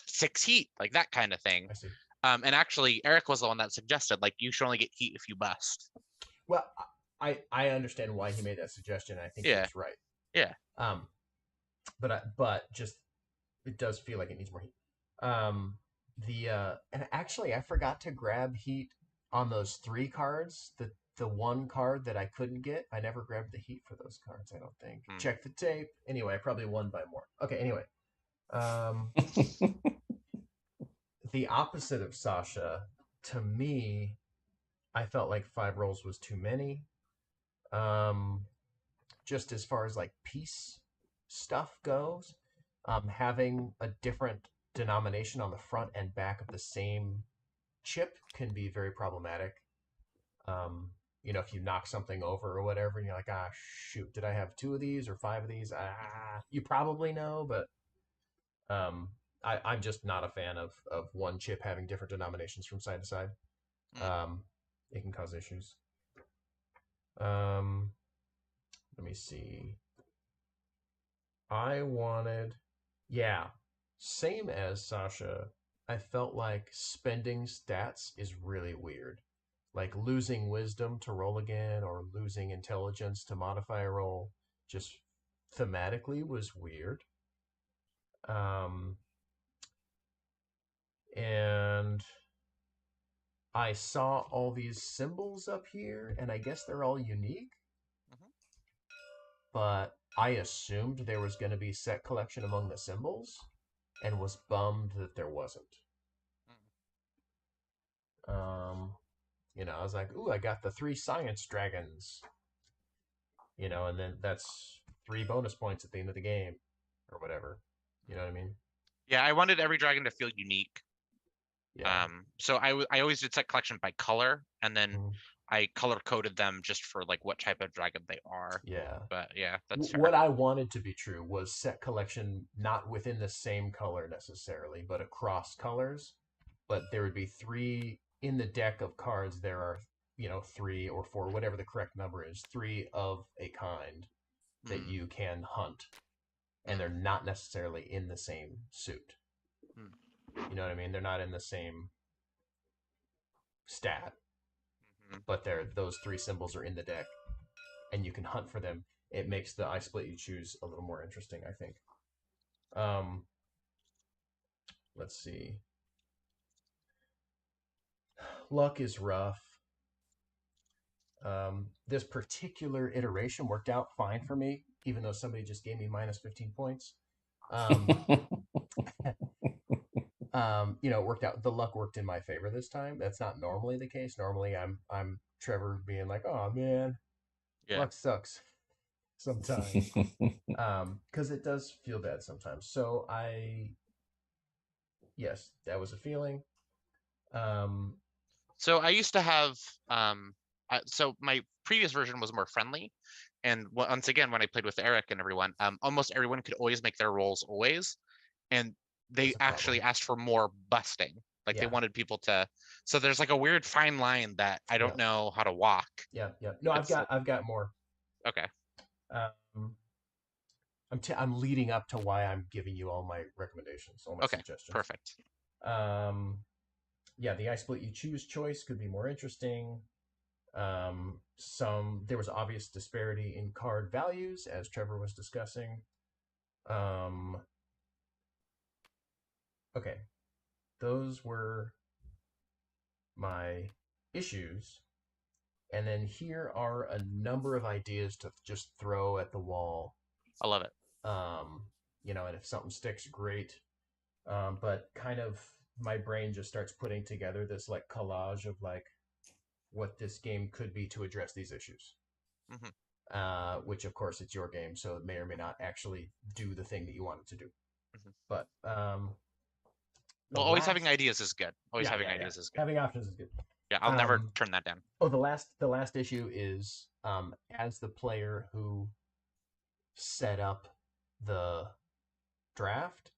6 heat, like that kind of thing. I see. And actually, Eric was the one that suggested like you should only get heat if you bust. Well, I understand why he made that suggestion. I think he's right. Yeah. But just it does feel like it needs more heat. And actually I forgot to grab heat on those 3 cards. The 1 card that I couldn't get, I never grabbed the heat for those cards, I don't think. Check the tape. Anyway, I probably won by more. Okay, anyway. The opposite of Sasha, to me, I felt like 5 rolls was too many. Just as far as like piece stuff goes, having a different denomination on the front and back of the same chip can be very problematic. If you knock something over or whatever, and you're like, shoot, did I have 2 of these or 5 of these? You probably know, but I'm just not a fan of one chip having different denominations from side to side. It can cause issues. Let me see. I wanted, same as Sasha. I felt like spending stats is really weird. Like losing wisdom to roll again or losing intelligence to modify a roll just thematically was weird. And I saw all these symbols up here, and I guess they're all unique. Mhm. But I assumed there was going to be set collection among the symbols, and was bummed that there wasn't. I was like, ooh, I got the 3 science dragons. And then that's 3 bonus points at the end of the game, or whatever. You know what I mean? Yeah, I wanted every dragon to feel unique. Yeah. So I always did set collection by color, and then Mhm. I color coded them just for like what type of dragon they are. Yeah. But yeah, that's fair. What I wanted to be true was set collection not within the same color necessarily, but across colors. But there would be 3 in the deck of cards. There are 3 or 4, whatever the correct number is, 3 of a kind that Mm, you can hunt, and mm, they're not necessarily in the same suit. mm. You know what I mean? They're not in the same stat, Mhm. but those 3 symbols are in the deck, and you can hunt for them. It makes the I split you choose a little more interesting, I think. Let's see. Luck is rough. This particular iteration worked out fine for me, even though somebody just gave me minus 15 points. It worked out. The luck worked in my favor this time. That's not normally the case. Normally, I'm Trevor being like, "Oh man, Yeah. luck sucks sometimes," because it does feel bad sometimes. So yes, that was a feeling. So I used to have so my previous version was more friendly, and once again when I played with Eric and everyone, almost everyone could always make their rolls always, and they That's a actually problem. asked for more busting. Like they Yeah. wanted people to. So there's like a weird fine line that I don't Yeah. know how to walk. Yeah. No, It's I've got more. okay. Um, I'm leading up to why I'm giving you all my recommendations, all my Okay. suggestions. Perfect. Yeah, the I split you choose choice could be more interesting. There was obvious disparity in card values, as Trevor was discussing. Okay, those were my issues. And then here are a number of ideas to just throw at the wall. I love it. And if something sticks, great. But kind of my brain just starts putting together this like collage of like what this game could be to address these issues. Which of course it's your game, so it may or may not actually do the thing that you want it to do. But Well, always having ideas is good. Always having yeah. ideas is good. Having options is good. Yeah, I'll never turn that down. Oh, the last issue is as the player who set up the draft,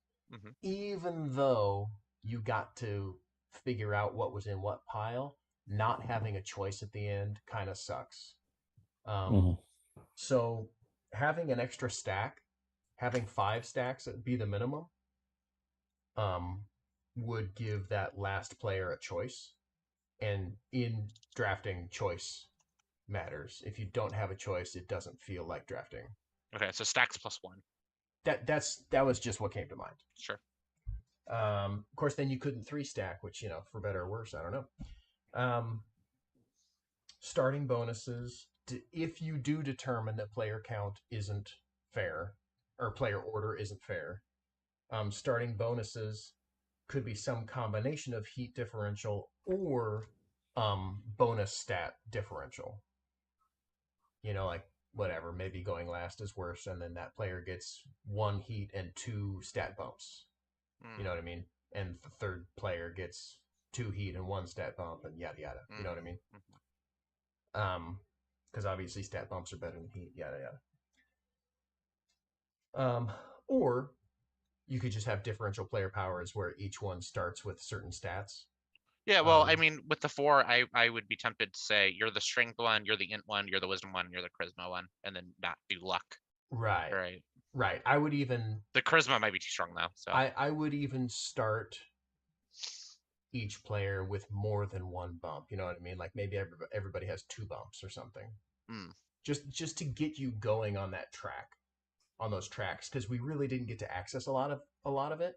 even though you got to figure out what was in what pile, not having a choice at the end kind of sucks. So having an extra stack, having 5 stacks be the minimum, would give that last player a choice. And in drafting, choice matters. If you don't have a choice, it doesn't feel like drafting. Okay, so stacks +1. That was just what came to mind. Sure. Of course, then you couldn't 3 stack, which for better or worse, I don't know. Starting bonuses. If you do determine that player count isn't fair, or player order isn't fair, starting bonuses could be some combination of heat differential or bonus stat differential. Like whatever, maybe going last is worse, and then that player gets 1 heat and 2 stat bumps. You know what I mean? And the third player gets 2 heat and 1 stat bump, and yada yada. You know what I mean? Because obviously stat bumps are better than heat, yada yada. Or you could just have differential player powers where each one starts with certain stats. Yeah, well, I mean, with the 4, I would be tempted to say you're the strength one, you're the int one, you're the wisdom one, you're the charisma one, and then not do luck. Right. I would even the charisma might be too strong though. So I would even start each player with more than 1 bump. You know what I mean? Like maybe everybody has 2 bumps or something. Just to get you going on that track, on those tracks, because we really didn't get to access a lot of it.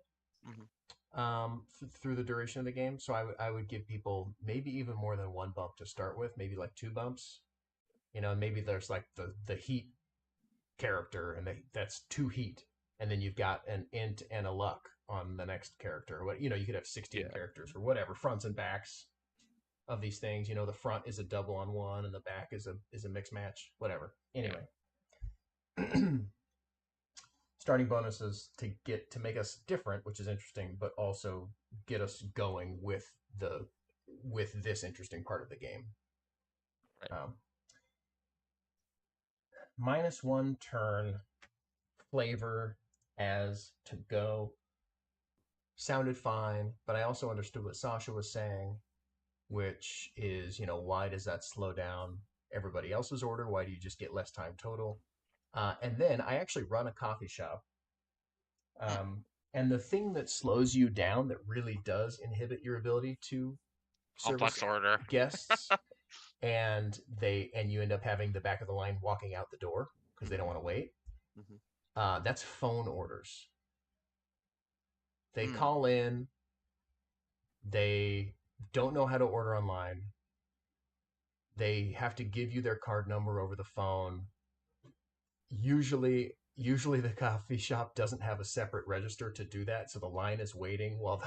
through the duration of the game. So I would give people maybe even more than one bump to start with, maybe like 2 bumps. You know, and maybe there's like the heat character, and that's 2 heat, and then you've got an int and a luck on the next character. What, you know, you could have 16 characters or whatever, fronts and backs of these things. You know, the front is a double on one, and the back is a mixed match, whatever. Anyway. Starting bonuses to make us different, which is interesting, but also get us going with this interesting part of the game. Right. -1 turn flavor as to go sounded fine, but I also understood what Sasha was saying, which is, you know, why does that slow down everybody else's order? Why do you just get less time total? And then I actually run a coffee shop. And the thing that slows you down, that really does inhibit your ability to Complex service order. guests, and you end up having the back of the line walking out the door because they don't want to wait. That's phone orders. They call in. They don't know how to order online. They have to give you their card number over the phone. Usually the coffee shop doesn't have a separate register to do that, so the line is waiting while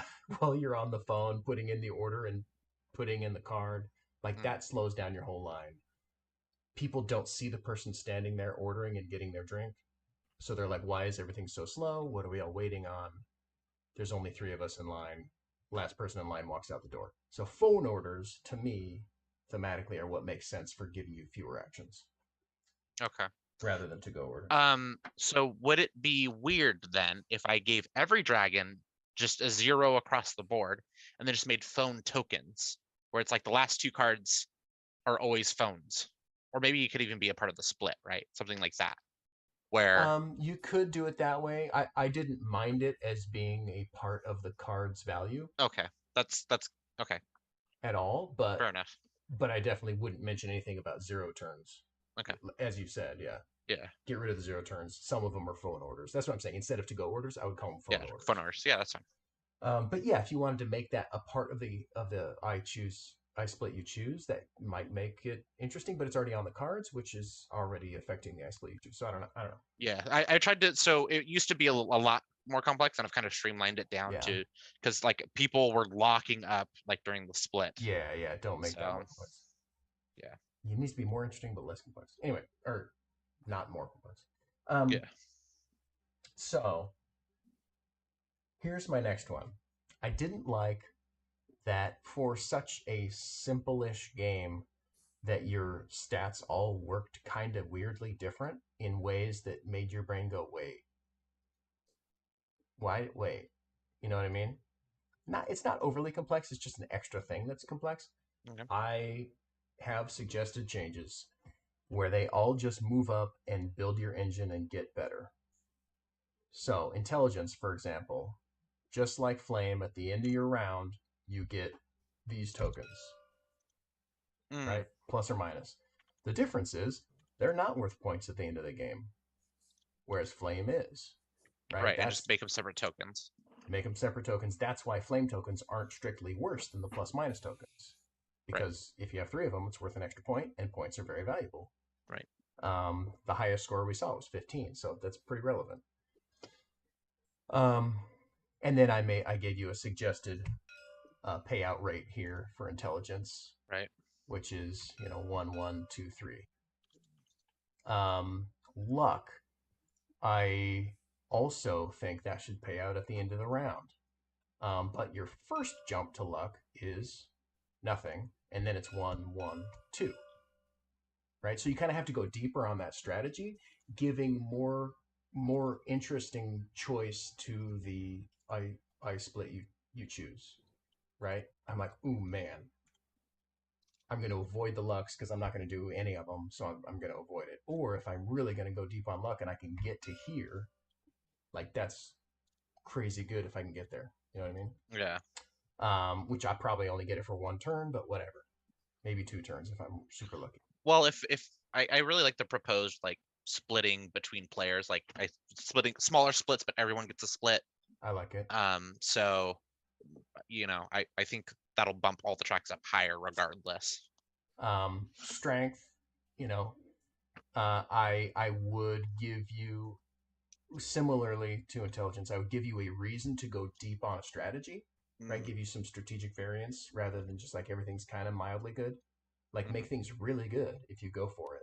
you're on the phone putting in the order and putting in the card. Like, that slows down your whole line. People don't see the person standing there ordering and getting their drink, so they're like, why is everything so slow? What are we all waiting on? There's only 3 of us in line. Last person in line walks out the door. So phone orders, to me, thematically, are what makes sense for giving you fewer actions. Okay. Rather than to-go orders. So would it be weird then if I gave every dragon just a 0 across the board and then just made phone tokens, where it's like the last 2 cards are always phones? Or maybe you could even be a part of the split, right? Something like that. Where you could do it that way. I didn't mind it as being a part of the card's value. Okay. That's okay. At all, but Fair enough. But I definitely wouldn't mention anything about 0 turns. Okay. As you said, yeah. Yeah. Get rid of the 0 turns. Some of them are phone orders. That's what I'm saying. Instead of to-go orders, I would call them phone orders. Phone orders. Yeah, that's fine. But yeah, if you wanted to make that a part of the I split you choose, that might make it interesting, but it's already on the cards, which is already affecting the I split you choose. So I don't know. Yeah, I tried to. So it used to be a lot more complex, and I've kind of streamlined it down to, because like people were locking up like during the split. Yeah. Don't make that more complex. Yeah. It needs to be more interesting, but less complex. Anyway, or not more complex. Yeah. So here's my next one. I didn't like that for such a simple-ish game that your stats all worked kind of weirdly different in ways that made your brain go, wait. Why? Wait. You know what I mean? It's not overly complex. It's just an extra thing that's complex. Okay. I have suggested changes where they all just move up and build your engine and get better. So intelligence, for example, just like flame, at the end of your round, you get these tokens, right? Plus or minus. The difference is they're not worth points at the end of the game, whereas flame is, right? Right, and just make them separate tokens. Make them separate tokens. That's why flame tokens aren't strictly worse than the plus minus tokens, because if you have 3 of them, it's worth an extra point, and points are very valuable. Right. The highest score we saw was 15, so that's pretty relevant. And then I gave you a suggested payout rate here for intelligence, right? Which is 1, 1, 2, 3. Luck, I also think that should pay out at the end of the round. But your first jump to luck is nothing, and then it's 1, 1, 2. Right, so you kind of have to go deeper on that strategy, giving more interesting choice to the I split you choose, right? I'm like, ooh man, I'm going to avoid the lucks because I'm not going to do any of them, so I'm going to avoid it. Or if I'm really going to go deep on luck and I can get to here, like that's crazy good if I can get there. You know what I mean? Yeah. Which I probably only get it for 1 turn, but whatever. Maybe 2 turns if I'm super lucky. Well, if I really like the proposed like splitting between players, like splitting smaller splits, but everyone gets a split. I like it. So I think that'll bump all the tracks up higher regardless. Strength, I would give you, similarly to intelligence, I would give you a reason to go deep on a strategy, right? Give you some strategic variance rather than just like everything's kind of mildly good. Like make things really good if you go for it.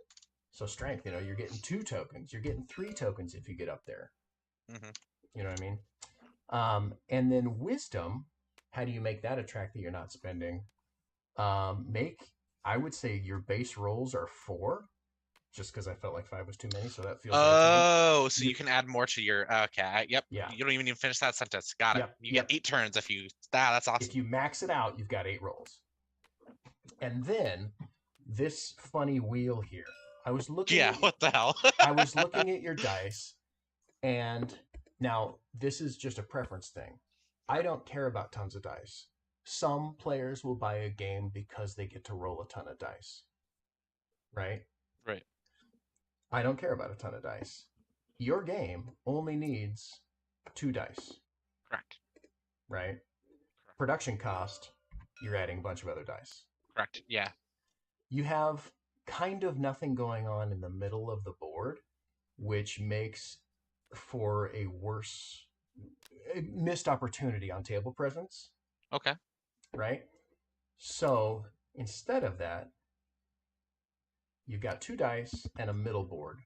So strength, you're getting 2 tokens, you're getting 3 tokens if you get up there. You know what I mean? And then wisdom, how do you make that a track that you're not spending? I would say your base rolls are 4, just because I felt like 5 was too many, so that feels right to me. Oh, so you can add more to your okay. Yep. Yeah. You don't even finish that sentence. Got it. Yep, You get 8 turns if you. That's awesome. If you max it out, you've got 8 rolls. And then this funny wheel here. I was looking. Yeah. What the hell? I was looking at your dice, and now this is just a preference thing. I don't care about tons of dice. Some players will buy a game because they get to roll a ton of dice. Right? Right. I don't care about a ton of dice. Your game only needs 2 dice. Correct. Right? Production cost, you're adding a bunch of other dice. Correct. Yeah. You have kind of nothing going on in the middle of the board, which makes for a missed opportunity on table presence. Okay. Right? So instead of that, you've got 2 dice and a middle board.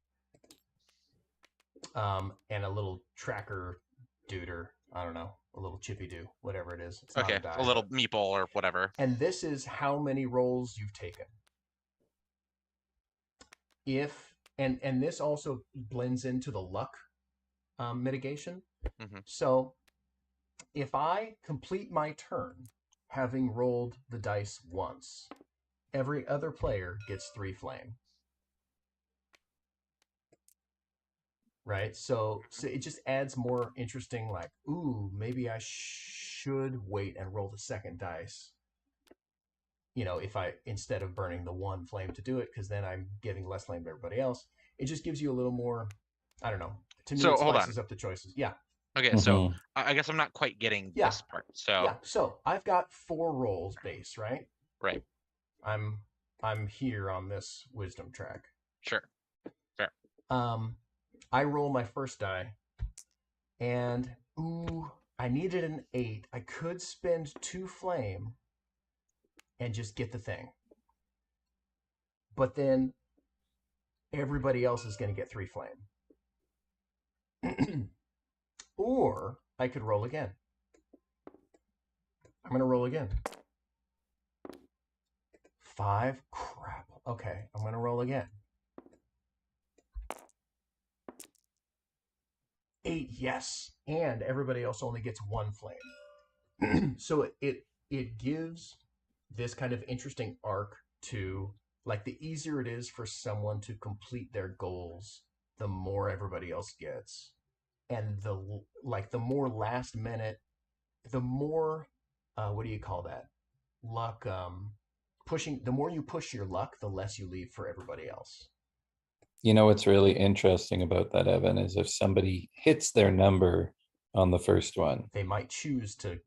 And a little tracker duder. I don't know. A little chippy do, whatever it is. It's Okay. not a die, A little meatball or whatever. And this is how many rolls you've taken. And this also blends into the luck mitigation. So if I complete my turn having rolled the dice once, every other player gets 3 flame. Right? So it just adds more interesting, like, ooh, maybe I should wait and roll the second dice. If instead of burning the 1 flame to do it, because then I'm giving less flame to everybody else, it just gives you a little more, I don't know. To me, it spices up the choices. Yeah. Okay, so I guess I'm not quite getting this part. So I've got 4 rolls base, right? Right. I'm here on this wisdom track. Sure. Fair. I roll my first die, and I needed an 8. I could spend 2 flame and just get the thing. But then everybody else is going to get 3 flame. Or I could roll again. I'm going to roll again. 5. Crap. Okay, I'm going to roll again. 8. Yes. And everybody else only gets 1 flame. So it gives this kind of interesting arc to, like, the easier it is for someone to complete their goals, the more everybody else gets. And the more last minute, the more, what do you call that? Luck, the more you push your luck, the less you leave for everybody else. What's really interesting about that, Evan, is if somebody hits their number on the first one, they might choose to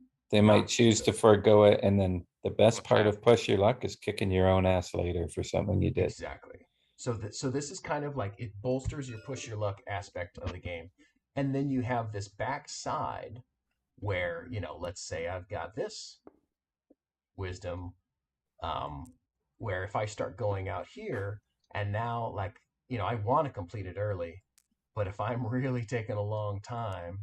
forego it. And then the best part of push your luck is kicking your own ass later for something you did. Exactly. So this is kind of like, it bolsters your push your luck aspect of the game. And then you have this backside where, let's say I've got this wisdom, where if I start going out here and now, like, I want to complete it early, but if I'm really taking a long time,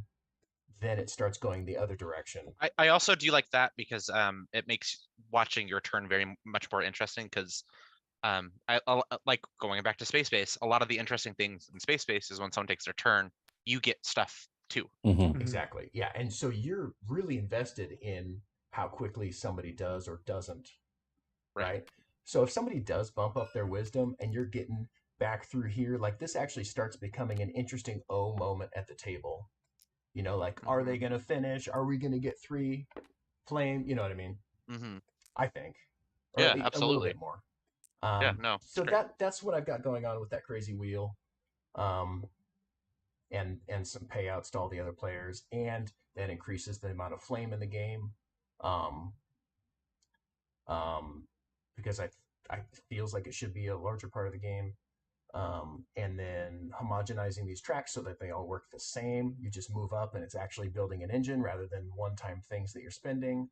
then it starts going the other direction. I also do like that because it makes watching your turn very much more interesting, because I like going back to Space Base. A lot of the interesting things in Space Base is when someone takes their turn, you get stuff too. Exactly. Yeah. And so you're really invested in how quickly somebody does or doesn't. Right? So if somebody does bump up their wisdom and you're getting back through here, like, this actually starts becoming an interesting moment at the table. Like, are they going to finish? Are we going to get 3 flame? You know what I mean? I think. Or yeah, absolutely. A little bit more. Yeah, no. So that's what I've got going on with that crazy wheel. And some payouts to all the other players, and that increases the amount of flame in the game. um, because I feels like it should be a larger part of the game. And then homogenizing these tracks so that they all work the same. You just move up and it's actually building an engine rather than one-time things that you're spending.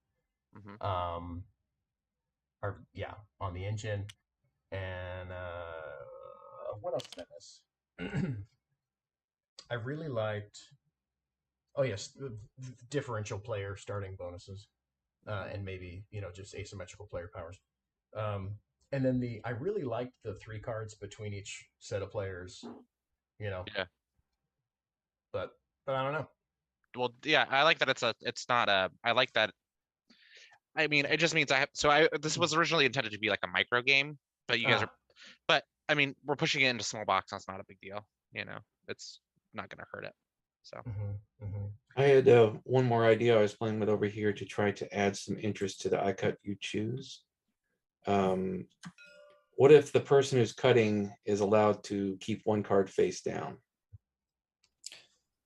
Mhm. Or yeah, on the engine. And what else did I miss? I really liked. Oh yes, the differential player starting bonuses, and maybe just asymmetrical player powers. Um, and then I really liked the 3 cards between each set of players. Yeah. But I don't know. Well, yeah, I like that it's not a, I like that. I mean, it just means this was originally intended to be like a micro game, but you guys are, but I mean, we're pushing it into small box. That's not a big deal. It's not going to hurt it. So I had one more idea I was playing with over here to try to add some interest to the I cut you choose. What if the person who's cutting is allowed to keep 1 card face down?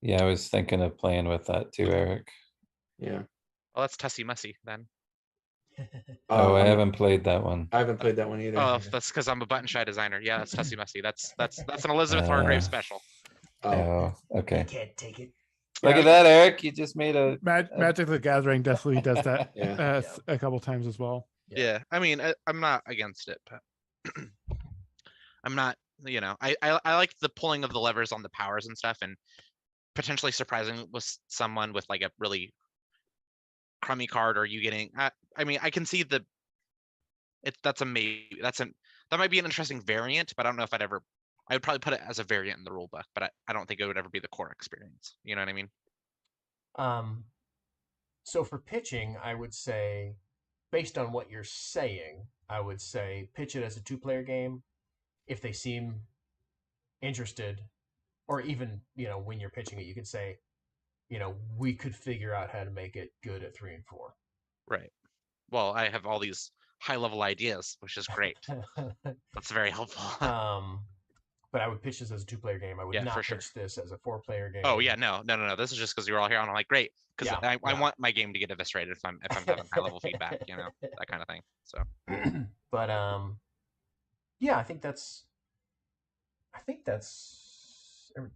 Yeah, I was thinking of playing with that too, Eric. Yeah. well, that's Tussy Mussy then. Oh, I I'm- haven't played that one. I haven't played that one either. Oh, that's because I'm a button shy designer. Yeah, that's Tussy Mussy. That's an Elizabeth Hargrave special. Oh, Oh, I okay. can't take it. Look at that, Eric. You just made a Magic the Gathering definitely does that Yeah. a couple times as well. Yeah, I mean, I'm not against it, but I'm not. I like the pulling of the levers on the powers and stuff, and potentially surprising with someone with like a really crummy card, or you getting. I mean, I can see that's a maybe. That might be an interesting variant, but I don't know if I would probably put it as a variant in the rule book, but I don't think it would ever be the core experience. You know what I mean? So for pitching, I would say, based on what you're saying, I would say pitch it as a 2-player game. If they seem interested, or even when you're pitching it, you could say, we could figure out how to make it good at 3 and 4. Right. Well, I have all these high-level ideas, which is great. That's very helpful. But I would pitch this as a 2-player game. I would Yeah, not for sure. pitch this as a 4-player game. Oh yeah, no. This is just because you're all here, and I'm like, great, because Yeah, I want my game to get eviscerated if I'm having high-level feedback, that kind of thing. So, But yeah, I think that's.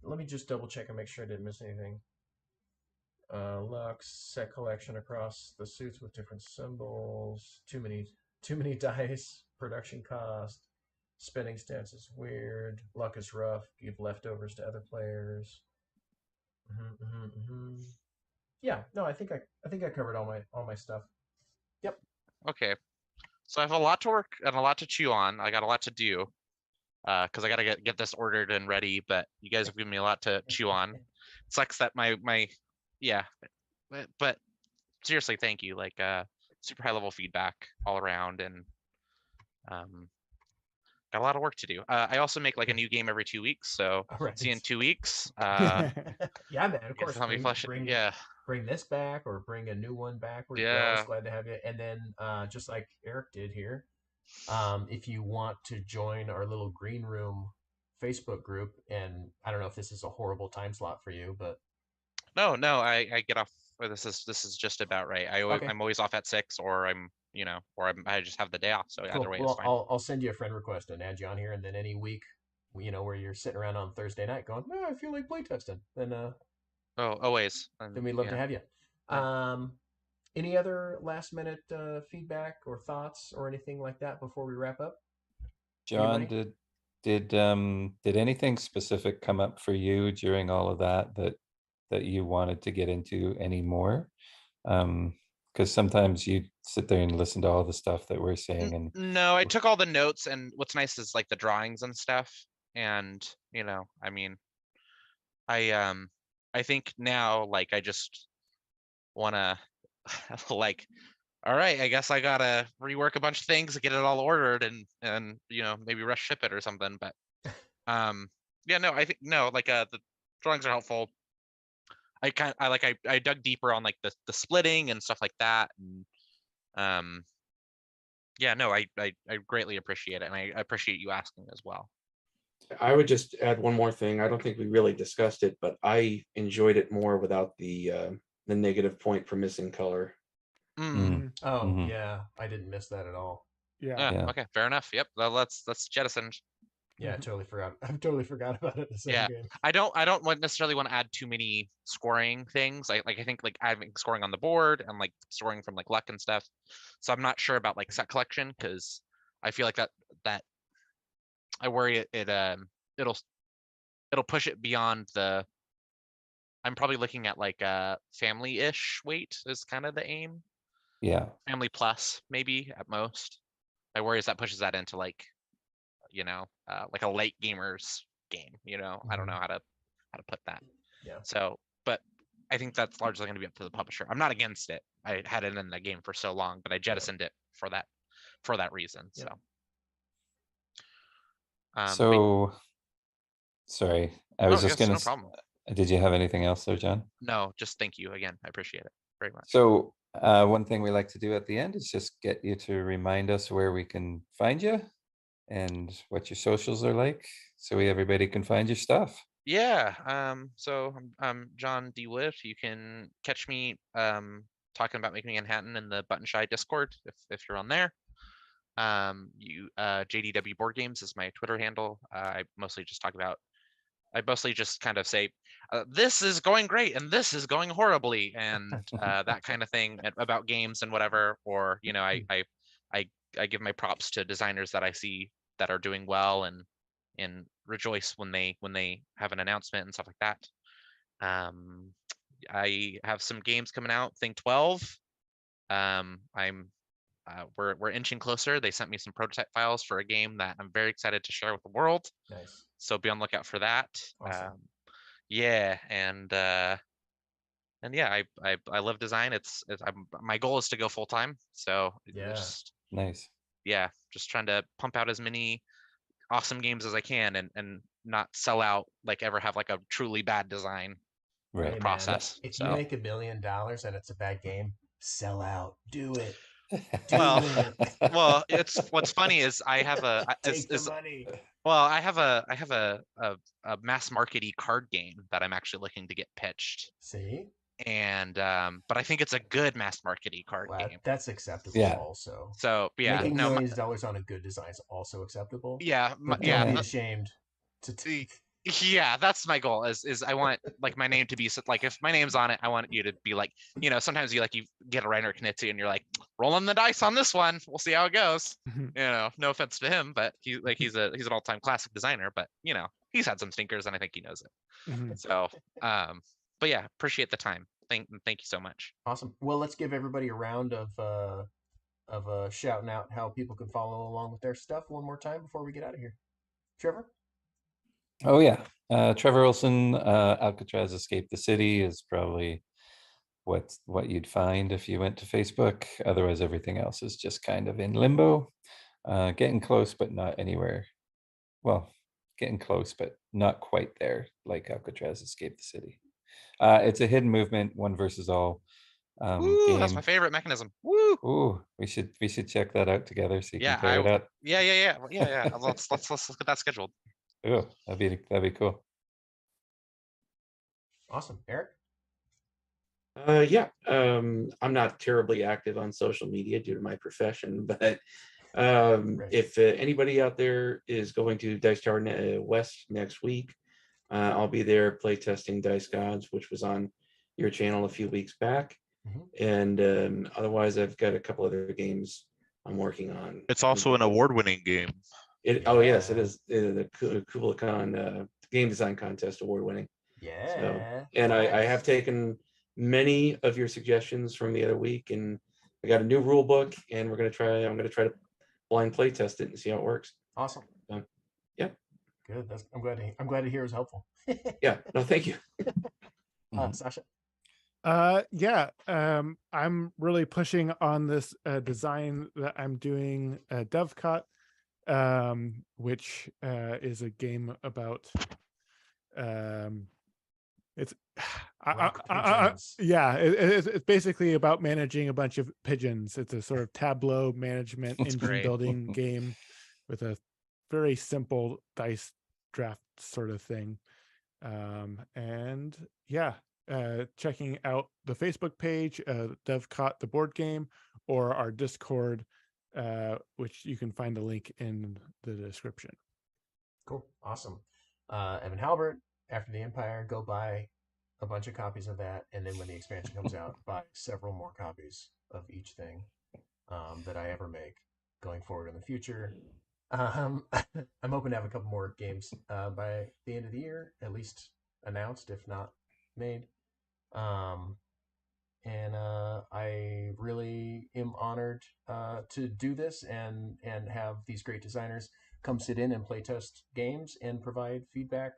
Let me just double check and make sure I didn't miss anything. Lux set collection across the suits with different symbols. Too many dice. Production cost. Spending stance is weird. Luck is rough. Give leftovers to other players. Yeah, no, I think I covered all my stuff. Yep. okay, so I have a lot to work and a lot to chew on. I got a lot to do, because I got to get this ordered and ready. But you guys have given me a lot to chew on. It sucks that yeah, but seriously, thank you. Like, super high-level feedback all around, and got a lot of work to do. I also make like a new game every 2 weeks, so Right. see you in 2 weeks. Yeah, man. Of course. Let me flush it. Yeah. Bring this back or bring a new one back. We're always glad to have you. And then, just like Eric did here, if you want to join our little green room Facebook group, and I don't know if this is a horrible time slot for you, but No, I get off. This is just about right. Okay. I'm always off at 6, or I just have the day off. So cool. either way, Well, it's fine. I'll send you a friend request and add you on here, and then any week, where you're sitting around on Thursday night going, I feel like playtesting, then Oh, always. then we'd love to have you. Any other last minute feedback or thoughts or anything like that before we wrap up? John, Anybody? did anything specific come up for you during all of that you wanted to get into anymore? Because sometimes you sit there and listen to all the stuff that we're saying, and No, I took all the notes, and what's nice is like the drawings and stuff. And I mean, I think now, like, I just wanna like, all right, I guess I gotta rework a bunch of things to get it all ordered, and maybe rush ship it or something. But yeah, no, I think no, like, the drawings are helpful. I dug deeper on like the splitting and stuff like that, and yeah, no, I greatly appreciate it, and I appreciate you asking as well. I would just add one more thing. I don't think we really discussed it, but I enjoyed it more without the negative point for missing color. Mm. Oh Mhm. yeah, I didn't miss that at all. Yeah. Yeah. Okay, fair enough. Yep, let's jettison. Yeah, I totally forgot. I totally forgot about it. The same Yeah, game. I don't necessarily want to add too many scoring things. I think like having scoring on the board and like scoring from like luck and stuff. So I'm not sure about like set collection because I feel like that I worry it'll push it beyond the. I'm probably looking at like family-ish weight is kind of the aim. Yeah. Family plus maybe at most. I worry is that pushes that into like like a late gamers game. I don't know how to put that. Yeah. So, but I think that's largely going to be up to the publisher. I'm not against it. I had it in the game for so long, but I jettisoned it for that reason. Yep. So, but So, sorry, I was just yes, gonna. no problem. Did you have anything else there, John? No, just thank you again. I appreciate it very much. So, one thing we like to do at the end is just get you to remind us where we can find you and what your socials are like, so everybody can find your stuff. Yeah. So I'm John D. Wood. You can catch me talking about Making Manhattan in the Button Shy Discord if you're on there. JDW Board Games is my Twitter handle. I mostly just kind of say, this is going great and this is going horribly and that kind of thing about games and whatever. Or I give my props to designers that I see that are doing well and rejoice when they have an announcement and stuff like that. I have some games coming out. Thing 12. We're inching closer. They sent me some prototype files for a game that I'm very excited to share with the world. Nice. So be on the lookout for that. Awesome. Yeah, and yeah, I love design. My goal is to go full time. So Yeah. Nice. Just trying to pump out as many awesome games as I can and not sell out, like ever have like a truly bad design in Right. the Hey, process. man, if So you make $1 million and it's a bad game, sell out. Do it. well, Do it. well, it's what's funny is I have a Take the money. well, I have a mass markety card game that I'm actually looking to get pitched. See? And but I think it's a good mass markety card Wow, game. that's acceptable Yeah. also. So yeah, Making no, millions of dollars on a good design is also acceptable. yeah, But yeah, don't be ashamed to yeah. That's my goal. Is I want like my name to be like if my name's on it, I want you to be like sometimes you get a Reiner Knitty and you're like rolling the dice on this one. We'll see how it goes. No offense to him, but he's an all-time classic designer. But he's had some stinkers and I think he knows it. Mhm. So but yeah, appreciate the time. Thank you so much. Awesome. Well, let's give everybody a round of shouting out how people can follow along with their stuff one more time before we get out of here. Trevor? Oh yeah. Trevor Olson, Alcatraz Escape the City is probably what you'd find if you went to Facebook. Otherwise, everything else is just kind of in limbo. Getting close, but not anywhere. Well, getting close, but not quite there, like Alcatraz Escape the City. It's a hidden movement, one versus all Woo, game. that's my favorite mechanism. Woo. Ooh, we should check that out together so you Yeah, can pair it up. yeah. Let's get that scheduled. Oh, that'd be cool. Awesome. Eric? Yeah, I'm not terribly active on social media due to my profession, but if anybody out there is going to Dice Tower West next week, I'll be there playtesting Dice Gods, which was on your channel a few weeks back. And otherwise, I've got a couple other games I'm working on. It's also an award-winning game. Oh yes, it is the KublaCon game design contest award-winning. Yeah. So, and I have taken many of your suggestions from the other week, and I got a new rule book, and I'm gonna try to blind play test it and see how it works. Awesome. Yeah. Good. I'm glad to hear it was helpful. Yeah. No, thank you. Sasha? Yeah, I'm really pushing on this design that I'm doing, Dovecot, which is a game about it's yeah, it's basically about managing a bunch of pigeons. It's a sort of tableau management engine great. building game with a very simple dice draft sort of thing. And yeah, checking out the Facebook page, Dev Caught the board game, or our Discord, which you can find the link in the description. Cool. Awesome. Evan Halbert, After the Empire, go buy a bunch of copies of that. And then when the expansion comes out, buy several more copies of each thing that I ever make going forward in the future. I'm hoping to have a couple more games by the end of the year, at least announced, if not made. And I really am honored to do this and have these great designers come sit in and play test games and provide feedback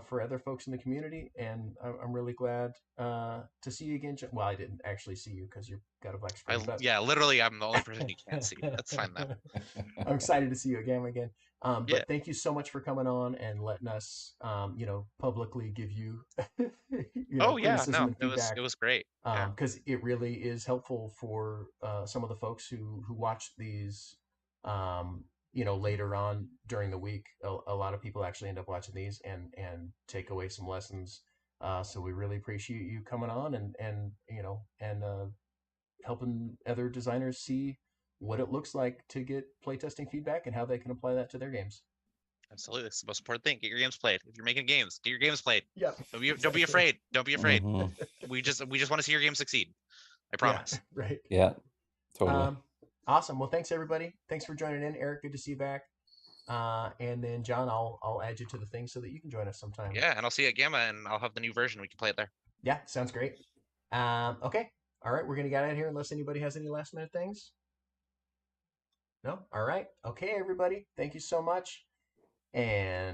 for other folks in the community. And I'm really glad to see you again. Well, I didn't actually see you because you've got a black screen. But Yeah, literally, I'm the only person you can't see. That's fine though. I'm excited to see you again. Yeah. But thank you so much for coming on and letting us, publicly give you, criticism and feedback. It was great. Because it really is helpful for some of the folks who watch these, later on during the week. A lot of people actually end up watching these and take away some lessons. So we really appreciate you coming on and helping other designers see what it looks like to get playtesting feedback and how they can apply that to their games. Absolutely, it's the most important thing. Get your games played. If you're making games, get your games played. Yeah. Don't be afraid. Don't be afraid. Mhm. We just want to see your game succeed. I promise. Yeah, right. Yeah, totally. Awesome. Well, thanks everybody. Thanks for joining in, Eric. Good to see you back. And then John, I'll add you to the thing so that you can join us sometime. Yeah, and I'll see you at Gamma, and I'll have the new version. We can play it there. Yeah, sounds great. Okay. All right, we're gonna get out of here unless anybody has any last minute things. No? All right. Okay, everybody. Thank you so much. And